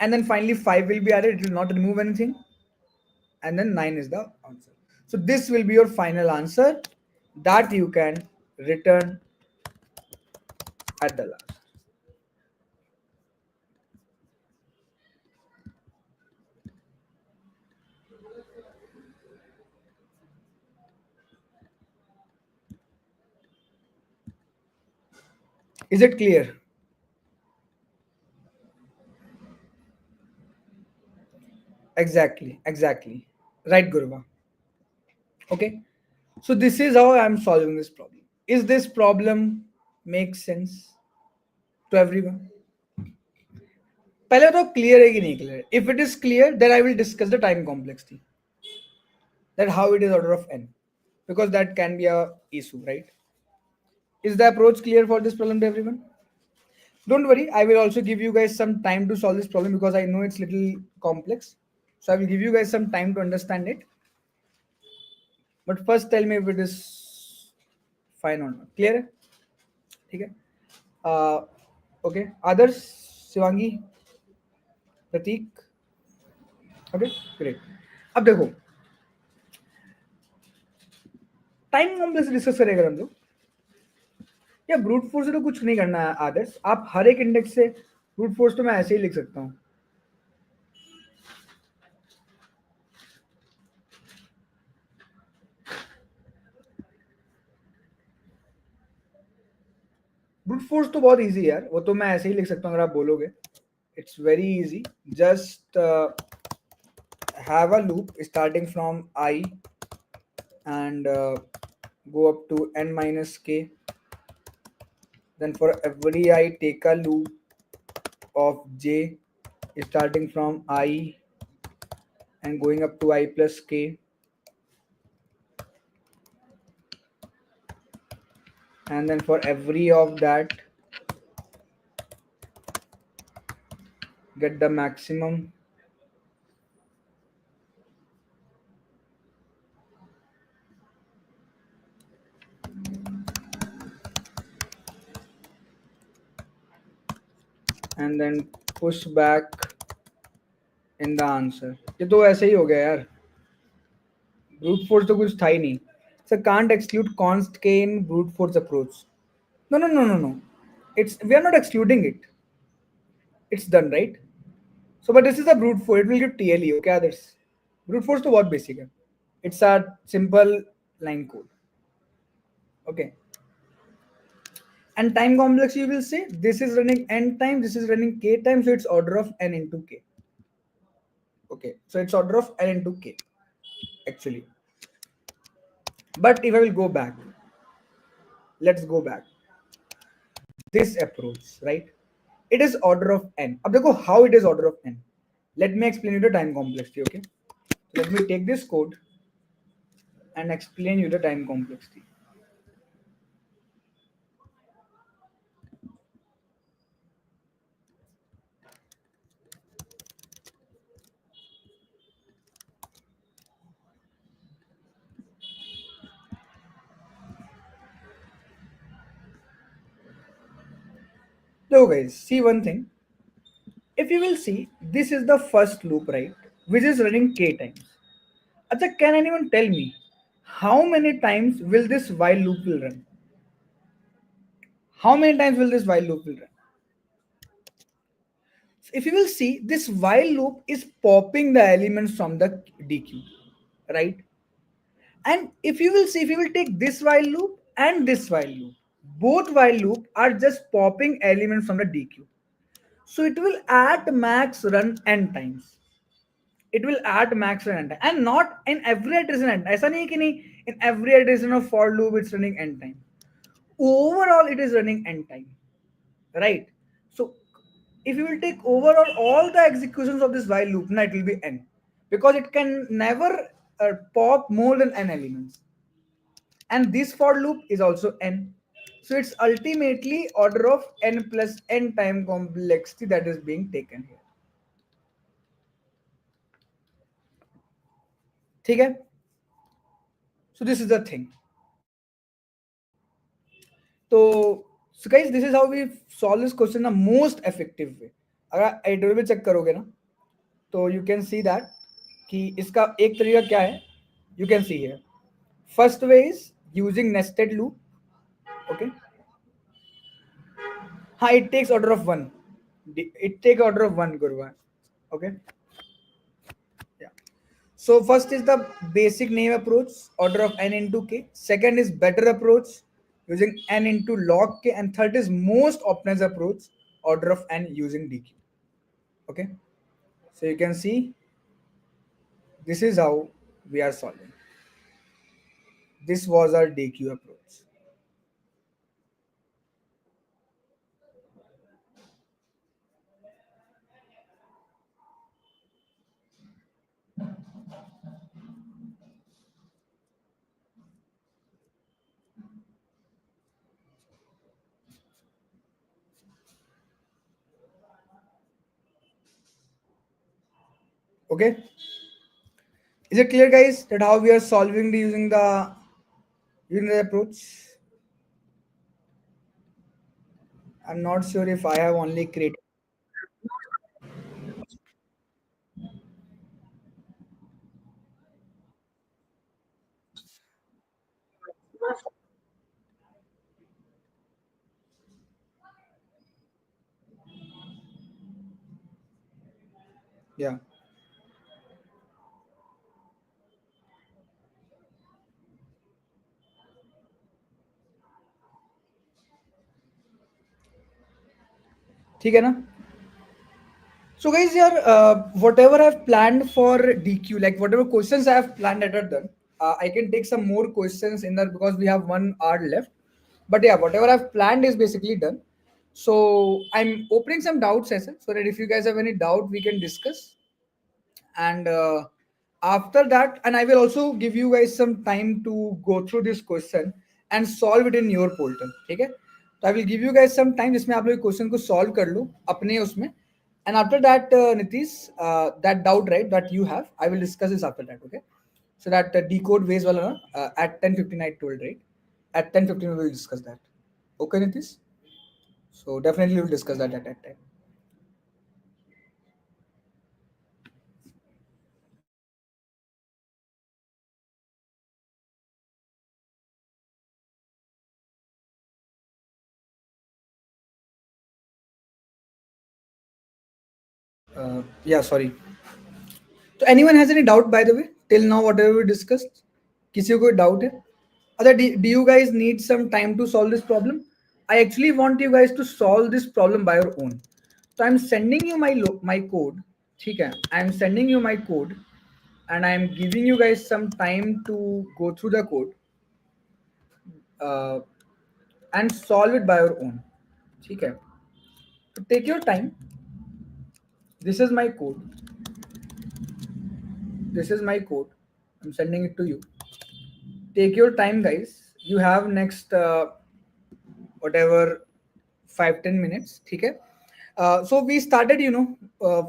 Speaker 2: and then finally 5 will be added. It will not remove anything, and then 9 is the answer. So this will be your final answer that you can return at the last. Is it clear? Exactly. Right, Guruva. Okay. So this is how I am solving this problem. Is this problem make sense to everyone? पहले तो clear है कि नहीं clear? If it is clear, then I will discuss the time complexity. That how it is order of n, because that can be a issue, right? Is the approach clear for this problem to everyone? Don't worry, I will also give you guys some time to solve this problem because I know it's little complex. So I will give you guys some time to understand it. But first tell me if it is fine or not. Clear? Okay. Okay. Others? Shivangi? Pratik? Okay, great. अब देखो time complex discuss करेंगे हम लोग। या brute force से तो कुछ नहीं करना है आदर्श, आप हर एक इंडेक्स से ब्रूट फोर्स तो मैं ऐसे ही लिख सकता हूँ। ब्रूट फोर्स तो बहुत इजी है यार, वो तो मैं ऐसे ही लिख सकता हूँ अगर आप बोलोगे। It's very easy, just have a loop starting from I and go up to n minus k. Then for every I take a loop of j starting from I and going up to I plus k. And then for every of that get the maximum. And then push back in the answer. ये तो ऐसे ही हो गया यार, brute force तो कुछ था ही नहीं. So can't exclude const k in brute force approach. No. It's, we are not excluding it. It's done, right? So but this is a brute force. It will give TLE. Okay, others. Brute force तो बहुत basic है. It's a simple line code. Okay. And time complex, you will say this is running n time, this is running k time, so it's order of n into k. Okay, so it's order of n into k actually. But if I will go back, let's go back. This approach, right? It is order of n. Ab dekho how it is order of n. Let me explain you the time complexity. Okay, let me take this code and explain you the time complexity. So guys, see one thing. If you will see, this is the first loop, right? Which is running k times. Acha, can anyone tell me how many times will this while loop will run? How many times will this while loop will run? If you will see, this while loop is popping the elements from the DQ, right? And if you will see, if you will take this while loop and this while loop, both while loop are just popping elements from the DQ. So it will at max run n times. It will at max run n times. And not in every iteration n. ऐसा नहीं कि नहीं in every iteration of for loop it's running n time. Overall it is running n time, right? So if you will take overall all the executions of this while loop, now it will be n, because it can never pop more than n elements. And this for loop is also n. So it's ultimately order of n plus n time complexity that is being taken here. ठीक है? So this is the thing. So guys, this is how we solve this question in the most effective way. अगर editor में check करोगे ना, तो you can see that कि इसका एक तरीका क्या है. You can see here. First way is using nested loop. Okay. हाँ, it takes order of one. It takes order of one, Gurva. Okay. Yeah. So first is the basic name approach, order of n into k. Second is better approach, using n into log k. And third is most optimized approach, order of n using dq. Okay. So you can see this is how we are solving. This was our dq approach. Okay. Is it clear, guys, that how we are solving using the approach? I'm not sure if I have only created. Yeah. ठीक है ना? So guys, here, whatever I've planned for DQ, like whatever questions I have planned that are done, I can take some more questions in there because we have 1 hour left. But yeah, whatever I've planned is basically done. So I'm opening some doubt session so that if you guys have any doubt, we can discuss. And after that, and I will also give you guys some time to go through this question and solve it in your portal. ठीक है? तो I will give you guys some time जिसमें आप लोग question को solve कर लो अपने उसमें. And after that, Nitish, that doubt, right, that you have, I will discuss this after that. Okay. So that decode ways wala at 10:15 I told, right? At 10:15 we will discuss that. Okay, Nitish. So definitely we will discuss that at that time. Yeah, sorry. So anyone has any doubt, by the way, till now whatever we discussed? किसी को कोई doubt है? Other, do you guys need some time to solve this problem? I actually want you guys to solve this problem by your own. So I'm sending you my code. ठीक है? I'm sending you my code, and I'm giving you guys some time to go through the code uh, and solve it by your own. ठीक है? So take your time. This is my code. This is my code. I'm sending it to you. Take your time, guys. You have next whatever 5-10 minutes. Okay. So we started,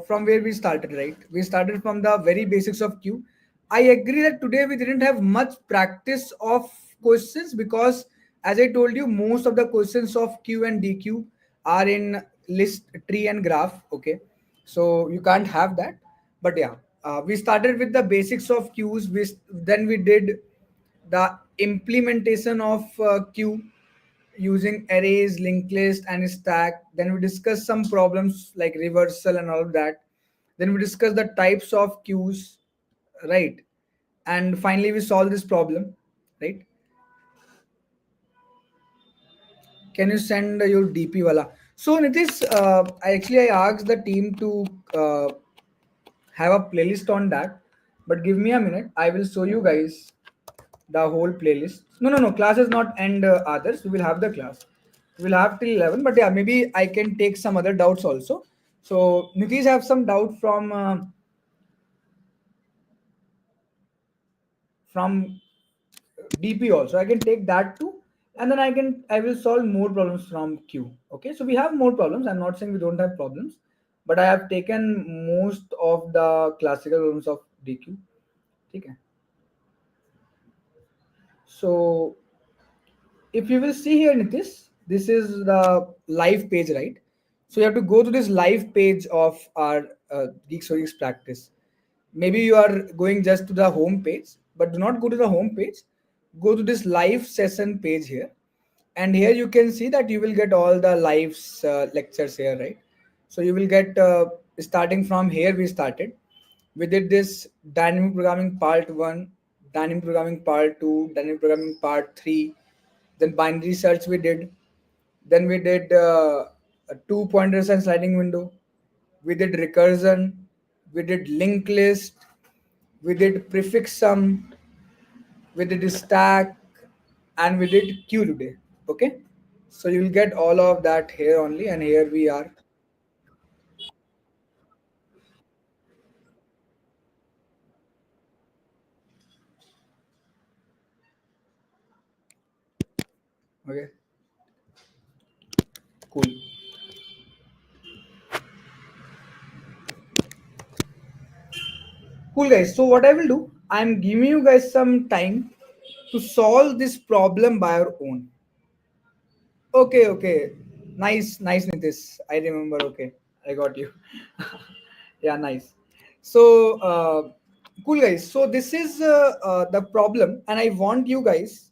Speaker 2: from where we started, right? We started from the very basics of Q. I agree that today we didn't have much practice of questions because, as I told you, most of the questions of Q and DQ are in list tree and graph. Okay, so you can't have that. But yeah, we started with the basics of queues. Then we did the implementation of queue using arrays, linked list, and stack. Then we discussed some problems like reversal and all of that. Then we discussed the types of queues, right? And finally, we solve this problem, right? Can you send your DP wala? So Nitish, I asked the team to have a playlist on that, but give me a minute. I will show you guys the whole playlist. No. Class is not end others. We will have the class. We will have till 11. But yeah, maybe I can take some other doubts also. So Nitish have some doubt from DP also. I can take that too, and then I will solve more problems from Q. Okay, so we have more problems. I'm not saying we don't have problems, but I have taken most of the classical problems of DQ. Okay, so if you will see here, Nitish, this is the live page, right? So you have to go to this live page of our GeeksforGeeks practice. Maybe you are going just to the home page, but do not go to the home page. Go to this live session page here, and here you can see that you will get all the live lectures here, right? So you will get starting from here. We started. We did this dynamic programming part 1, dynamic programming part 2, dynamic programming part 3. Then binary search we did. Then we did a two pointers and sliding window. We did recursion. We did linked list. We did prefix sum. We did stack, and we did queue today. Okay, so you will get all of that here only, and here we are. Okay, cool. Cool guys. So what I will do, I'm giving you guys some time to solve this problem by your own. Okay. Nice, Nitish. I remember. Okay, I got you. Yeah, nice. So, cool guys. So this is the problem, and I want you guys.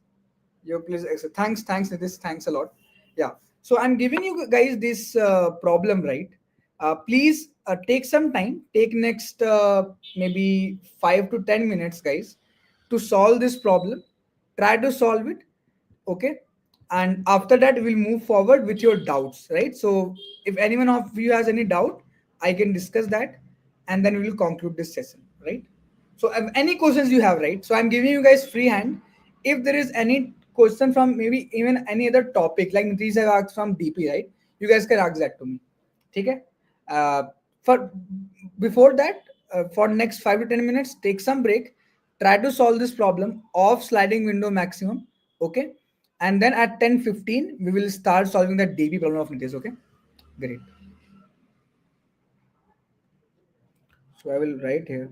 Speaker 2: You please accept. Thanks, Nitish. Thanks a lot. Yeah. So I'm giving you guys this problem, right? Please take some time. Take next maybe 5 to 10 minutes, guys, to solve this problem. Try to solve it. Okay, and after that we'll move forward with your doubts, right? So if anyone of you has any doubt, I can discuss that, and then we will conclude this session, right? So if any questions you have, right? So I'm giving you guys free hand. If there is any question from maybe even any other topic, like Nitish has asked from DP, right? You guys can ask that to me. Okay. For before that, for next 5 to 10 minutes, take some break. Try to solve this problem of sliding window maximum. Okay, and then at 10:15 we will start solving the DP problem of Nitish. Okay, great. So I will write here.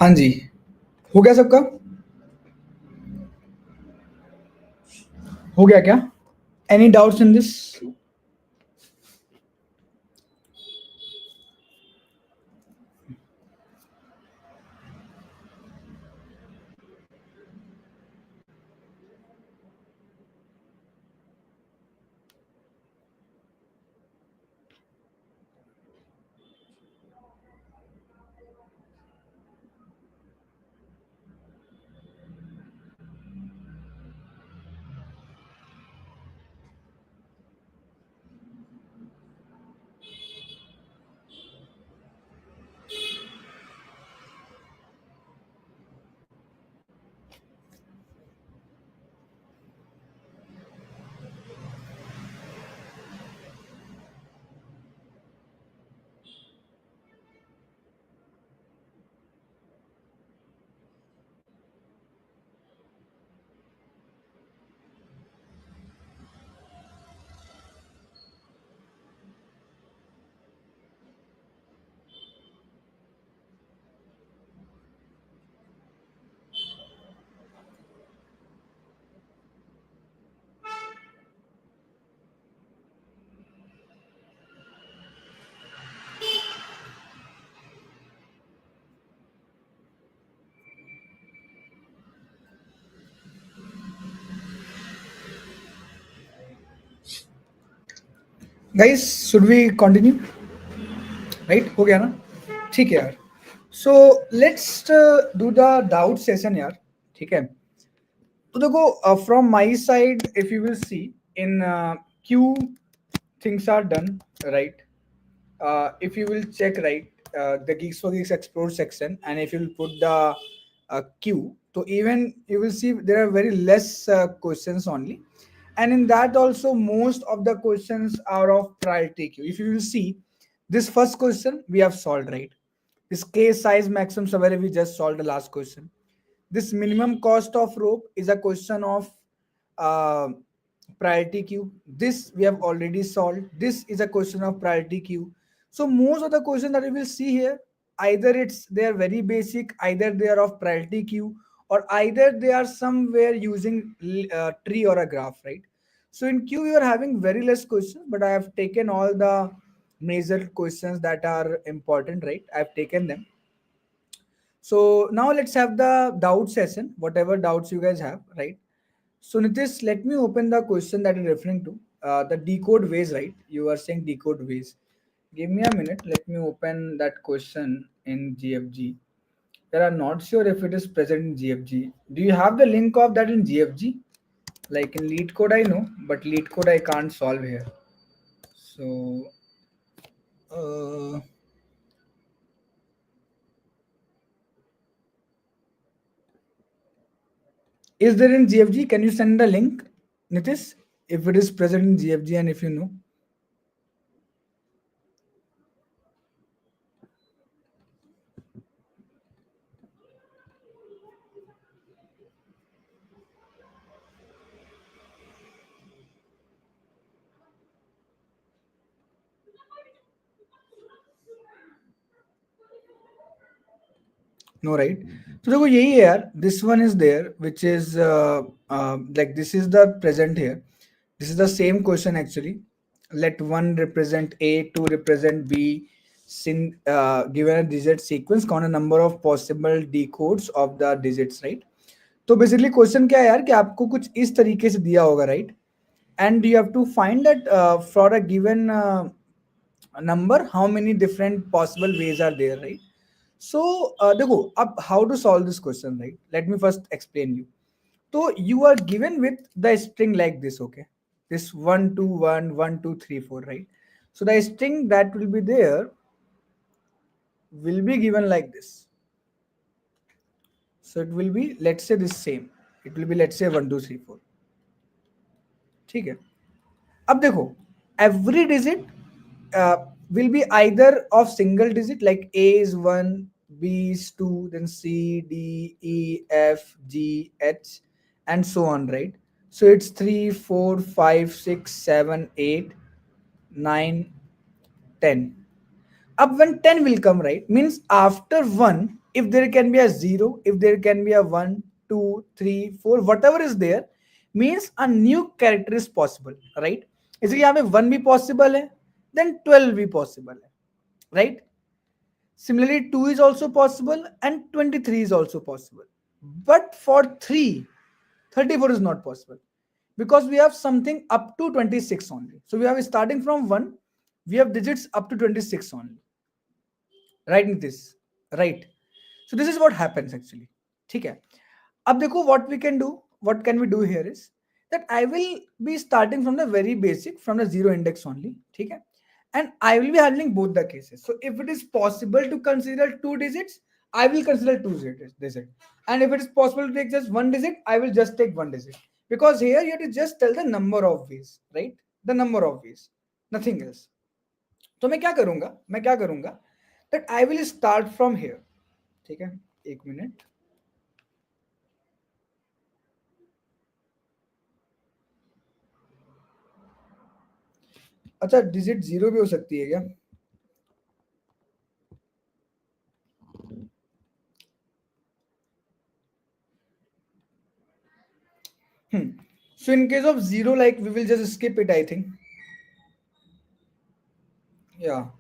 Speaker 2: हाँ जी, हो गया सबका? हो गया क्या? Any doubts in this? Guys, should we continue? Right, हो गया ना? ठीक है यार। So let's do the doubt session यार। ठीक है, तो देखो, from my side if you will see in queue, things are done, right? If you will check, right, the Geeks for Geeks Explore section, and if you will put the queue, so even you will see there are very less questions only, and in that also most of the questions are of priority queue. If you will see, this first question we have solved, right? This case size maximum severity, we just solved the last question. This minimum cost of rope is a question of uh, priority queue. This we have already solved. This is a question of priority queue. So most of the questions that we will see here, either it's they are very basic, either they are of priority queue, or either they are somewhere using tree or a graph, right? So in queue you are having very less questions, but I have taken all the major questions that are important, right? I've taken them. So now let's have the doubt session, whatever doubts you guys have, right? So Nitish, let me open the question that you're referring to. The decode ways, right? You are saying decode ways. Give me a minute. Let me open that question in GFG. But I'm not sure if it is present in GFG. Do you have the link of that in GFG? Like in lead code, I know, but lead code I can't solve here. So, uh, is there in GFG? Can you send the link, Nitish, if it is present in GFG and if you know? No, right? So देखो यही है यार. This one is there, which is like this is the present here. This is the same question actually. Let one represent A, two represent B. Given a digit sequence, count a number of possible decodes of the digits, right? तो basically question क्या है यार कि आपको कुछ इस तरीके से दिया होगा, right? And you have to find that for a given number how many different possible ways are there, right? So देखो अब how to solve this question, right? Let me first explain you. So you are given with the string like this, okay? This 1 2 1 1 2 3 4, right? So the string that will be there will be given like this. So it will be, let's say, this same. It will be, let's say, 1 2 3 4. ठीक है? अब देखो, every digit will be either of single digit, like A is 1, B is 2, then C, D, E, F, G, H, and so on, right? So it's 3 4 5 6 7 8 9 10. Up when 10 will come, right, means after 1 if there can be a 0, if there can be a 1, 2, 3, 4, whatever is there, means a new character is possible, right? इसलिए यहाँ पे 1 भी possible है, then 12 भी possible है, right? Similarly, 2 is also possible and 23 is also possible. But for 3, 34 is not possible because we have something up to 26 only. So we have starting from 1, we have digits up to 26 only. Right, this, right? So this is what happens actually. ठीक है. अब देखो what we can do, what can we do here is that I will be starting from the very basic, from the 0 index only. ठीक है. And I will be handling both the cases. So if it is possible to consider 2 digits, I will consider 2 digits. And if it is possible to take just 1 digit, I will just take 1 digit. Because here you have to just tell the number of ways, right? The number of ways, nothing else. तो मैं क्या करूंगा that I will start from here. ठीक है, एक minute. अच्छा, digit 0 भी हो सकती है क्या? So in case of 0, like we will just skip it, I think. Yeah.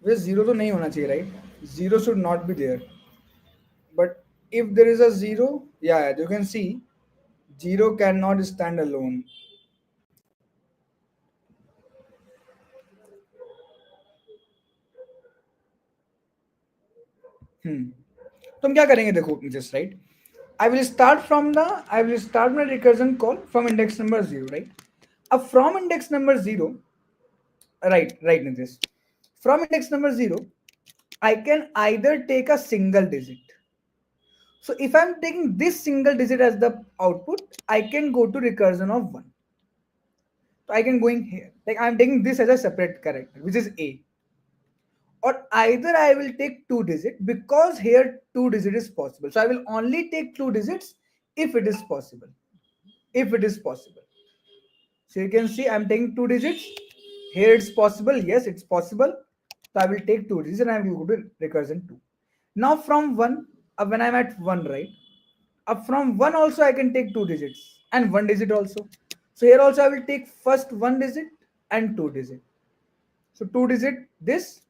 Speaker 2: वैसे 0 तो नहीं होना चाहिए, right? 0 should not be there. But if there is a 0, yeah, you can see 0 cannot stand alone. तो हम क्या करेंगे, देखो just right. I will start my recursion call from index number 0, right? From index number 0, right, Nitish. From index number 0, I can either take a single digit. So if I'm taking this single digit as the output, I can go to recursion of 1. So I can go in here. Like I'm taking this as a separate character, which is A. Or either I will take 2 digits because here 2 digits is possible. So I will only take 2 digits if it is possible. If it is possible. So you can see I'm taking 2 digits. Here it's possible. Yes, it's possible. So I will take 2 digits and I will go to recursion 2. Now from 1, when I'm at 1, right? From 1 also I can take 2 digits and 1 digit also. So here also I will take first 1 digit and 2 digit. So 2 digit this.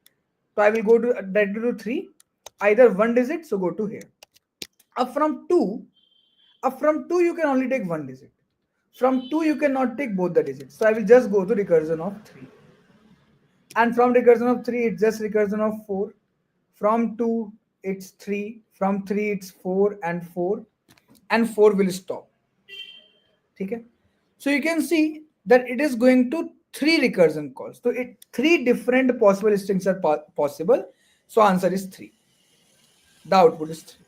Speaker 2: So I will go to directly to 3. Either 1 digit, so go to here. From 2, you can only take 1 digit. From 2 you cannot take both the digits. So I will just go to recursion of 3. And from recursion of 3, it's just recursion of 4. From 2, it's 3. From 3, it's 4 and 4. And 4 will stop. Okay? So you can see that it is going to 3 recursion calls. So 3 different possible strings are possible. So answer is 3. The output is 3.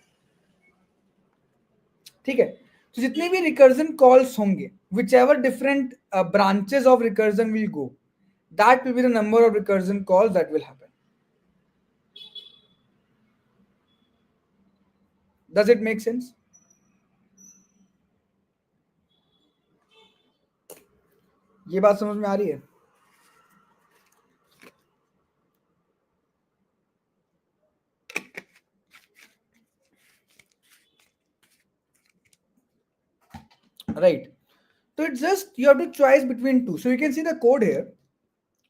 Speaker 2: ठीक है. तो जितने भी recursion calls होंगे, whichever different branches of recursion will go, that will be the number of recursion calls that will happen. Does it make sense? ये बात समझ में आ रही है? Right. So it's just you have to choose between 2. So you can see the code here.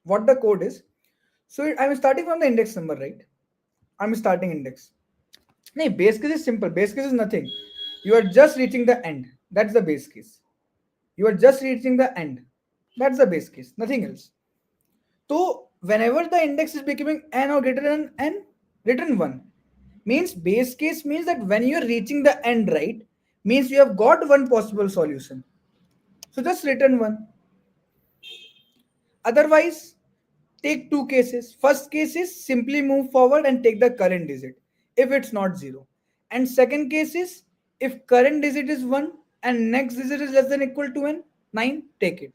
Speaker 2: What the code is. So I'm starting from the index number, right? I'm starting index. No, base case is simple. Base case is nothing. You are just reaching the end. That's the base case. You are just reaching the end. That's the base case. Nothing else. So whenever the index is becoming n or greater than n, return 1. Means base case means that when you are reaching the end, right, means you have got one possible solution. So just return 1. Otherwise, take 2 cases. First case is simply move forward and take the current digit if it's not 0. And second case is if current digit is 1 and next digit is less than equal to n, 9, take it.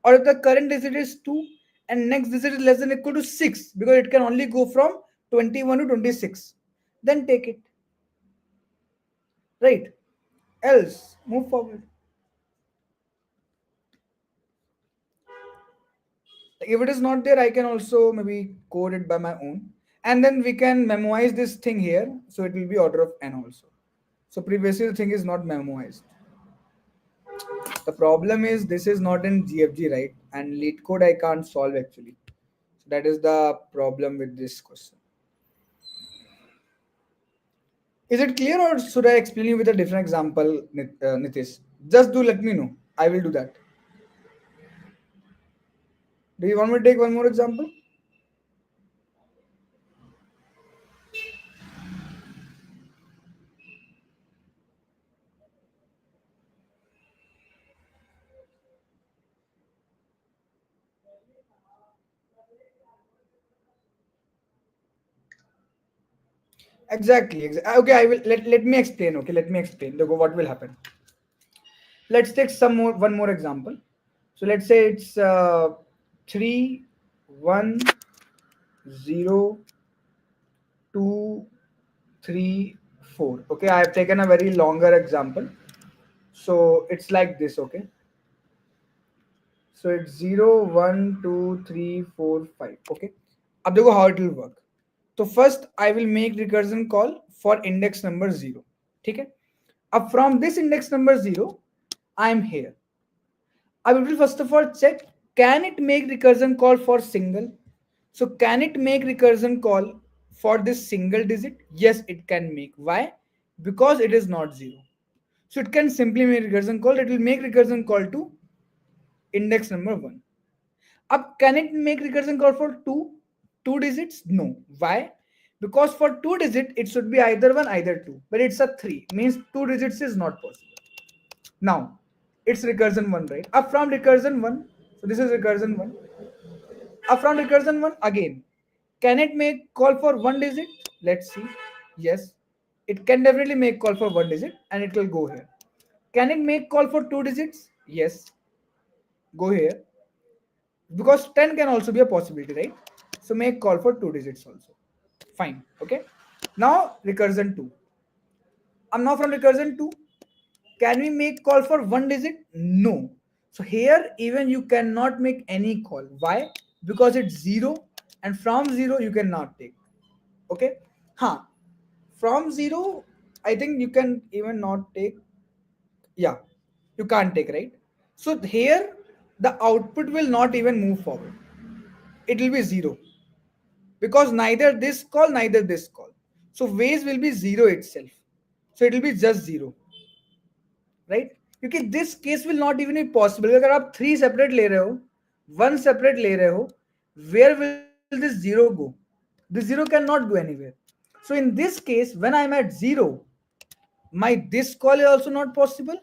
Speaker 2: Or if the current digit is 2 and next digit is less than equal to 6, because it can only go from 21 to 26, then take it. Right? Else, move forward. If it is not there, I can also maybe code it by my own. and then we can memorize this thing here, so it will be order of n also. So previously the thing is not memoized. The problem is this is not in GFG, right? And lead code I can't solve actually. So that is the problem with this question. Is it clear, or should I explain you with a different example, Nitish? Just do let me know. I will do that. Do you want me to take one more example? Exactly. Okay, I will let me explain. Okay, let me explain. Look, what will happen. Let's take one more example. So let's say it's 3 1 0 2 3 4. Okay, I have taken a very longer example. So it's like this. Okay, so it's 0 1 2 3 4 5. Okay, अब देखो how it will work. तो first I will make recursion call for index number 0. ठीक है. अब from this index number 0, I am here. I will first of all check, can it make recursion call for single? So can it make recursion call for this single digit? Yes, it can make. Why? Because it is not 0. So it can simply make recursion call. It will make recursion call to index number 1. Up, can it make recursion call for two digits? No. Why? Because for two digit it should be either one either two, but it's a three, means two digits is not possible. Now it's recursion one, right? Up from recursion one, so this is recursion one. Up from recursion one again, can it make call for one digit? Let's see. Yes, it can definitely make call for one digit, and it will go here. Can it make call for two digits? Yes, go here, because 10 can also be a possibility, right? So make call for two digits also. Fine. Okay, now recursion 2. I'm now from recursion 2. Can we make call for one digit? No. So here even you cannot make any call. Why? Because it's 0, and from 0 you cannot take. Okay, huh, from 0 I think you can even not take. Yeah, you can't take, right? So here the output will not even move forward. It will be 0, because neither this call neither this call. So ways will be 0 itself. So it will be just 0, right? क्योंकि this case will not even be possible. अगर आप 3 separate ले रहे हो, 1 separate ले रहे हो, where will this 0 go? This 0 cannot go anywhere. So in this case, when I'm at 0, my this call is also not possible,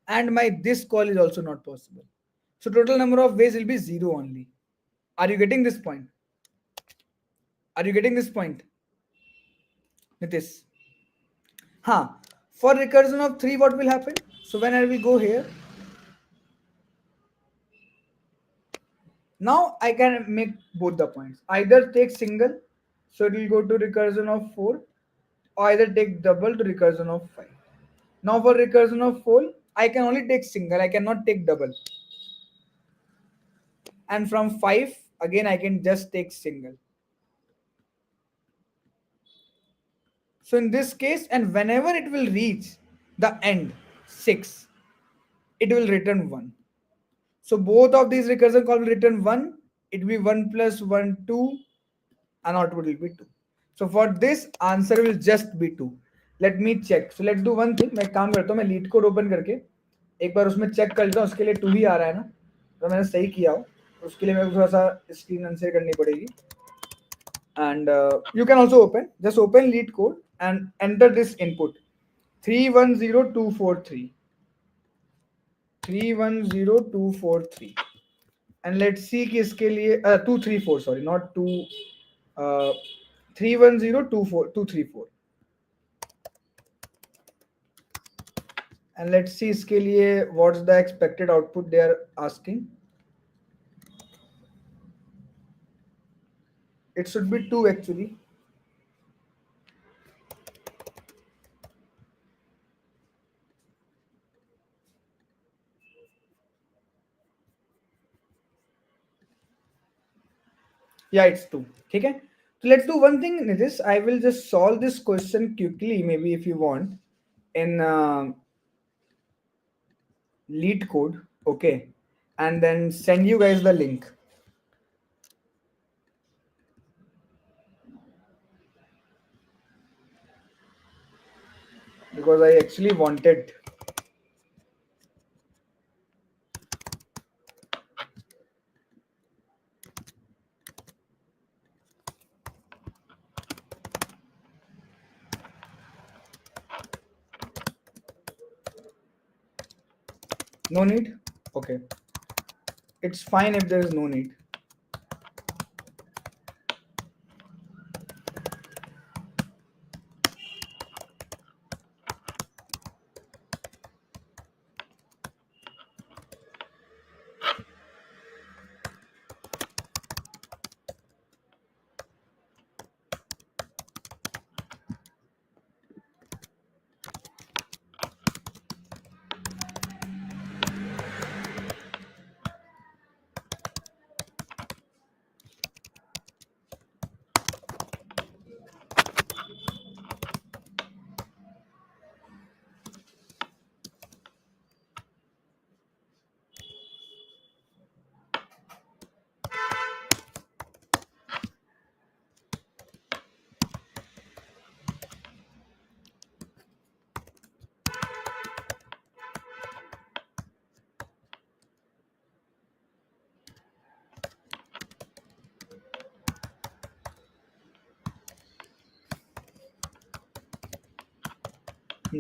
Speaker 2: and my this call is also not possible. So total number of ways will be 0 only. Are you getting this point? Are you getting this point, Nitish? Huh. For recursion of 3, what will happen? So when I will go here, now I can make both the points. Either take single, so it will go to recursion of 4, or either take double to recursion of 5. Now for recursion of 4, I can only take single, I cannot take double. And from 5, again I can just take single. So in this case, and whenever it will reach the end, 6, it will return 1. So both of these recursion call will return 1. It will be 1 plus 1, 2, and output will be 2. So for this, answer will just be 2. Let me check. So let's do one thing. मैं काम करता हूँ, मैं leet code open करके एक बार उसमें check कर लेता हूँ. उसके लिए 2 ही आ रहा है ना, तो मैंने सही किया हो. उसके लिए मेरे को थोड़ा सा स्क्रीन अनशेयर करनी पड़ेगी. And you can also just open lead code and enter this input 310243 310243, and let's see कि इसके लिए 234, sorry, not 2 31024234, and let's see इसके लिए what's the expected output they are asking. It should be 2 actually. Yeah, it's 2. ठीक है. So let's do one thing, Nitish. I will just solve this question quickly, maybe if you want, in lead code, okay, and then send you guys the link because I actually wanted. No need? Okay. It's fine if there is no need.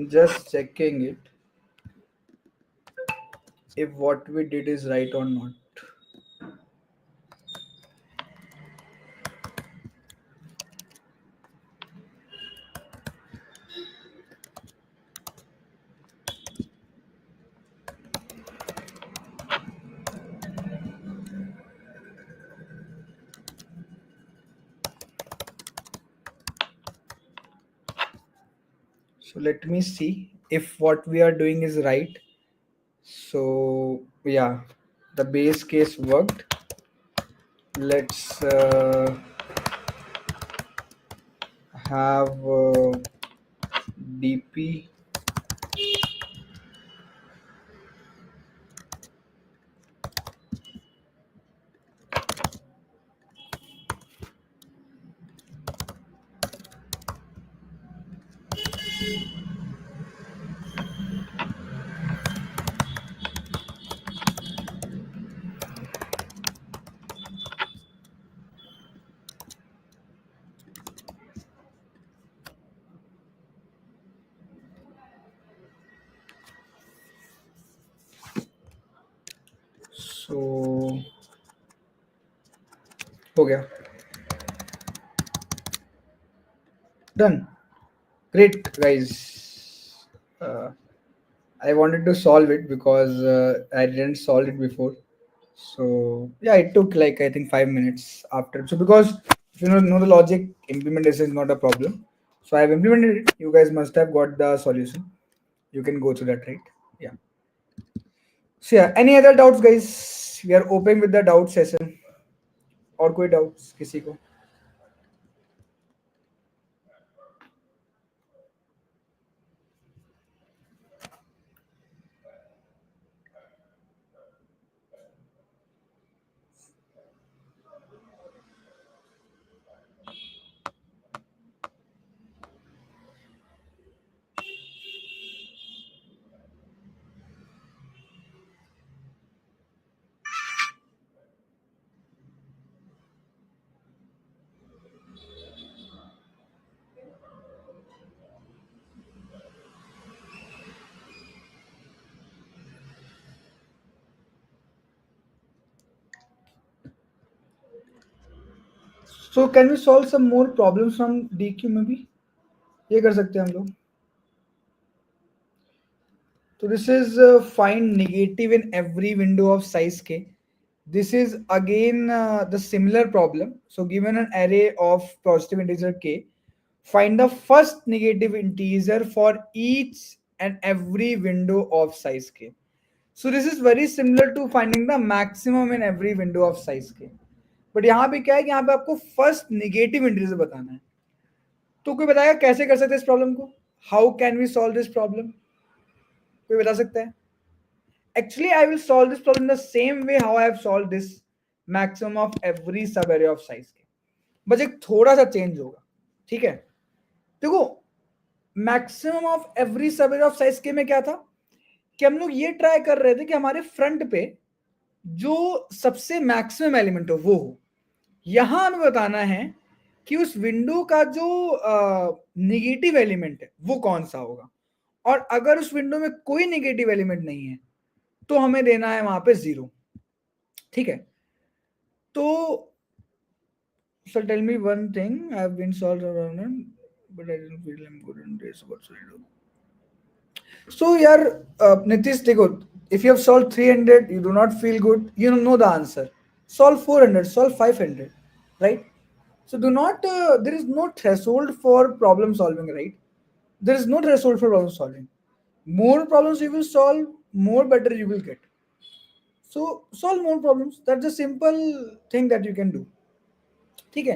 Speaker 2: Just checking it if what we did is right or not. So let me see if what we are doing is right. So yeah, the base case worked. Let's have DP. So हो गया. Done. Great, guys. Uh, I wanted to solve it because I didn't solve it before. So yeah, it took like I think 5 minutes after. So because if you know the logic, implementation is not a problem. So I've implemented it. You guys must have got the solution. You can go through that, right? Yeah. So yeah, any other doubts, guys? We are open with the doubt session. और कोई doubts किसी को? So can we solve some more problems from DQ maybe? ये कर सकते हैं हम लोग. So this is find negative in every window of size k. This is again the similar problem. So given an array of positive integer k, find the first negative integer for each and every window of size k. So this is very similar to finding the maximum in every window of size k. But यहाँ पे क्या है कि यहाँ पे आपको first negative integer बताना है। तो कोई बताएगा कैसे कर सकते हैं इस प्रॉब्लम को? How can we solve this problem? कोई बता सकता है? Actually, I will solve this problem the same way how I have solved this maximum of every sub array of size के, बस एक थोड़ा सा चेंज होगा। ठीक है, देखो मैक्सिमम ऑफ एवरी सब एरे ऑफ साइज के में क्या था कि हम लोग ये ट्राई कर रहे थे कि हमारे फ्रंट पे जो सबसे मैक्सिमम एलिमेंट हो वो हो। यहां हमें बताना है कि उस विंडो का जो निगेटिव एलिमेंट है वो कौन सा होगा, और अगर उस विंडो में कोई निगेटिव एलिमेंट नहीं है तो हमें देना है वहां पे 0। ठीक है, तो so tell me one thing, I have been solved around but I didn't feel I'm good in this, what should I do? So यार Nitish देखो, if you have solved 300 you do not feel good, you know the answer, solve 400, solve 500, right? So do not there is no threshold for problem solving, right? There is no threshold for problem solving. More problems you will solve, more better you will get. So solve more problems, that's a simple thing that you can do. ठीक है,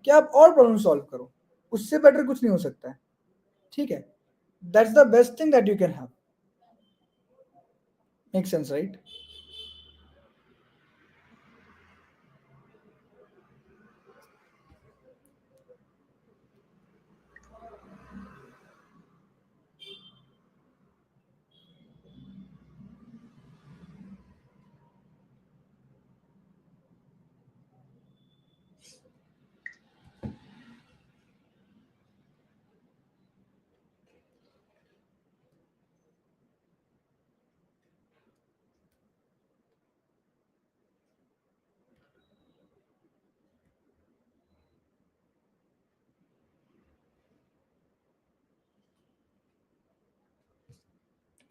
Speaker 2: कि आप और problem solve करो, उससे better कुछ नहीं हो सकता है। ठीक है, that's the best thing that you can have. Make sense right?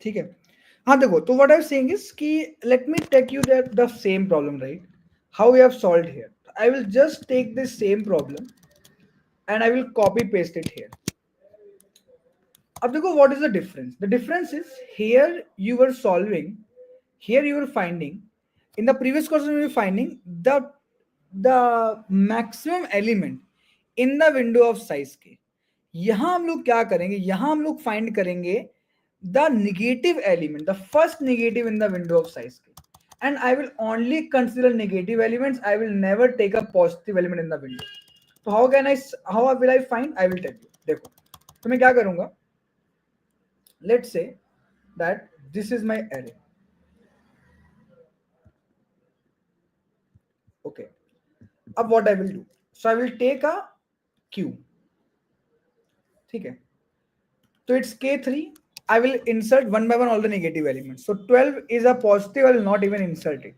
Speaker 2: ठीक है, हाँ देखो, तो what I am saying is कि let me take you that the same problem, right? How we have solved here, I will just take this same problem and I will copy paste it here. अब देखो what is the difference, the difference is here you were solving, here you are finding, in the previous question you were finding the maximum element in the window of size के। यहां हम लोग क्या करेंगे, यहां हम लोग फाइंड करेंगे the negative element, the first negative in the window of size के, and I will only consider negative elements, I will never take a positive element in the window. तो how will I find, I will tell you। देखो तो मैं क्या करूंगा, let's say that this is my array। Okay, अब what I will do, so I will take a queue। ठीक है, तो it's k3, I will insert one by one all the negative elements। So 12 is a positive, I will not even insert it,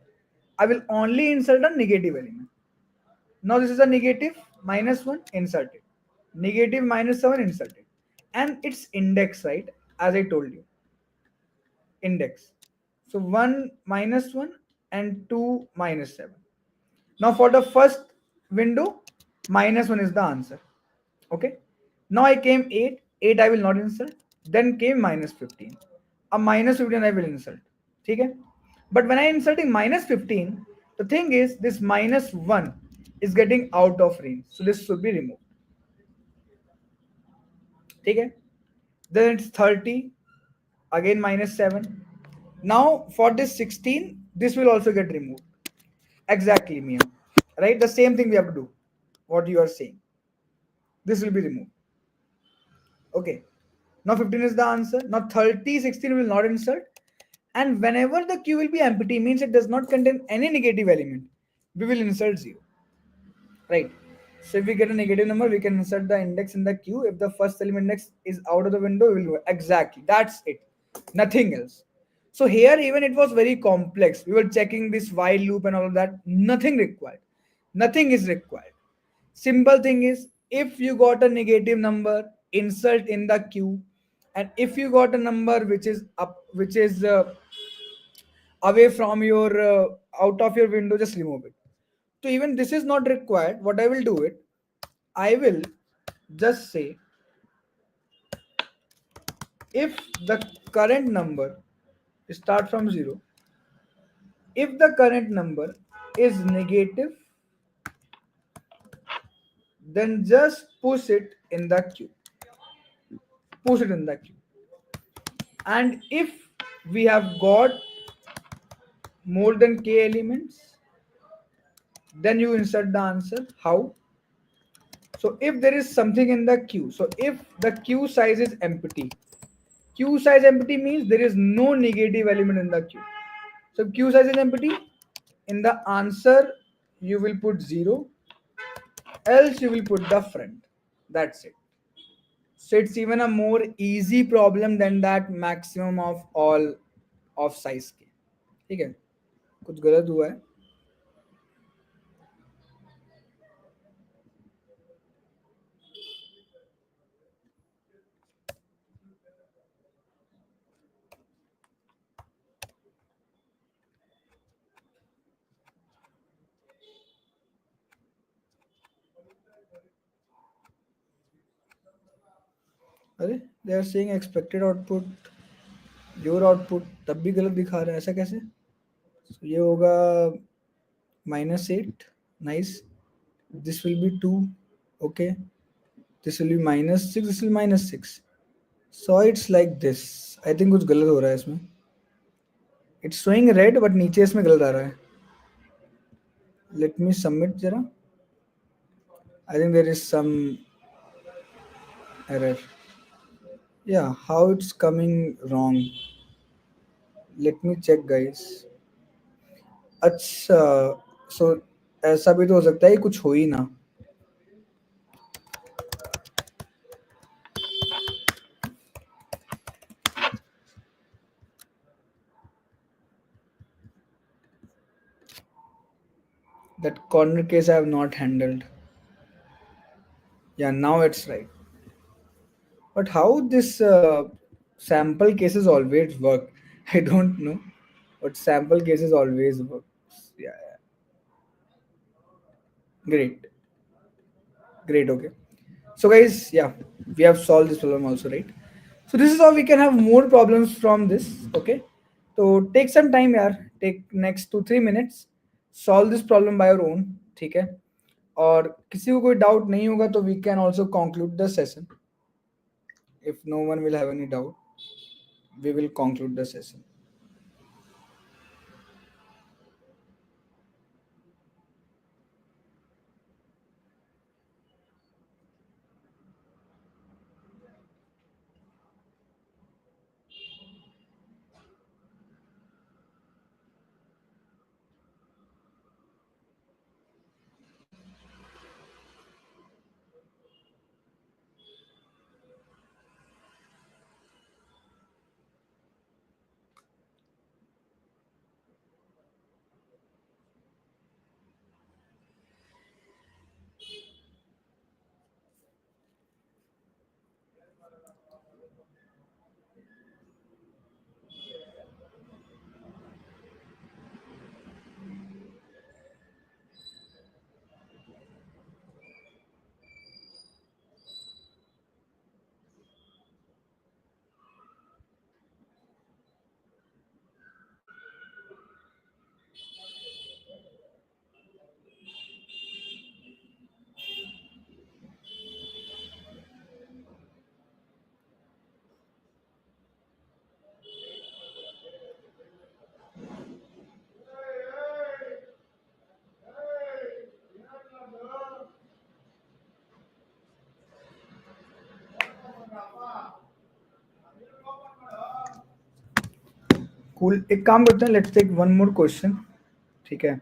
Speaker 2: I will only insert a negative element। Now this is a negative, -1, insert it, negative -7, insert it, and its index, right, as I told you, index, so 1 -1 and 2 -7। Now for the first window, -1 is the answer। Okay, now I came 8 I will not insert, then came -15, a -15 I will insert। ठीक है, but when I inserting -15, the thing is this -1 is getting out of range, so this should be removed। ठीक है, then it's 30, again -7। Now for this 16, this will also get removed, exactly Mia, right? The same thing we have to do, what you are saying, this will be removed। Okay, now 15 is the answer, now 30, 16 will not insert, and whenever the queue will be empty, means it does not contain any negative element, we will insert 0, right? So if we get a negative number, we can insert the index in the queue. If the first element index is out of the window, we will go, exactly, that's it, nothing else। So here even it was very complex, we were checking this while loop and all of that, nothing required, nothing is required। Simple thing is, if you got a negative number, insert in the queue, and if you got a number which is up, which is away from your out of your window, just remove it। So even this is not required, what I will do it, I will just say if the current number start from 0, if the current number is negative then just push it in the queue. Push it in the queue. And if we have got more than k elements, then you insert the answer. How? So if there is something in the queue, so if the queue size is empty, queue size empty means there is no negative element in the queue. So queue size is empty, in the answer you will put 0, else you will put the friend. That's it. So it's even a more easy problem than that maximum of all of size के. ठीक है, कुछ गलत हुआ है? अरे they are saying expected output, your output तब भी गलत दिखा रहा है, ऐसा कैसे? So ये होगा -8, nice. This will be 2, okay. This will be -6, this will be -6. So it's like this. I think कुछ गलत हो रहा है इसमें. It's showing red but नीचे इसमें गलत आ रहा है. Let me submit जरा. I think there is some error. Yeah, how it's coming wrong. Let me check guys. अच्छा, so ऐसा भी तो हो सकता है कुछ हो ही ना. That corner case I have not handled. Yeah, now it's right. But how this sample cases always work? I don't know. But sample cases always work. Yeah, yeah. Great. Great, okay. So guys, yeah, we have solved this problem also, right? So this is how we can have more problems from this, okay? So take some time, yaar. Take next 2-3 minutes. Solve this problem by your own, ठीक है? और किसी को कोई doubt नहीं होगा तो we can also conclude the session. If no one will have any doubt, we will conclude the session. Cool. एक काम करते हैं. Let's take one more question. ठीक है?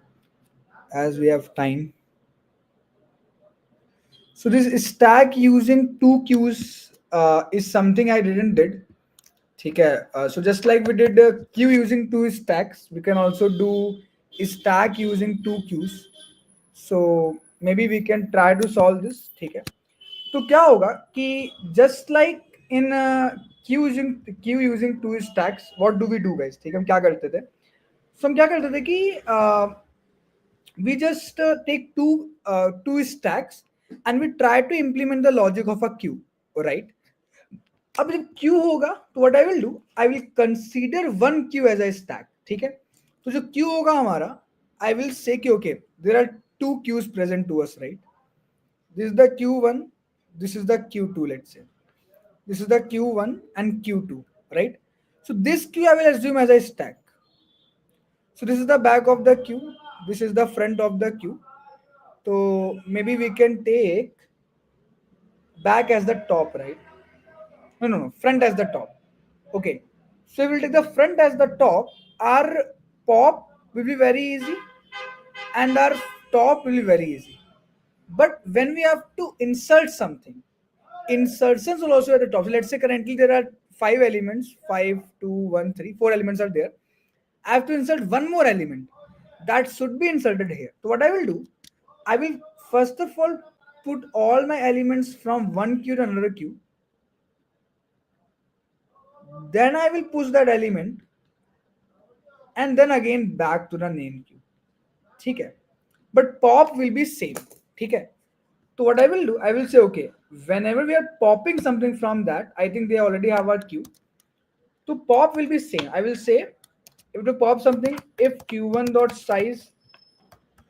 Speaker 2: As we have time. So this stack using two queues is something I didn't did. ठीक है? So just like we did queue using two stacks, we can also do stack using two queues. So maybe we can try to solve this. ठीक है? तो क्या होगा कि just like in queue using two stacks, what do we do guys? ठीक है? हम क्या करते थे? So हम क्या करते थे कि we just take two stacks and we try to implement the logic of a queue, right? अब जब क्यू होगा तो what I will do, I will consider one queue as a stack. ठीक है? तो जो क्यू होगा हमारा, आई विल से कि okay there are two queues present to us, right? This is the Q1, this is the Q2, let's say. This is the Q1 and Q2, right? So this Q I will assume as a stack. So this is the back of the queue. This is the front of the queue. So maybe we can take back as the top, right? No, front as the top. Okay. So we will take the front as the top. Our pop will be very easy and our top will be very easy. But when we have to insert something, insertions will also at the top. So let's say currently there are five elements, five, two, one, three, four elements are there. I have to insert one more element that should be inserted here. So what I will do, I will first of all put all my elements from one queue to another queue. Then I will push that element and then again back to the name queue. ठीक है? But pop will be same. ठीक है? So what I will do, I will say okay. Whenever we are popping something from that, I think they already have our queue. So pop will be same. I will say if to pop something, if q1 dot size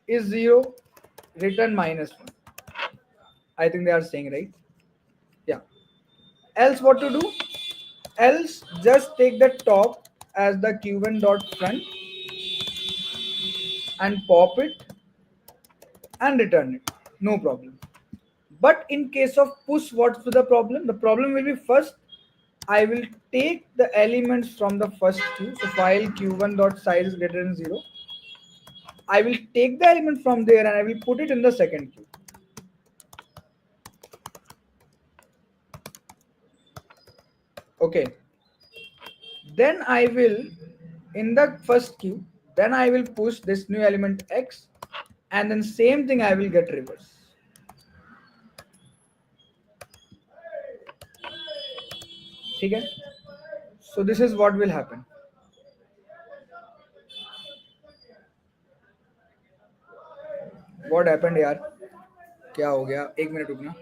Speaker 2: is 0, return -1. I think they are saying right. Yeah. Else what to do? Else just take the top as the q1 dot front and pop it and return it. No problem. But in case of push, what's the problem? The problem will be first I will take the elements from the first queue. So file q1 dot size is greater than 0. I will take the element from there and I will put it in the second queue. Okay. Then I will in the first queue, then I will push this new element x and then same thing I will get reverse. Okay? So this is what will happen. What happened यार? क्या हो गया? एक minute रुकना.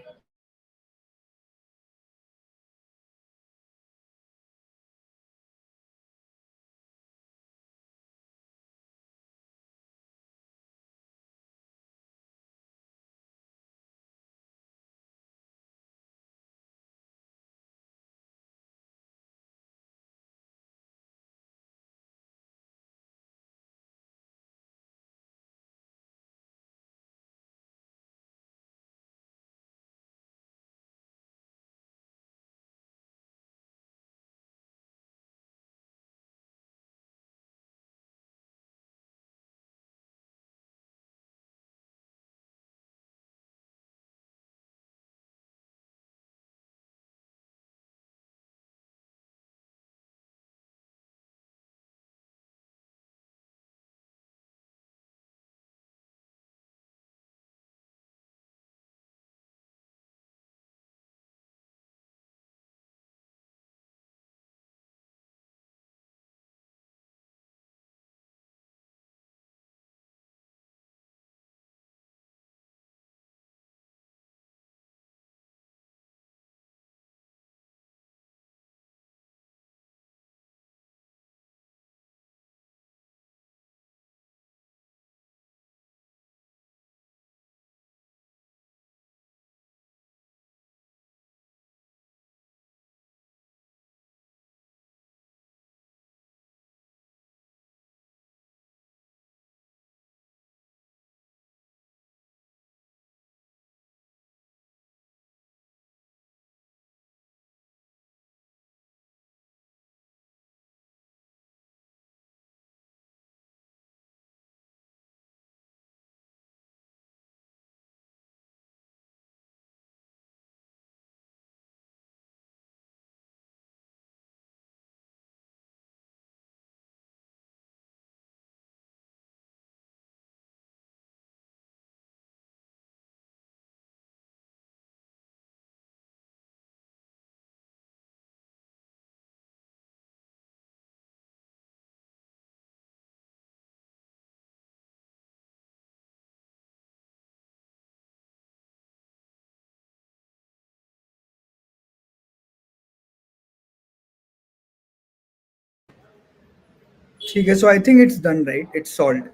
Speaker 2: Okay, so I think it's done, right? It's solved.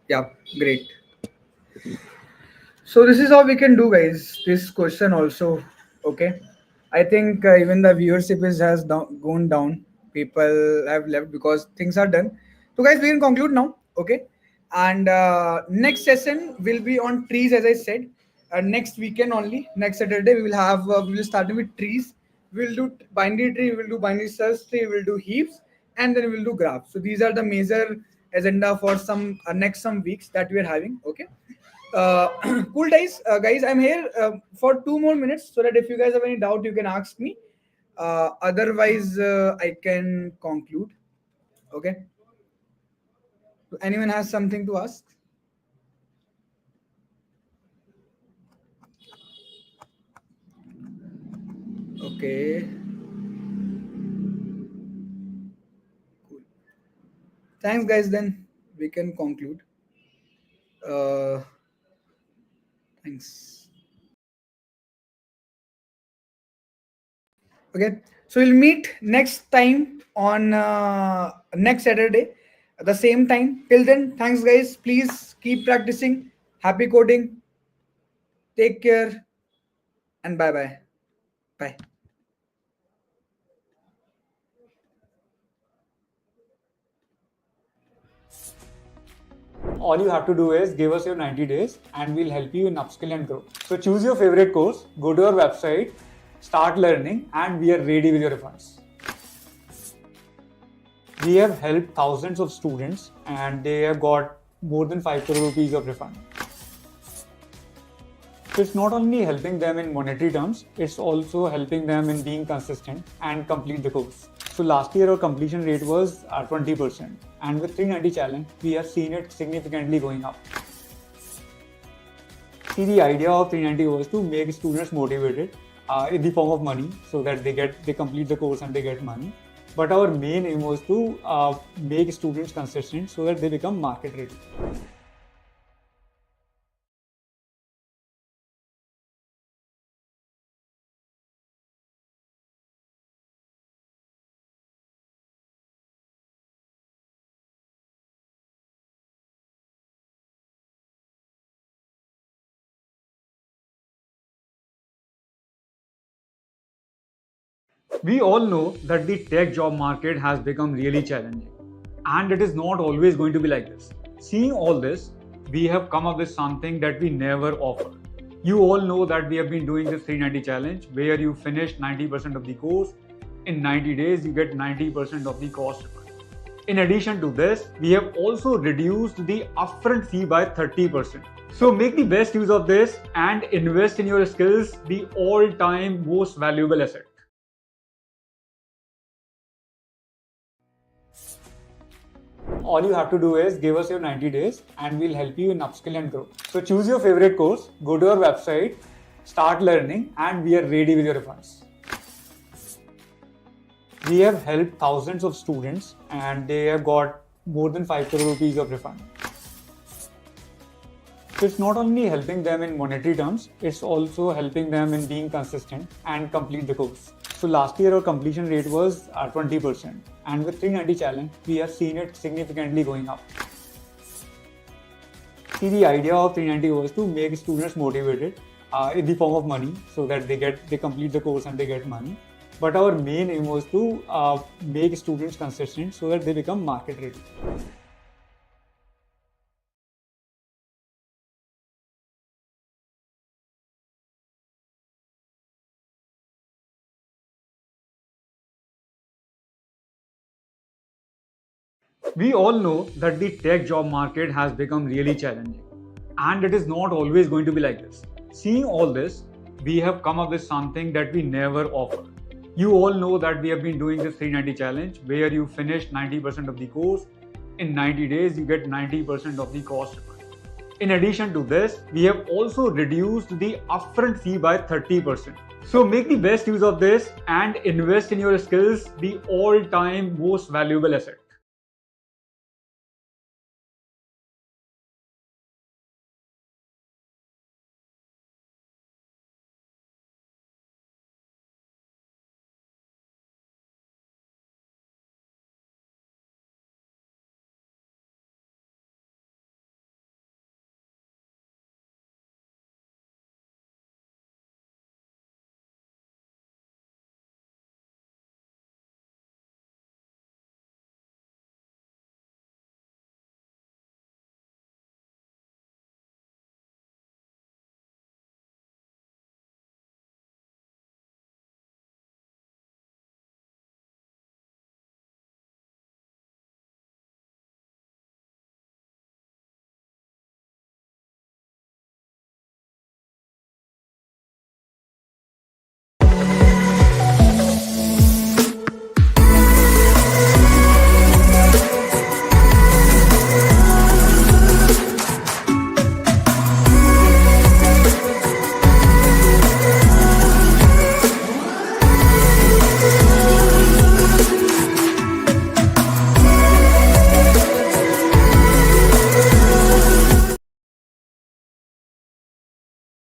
Speaker 2: Yeah, great. So this is how we can do, guys. This question also, okay. I think even the viewership has gone down. People have left because things are done. So guys, we can conclude now, okay. And next session will be on trees, as I said. Next weekend only, next Saturday we will start with trees. We'll do binary tree, we'll do binary search tree, we'll do heaps, and then we'll do graphs. So these are the major agenda for some next some weeks that we are having, okay. uh, cool guys, I'm here for 2 more minutes so that if you guys have any doubt you can ask me, otherwise I can conclude, okay. So anyone has something to ask? Okay, cool. Thanks guys, then we can conclude. Thanks. Okay, so we'll meet next time on next Saturday at the same time. Till then, thanks guys, please keep practicing. Happy coding, take care, and bye bye. Bye.
Speaker 1: All you have to do is give us your 90 days and we'll help you in upskill and grow. So choose your favorite course, go to our website, start learning, and we are ready with your refunds. We have helped thousands of students and they have got more than 5 crore rupees of refund. So it's not only helping them in monetary terms, it's also helping them in being consistent and complete the course. So last year our completion rate was 20%, and with 390 challenge, we have seen it significantly going up. See, the idea of 390 was to make students motivated in the form of money, so that they complete the course and they get money. But our main aim was to make students consistent so that they become market ready. We all know that the tech job market has become really challenging, and it is not always going to be like this. Seeing all this, we have come up with something that we never offer. You all know that we have been doing this 390 challenge where you finish 90% of the course. In 90 days, you get 90% of the cost. In addition to this, we have also reduced the upfront fee by 30%. So make the best use of this and invest in your skills, the all-time most valuable asset. All you have to do is give us your 90 days and we'll help you in upskill and grow. So choose your favorite course, go to our website, start learning, and we are ready with your refunds. We have helped thousands of students and they have got more than 5 crore rupees of refund. So it's not only helping them in monetary terms, it's also helping them in being consistent and complete the course. So last year our completion rate was 20%, and with 390 challenge, we have seen it significantly going up. See, the idea of 390 was to make students motivated in the form of money, so that they complete the course and they get money. But our main aim was to make students consistent so that they become market ready. We all know that the tech job market has become really challenging, and it is not always going to be like this. Seeing all this, we have come up with something that we never offer. You all know that we have been doing this 390 challenge where you finish 90% of the course. In 90 days, you get 90% of the cost. In addition to this, we have also reduced the upfront fee by 30%. So make the best use of this and invest in your skills, the all-time most valuable asset.